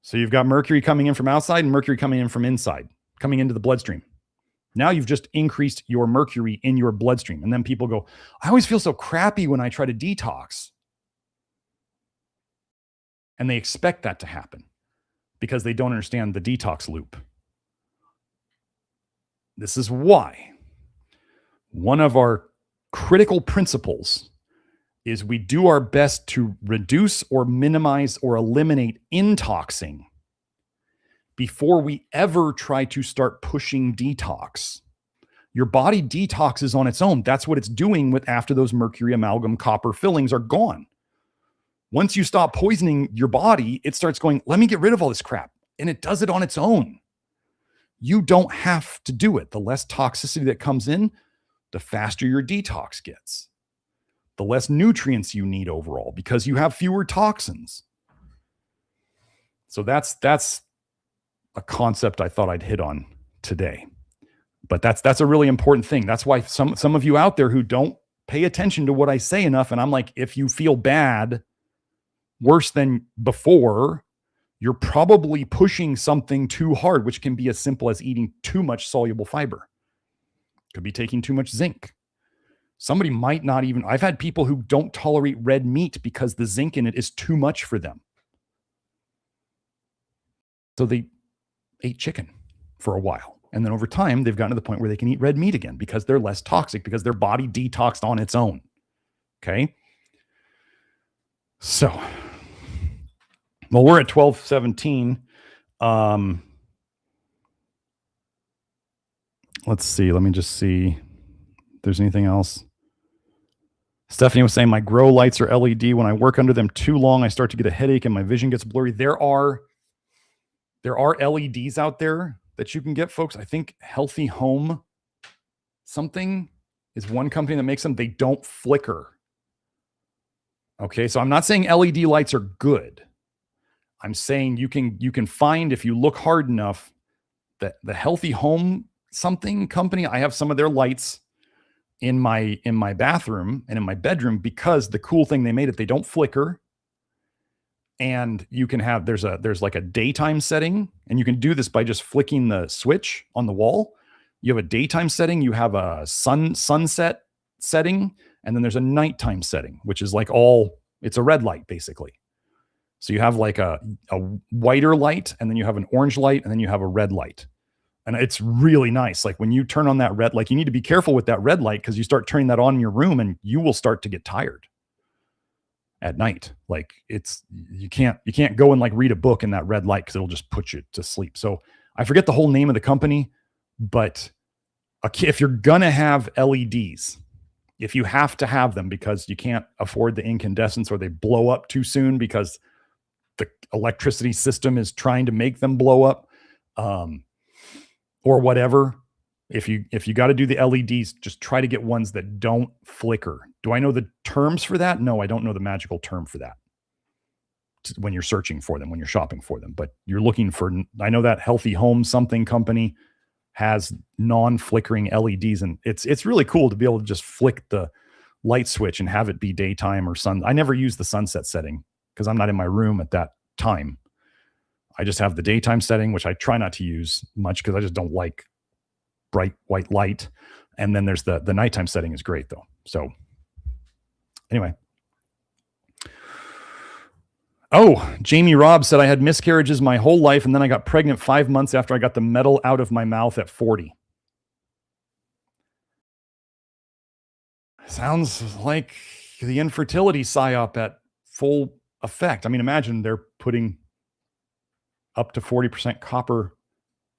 So you've got mercury coming in from outside and mercury coming in from inside, coming into the bloodstream. Now you've just increased your mercury in your bloodstream. And then people go, I always feel so crappy when I try to detox. And they expect that to happen because they don't understand the detox loop. This is why one of our critical principles is we do our best to reduce or minimize or eliminate intoxing before we ever try to start pushing detox. Your body detoxes on its own. That's what it's doing with after those mercury, amalgam, copper fillings are gone. Once you stop poisoning your body, it starts going, let me get rid of all this crap. And it does it on its own. You don't have to do it. The less toxicity that comes in, the faster your detox gets. The less nutrients you need overall because you have fewer toxins. So that's a concept I thought I'd hit on today. But that's a really important thing. That's why some of you out there who don't pay attention to what I say enough, and I'm like, if you feel bad, worse than before, you're probably pushing something too hard, which can be as simple as eating too much soluble fiber. Could be taking too much zinc. Somebody might not even, I've had people who don't tolerate red meat because the zinc in it is too much for them. So they ate chicken for a while. And then over time, they've gotten to the point where they can eat red meat again because they're less toxic, because their body detoxed on its own. Okay. So, well, we're at 12:17. Let's see. Let me just see if there's anything else. Stephanie was saying my grow lights are LED. When I work under them too long, I start to get a headache and my vision gets blurry. There are LEDs out there that you can get, folks. I think Healthy Home something is one company that makes them. They don't flicker. Okay, so I'm not saying LED lights are good. I'm saying you can find, if you look hard enough, that the Healthy Home something company, I have some of their lights in my bathroom and in my bedroom because the cool thing they made it, they don't flicker. And you can have, there's like a daytime setting, and you can do this by just flicking the switch on the wall. You have a daytime setting, you have a sunset setting, and then there's a nighttime setting, which is like it's a red light basically. So you have like a whiter light, and then you have an orange light, and then you have a red light. And it's really nice. Like when you turn on that red, like you need to be careful with that red light because you start turning that on in your room and you will start to get tired at night. Like you can't go and like read a book in that red light because it'll just put you to sleep. So I forget the whole name of the company, but if you're gonna have LEDs, if you have to have them because you can't afford the incandescents or they blow up too soon because the electricity system is trying to make them blow up, or whatever. If you got to do the LEDs, just try to get ones that don't flicker. Do I know the terms for that? No, I don't know the magical term for that when you're searching for them, when you're shopping for them. But you're looking for, I know that Healthy Home something company has non-flickering LEDs, and it's really cool to be able to just flick the light switch and have it be daytime or sun. I never use the sunset setting because I'm not in my room at that time. I just have the daytime setting, which I try not to use much because I just don't like bright white light. And then there's the nighttime setting is great though. So anyway. Oh, Jamie Robb said I had miscarriages my whole life and then I got pregnant 5 months after I got the metal out of my mouth at 40. Sounds like the infertility psyop at full effect. I mean, imagine they're putting up to 40% copper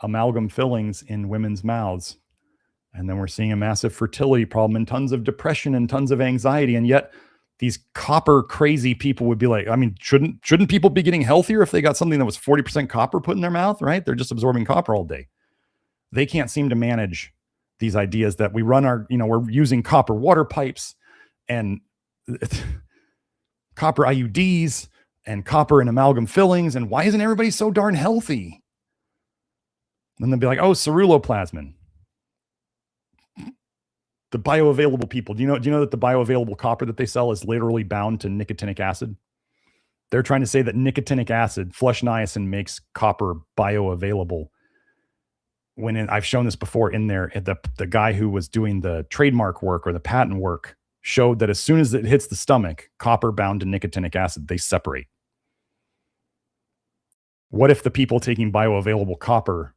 amalgam fillings in women's mouths. And then we're seeing a massive fertility problem and tons of depression and tons of anxiety. And yet these copper crazy people would be like, I mean, shouldn't people be getting healthier if they got something that was 40% copper put in their mouth, right? They're just absorbing copper all day. They can't seem to manage these ideas that we run we're using copper water pipes and copper IUDs and copper and amalgam fillings. And why isn't everybody so darn healthy? And they'll be like, oh, ceruloplasmin. The bioavailable people. Do you know that the bioavailable copper that they sell is literally bound to nicotinic acid? They're trying to say that nicotinic acid, flush niacin, makes copper bioavailable. I've shown this before in there, the guy who was doing the trademark work or the patent work showed that as soon as it hits the stomach, copper bound to nicotinic acid, they separate. What if the people taking bioavailable copper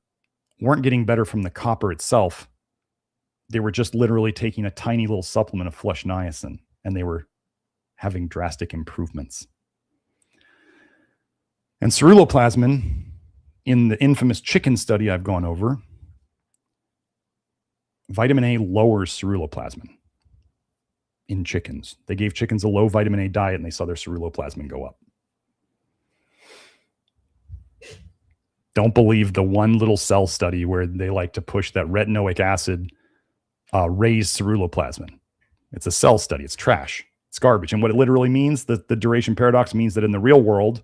weren't getting better from the copper itself? They were just literally taking a tiny little supplement of flush niacin and they were having drastic improvements. And ceruloplasmin, in the infamous chicken study I've gone over, vitamin A lowers ceruloplasmin in chickens. They gave chickens a low vitamin A diet and they saw their ceruloplasmin go up. Don't believe the one little cell study where they like to push that retinoic acid raised ceruloplasmin. It's a cell study. It's trash. It's garbage. And what it literally means, the duration paradox means that in the real world,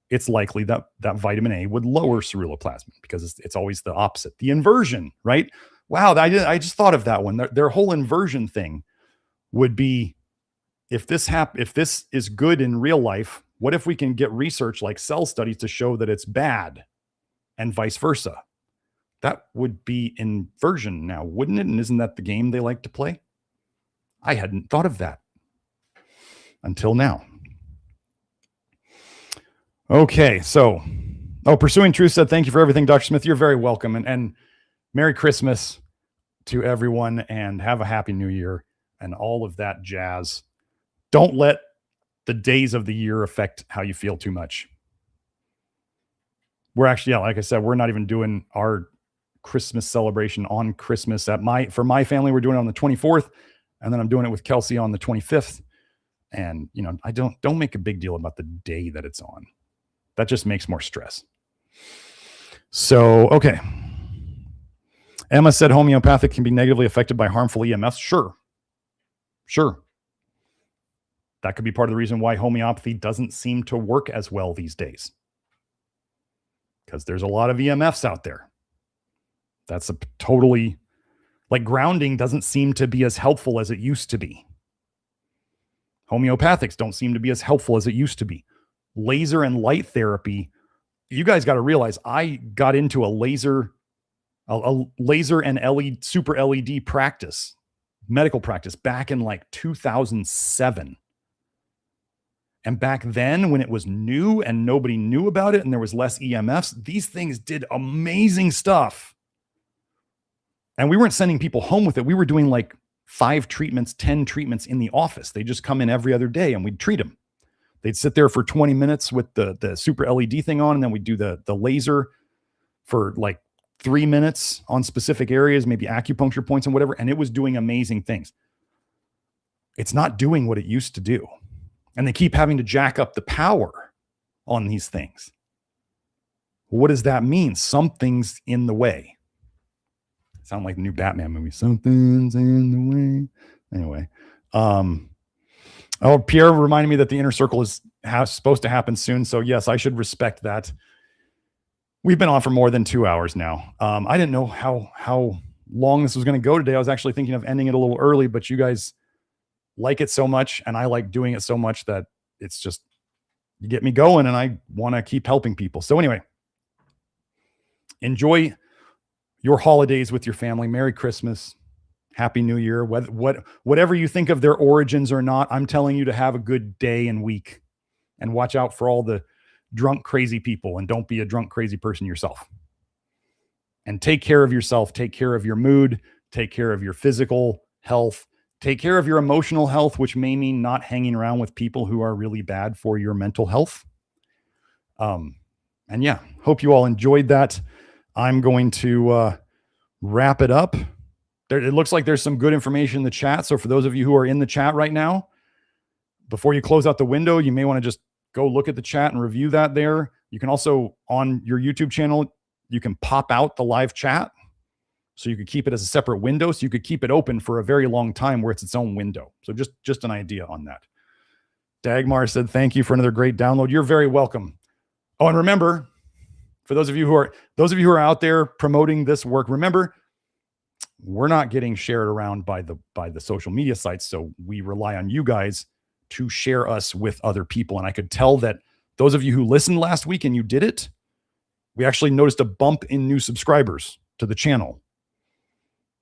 it's likely that vitamin A would lower ceruloplasmin because it's always the opposite. The inversion, right? Wow, I just thought of that one. Their whole inversion thing would be, if this is good in real life, what if we can get research like cell studies to show that it's bad and vice versa? That would be inversion now, wouldn't it? And isn't that the game they like to play? I hadn't thought of that until now. Okay, so, Pursuing Truth said, thank you for everything, Dr. Smith. You're very welcome. And Merry Christmas to everyone and have a Happy New Year and all of that jazz. Don't let the days of the year affect how you feel too much. We're actually, like I said, we're not even doing our Christmas celebration on Christmas. For my family, we're doing it on the 24th, and then I'm doing it with Kelsey on the 25th. And, I don't make a big deal about the day that it's on. That just makes more stress. So, okay. Emma said homeopathic can be negatively affected by harmful EMFs. Sure. That could be part of the reason why homeopathy doesn't seem to work as well these days. Because there's a lot of EMFs out there. That's a totally, like, grounding doesn't seem to be as helpful as it used to be. Homeopathics don't seem to be as helpful as it used to be. Laser and light therapy, you guys got to realize I got into a laser and LED, super LED practice, medical practice back in like 2007. And back then, when it was new and nobody knew about it and there was less EMFs, these things did amazing stuff. And we weren't sending people home with it. We were doing like 5 treatments, 10 treatments in the office. They just come in every other day and we'd treat them. They'd sit there for 20 minutes with the super LED thing on, and then we'd do the laser for like 3 minutes on specific areas, maybe acupuncture points and whatever. And it was doing amazing things. It's not doing what it used to do. And they keep having to jack up the power on these things. What does that mean? Something's in the way. Sound like the new Batman movie. Something's in the way. Anyway. Pierre reminded me that the inner circle is supposed to happen soon. So yes, I should respect that. We've been on for more than 2 hours now. I didn't know how long this was going to go today. I was actually thinking of ending it a little early, but you guys like it so much and I like doing it so much that it's just, you get me going and I want to keep helping people. So anyway, enjoy your holidays with your family. Merry Christmas. Happy New Year. Whatever you think of their origins or not, I'm telling you to have a good day and week and watch out for all the drunk, crazy people, and don't be a drunk, crazy person yourself. And take care of yourself. Take care of your mood. Take care of your physical health. Take care of your emotional health, which may mean not hanging around with people who are really bad for your mental health. And yeah, hope you all enjoyed that. I'm going to wrap it up. It looks like there's some good information in the chat. So for those of you who are in the chat right now, before you close out the window, you may want to just go look at the chat and review that there. You can also, on your YouTube channel, you can pop out the live chat. So you could keep it as a separate window. So you could keep it open for a very long time where it's its own window. So just an idea on that. Dagmar said, thank you for another great download. You're very welcome. Oh, and remember, for those of you who are out there promoting this work, remember, we're not getting shared around by the social media sites. So we rely on you guys to share us with other people. And I could tell that those of you who listened last week and you did it, we actually noticed a bump in new subscribers to the channel.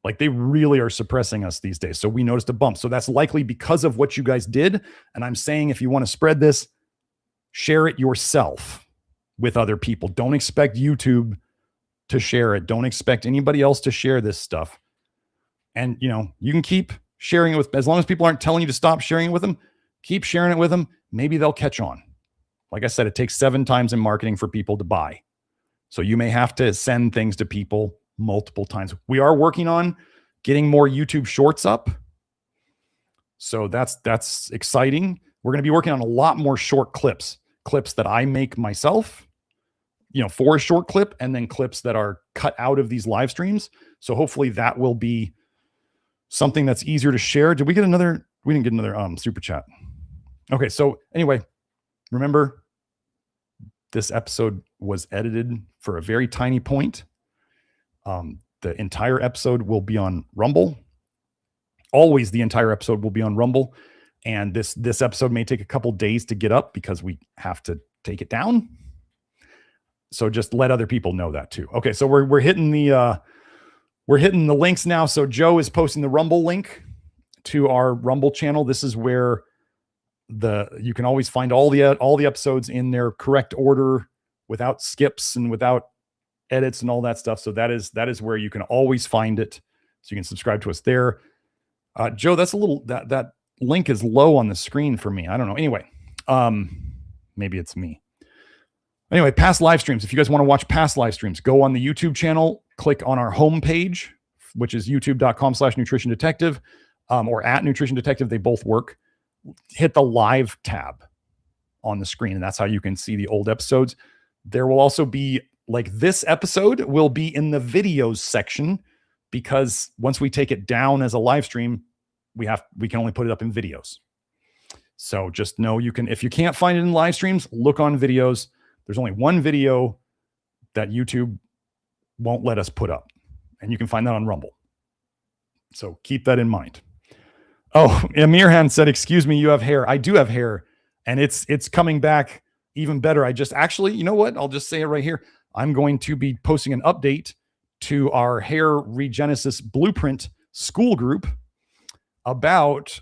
Like, they really are suppressing us these days. So we noticed a bump. So that's likely because of what you guys did. And I'm saying, if you want to spread this, share it yourself with other people. Don't expect YouTube to share it. Don't expect anybody else to share this stuff. And, you know, you can keep sharing it with, as long as people aren't telling you to stop sharing it with them, keep sharing it with them. Maybe they'll catch on. Like I said, it takes 7 times in marketing for people to buy. So you may have to send things to people multiple times. We are working on getting more YouTube shorts up. So that's exciting. We're going to be working on a lot more short clips that I make myself, you know, for a short clip, and then clips that are cut out of these live streams. So hopefully that will be something that's easier to share. Did we get another? We didn't get another super chat. Okay. So anyway, remember, this episode was edited for a very tiny point. The entire episode will be on Rumble. Always the entire episode will be on Rumble. And this episode may take a couple days to get up because we have to take it down. So just let other people know that too. Okay, so we're hitting the links now. So Joe is posting the Rumble link to our Rumble channel. This is where you can always find all the episodes in their correct order without skips and without edits and all that stuff. So that is where you can always find it. So you can subscribe to us there. Joe, that's a little, that link is low on the screen for me. I don't know. Anyway, maybe it's me. Anyway, past live streams. If you guys want to watch past live streams, go on the YouTube channel, click on our homepage, which is youtube.com/nutrition detective, or @nutrition detective. They both work. Hit the live tab on the screen, and that's how you can see the old episodes. There will also be, like, this episode will be in the videos section, because once we take it down as a live stream, we can only put it up in videos. So just know, you can, if you can't find it in live streams, look on videos. There's only one video that YouTube won't let us put up, and you can find that on Rumble. So keep that in mind. Oh, Amirhan said, excuse me, you have hair. I do have hair, and it's coming back even better. I just actually, you know what? I'll just say it right here. I'm going to be posting an update to our hair regenesis blueprint school group about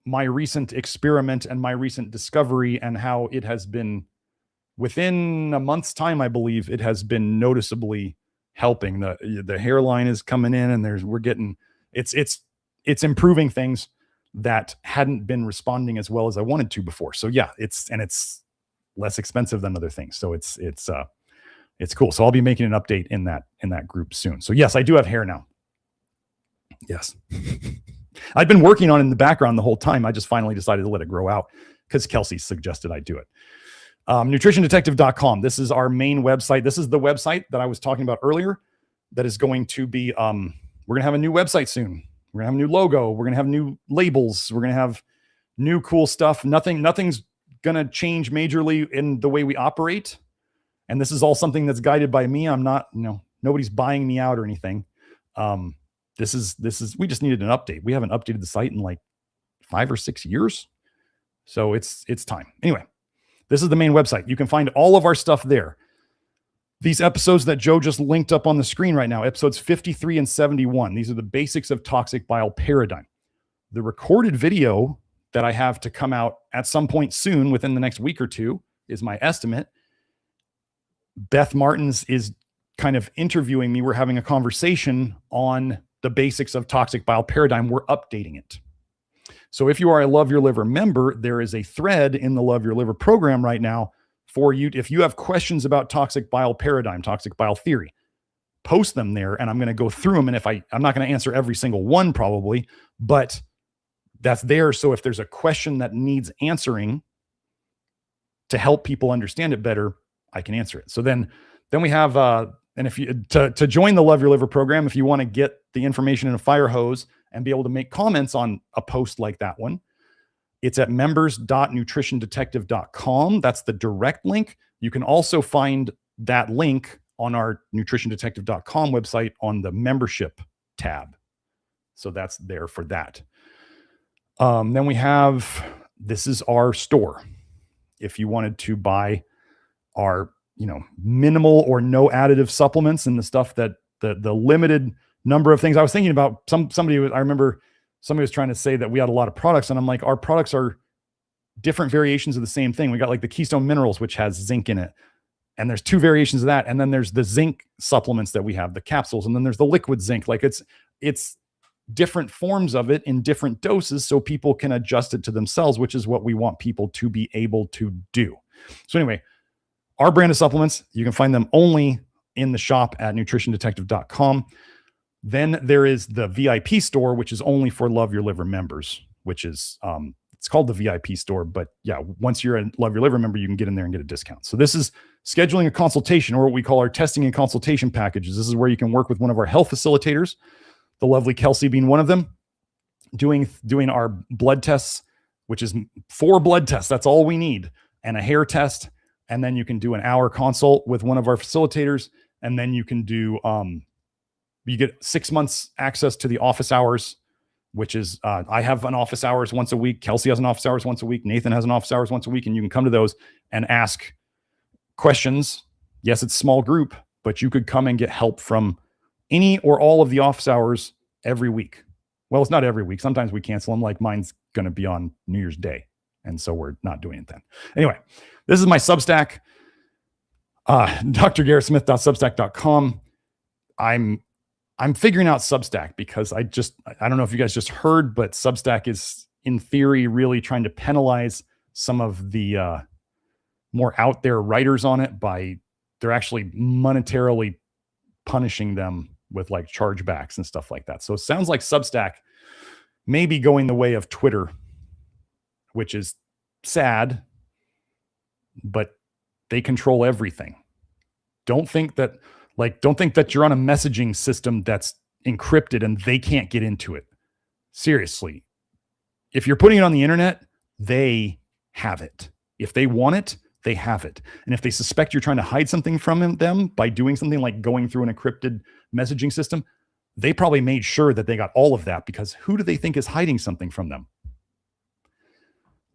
my recent experiment and my recent discovery, and how it has been within a month's time, I believe it has been noticeably helping. The hairline is coming in, and it's improving things that hadn't been responding as well as I wanted to before. So yeah, it's less expensive than other things. So it's cool. So I'll be making an update in that group soon. So yes, I do have hair now. Yes. I've been working on it in the background the whole time. I just finally decided to let it grow out because Kelsey suggested I do it. nutritiondetective.com. This is our main website. This is the website that I was talking about earlier that is going to be, we're going to have a new website soon. We're going to have a new logo. We're going to have new labels. We're going to have new cool stuff. Nothing's going to change majorly in the way we operate. And this is all something that's guided by me. I'm not, nobody's buying me out or anything. This is, we just needed an update. We haven't updated the site in like 5 or 6 years. So it's time. Anyway, this is the main website. You can find all of our stuff there. These episodes that Joe just linked up on the screen right now, episodes 53 and 71. These are the basics of toxic bile paradigm. The recorded video that I have to come out at some point soon within the next week or two is my estimate. Beth Martins is kind of interviewing me. We're having a conversation on the basics of toxic bile paradigm. We're updating it. So if you are a Love Your Liver member, there is a thread in the Love Your Liver program right now for you. If you have questions about toxic bile paradigm, toxic bile theory, post them there, and I'm going to go through them. And if I'm not going to answer every single one probably, but that's there. So if there's a question that needs answering to help people understand it better, I can answer it. So then we have, and if you, to join the Love Your Liver program, if you want to get the information in a fire hose and be able to make comments on a post like that one, it's at members.nutritiondetective.com. That's the direct link. You can also find that link on our nutritiondetective.com website on the membership tab. So that's there for that. Then we have, this is our store. If you wanted to buy our, minimal or no additive supplements and the stuff that the limited number of things I was thinking about, I remember somebody was trying to say that we had a lot of products, and I'm like, our products are different variations of the same thing. We got like the Keystone Minerals, which has zinc in it, and there's 2 variations of that. And then there's the zinc supplements that we have, the capsules, and then there's the liquid zinc. Like it's different forms of it in different doses so people can adjust it to themselves, which is what we want people to be able to do. So anyway, our brand of supplements, you can find them only in the shop at nutritiondetective.com. Then there is the VIP store, which is only for Love Your Liver members, which is, it's called the VIP store. But yeah, once you're a Love Your Liver member, you can get in there and get a discount. So this is scheduling a consultation, or what we call our testing and consultation packages. This is where you can work with one of our health facilitators, the lovely Kelsey being one of them, doing our blood tests, which is 4 blood tests. That's all we need, and a hair test. And then you can do an hour consult with one of our facilitators. And then you can do, you get 6 months access to the office hours, which is, I have an office hours once a week. Kelsey has an office hours once a week. Nathan has an office hours once a week. And you can come to those and ask questions. Yes, it's a small group, but you could come and get help from any or all of the office hours every week. Well, it's not every week. Sometimes we cancel them. Like mine's going to be on New Year's Day. And so we're not doing it then. Anyway, this is my Substack, drgarrettsmith.substack.com. I'm figuring out Substack because I don't know if you guys just heard, but Substack is in theory really trying to penalize some of the more out there writers on it they're actually monetarily punishing them with like chargebacks and stuff like that. So it sounds like Substack may be going the way of Twitter, which is sad, but they control everything. Don't think that you're on a messaging system that's encrypted and they can't get into it. Seriously. If you're putting it on the internet, they have it. If they want it, they have it. And if they suspect you're trying to hide something from them by doing something like going through an encrypted messaging system, they probably made sure that they got all of that, because who do they think is hiding something from them?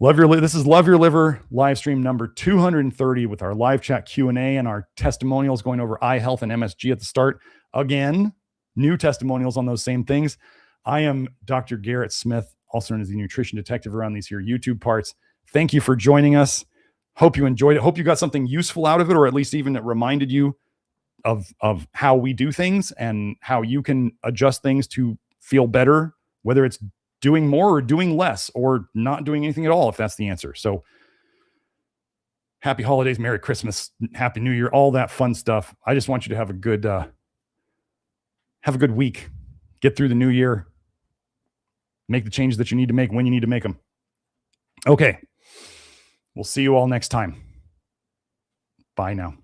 This is Love Your Liver live stream number 230 with our live chat Q&A and our testimonials going over eye health and MSG at the start. Again, new testimonials on those same things. I am Dr. Garrett Smith, also known as the nutrition detective around these here YouTube parts. Thank you for joining us. Hope you enjoyed it. Hope you got something useful out of it, or at least even it reminded you of how we do things and how you can adjust things to feel better, whether it's doing more or doing less or not doing anything at all, if that's the answer. So happy holidays, Merry Christmas, Happy New Year, all that fun stuff. I just want you to have a good week. Get through the new year. Make the changes that you need to make when you need to make them. Okay. We'll see you all next time. Bye now.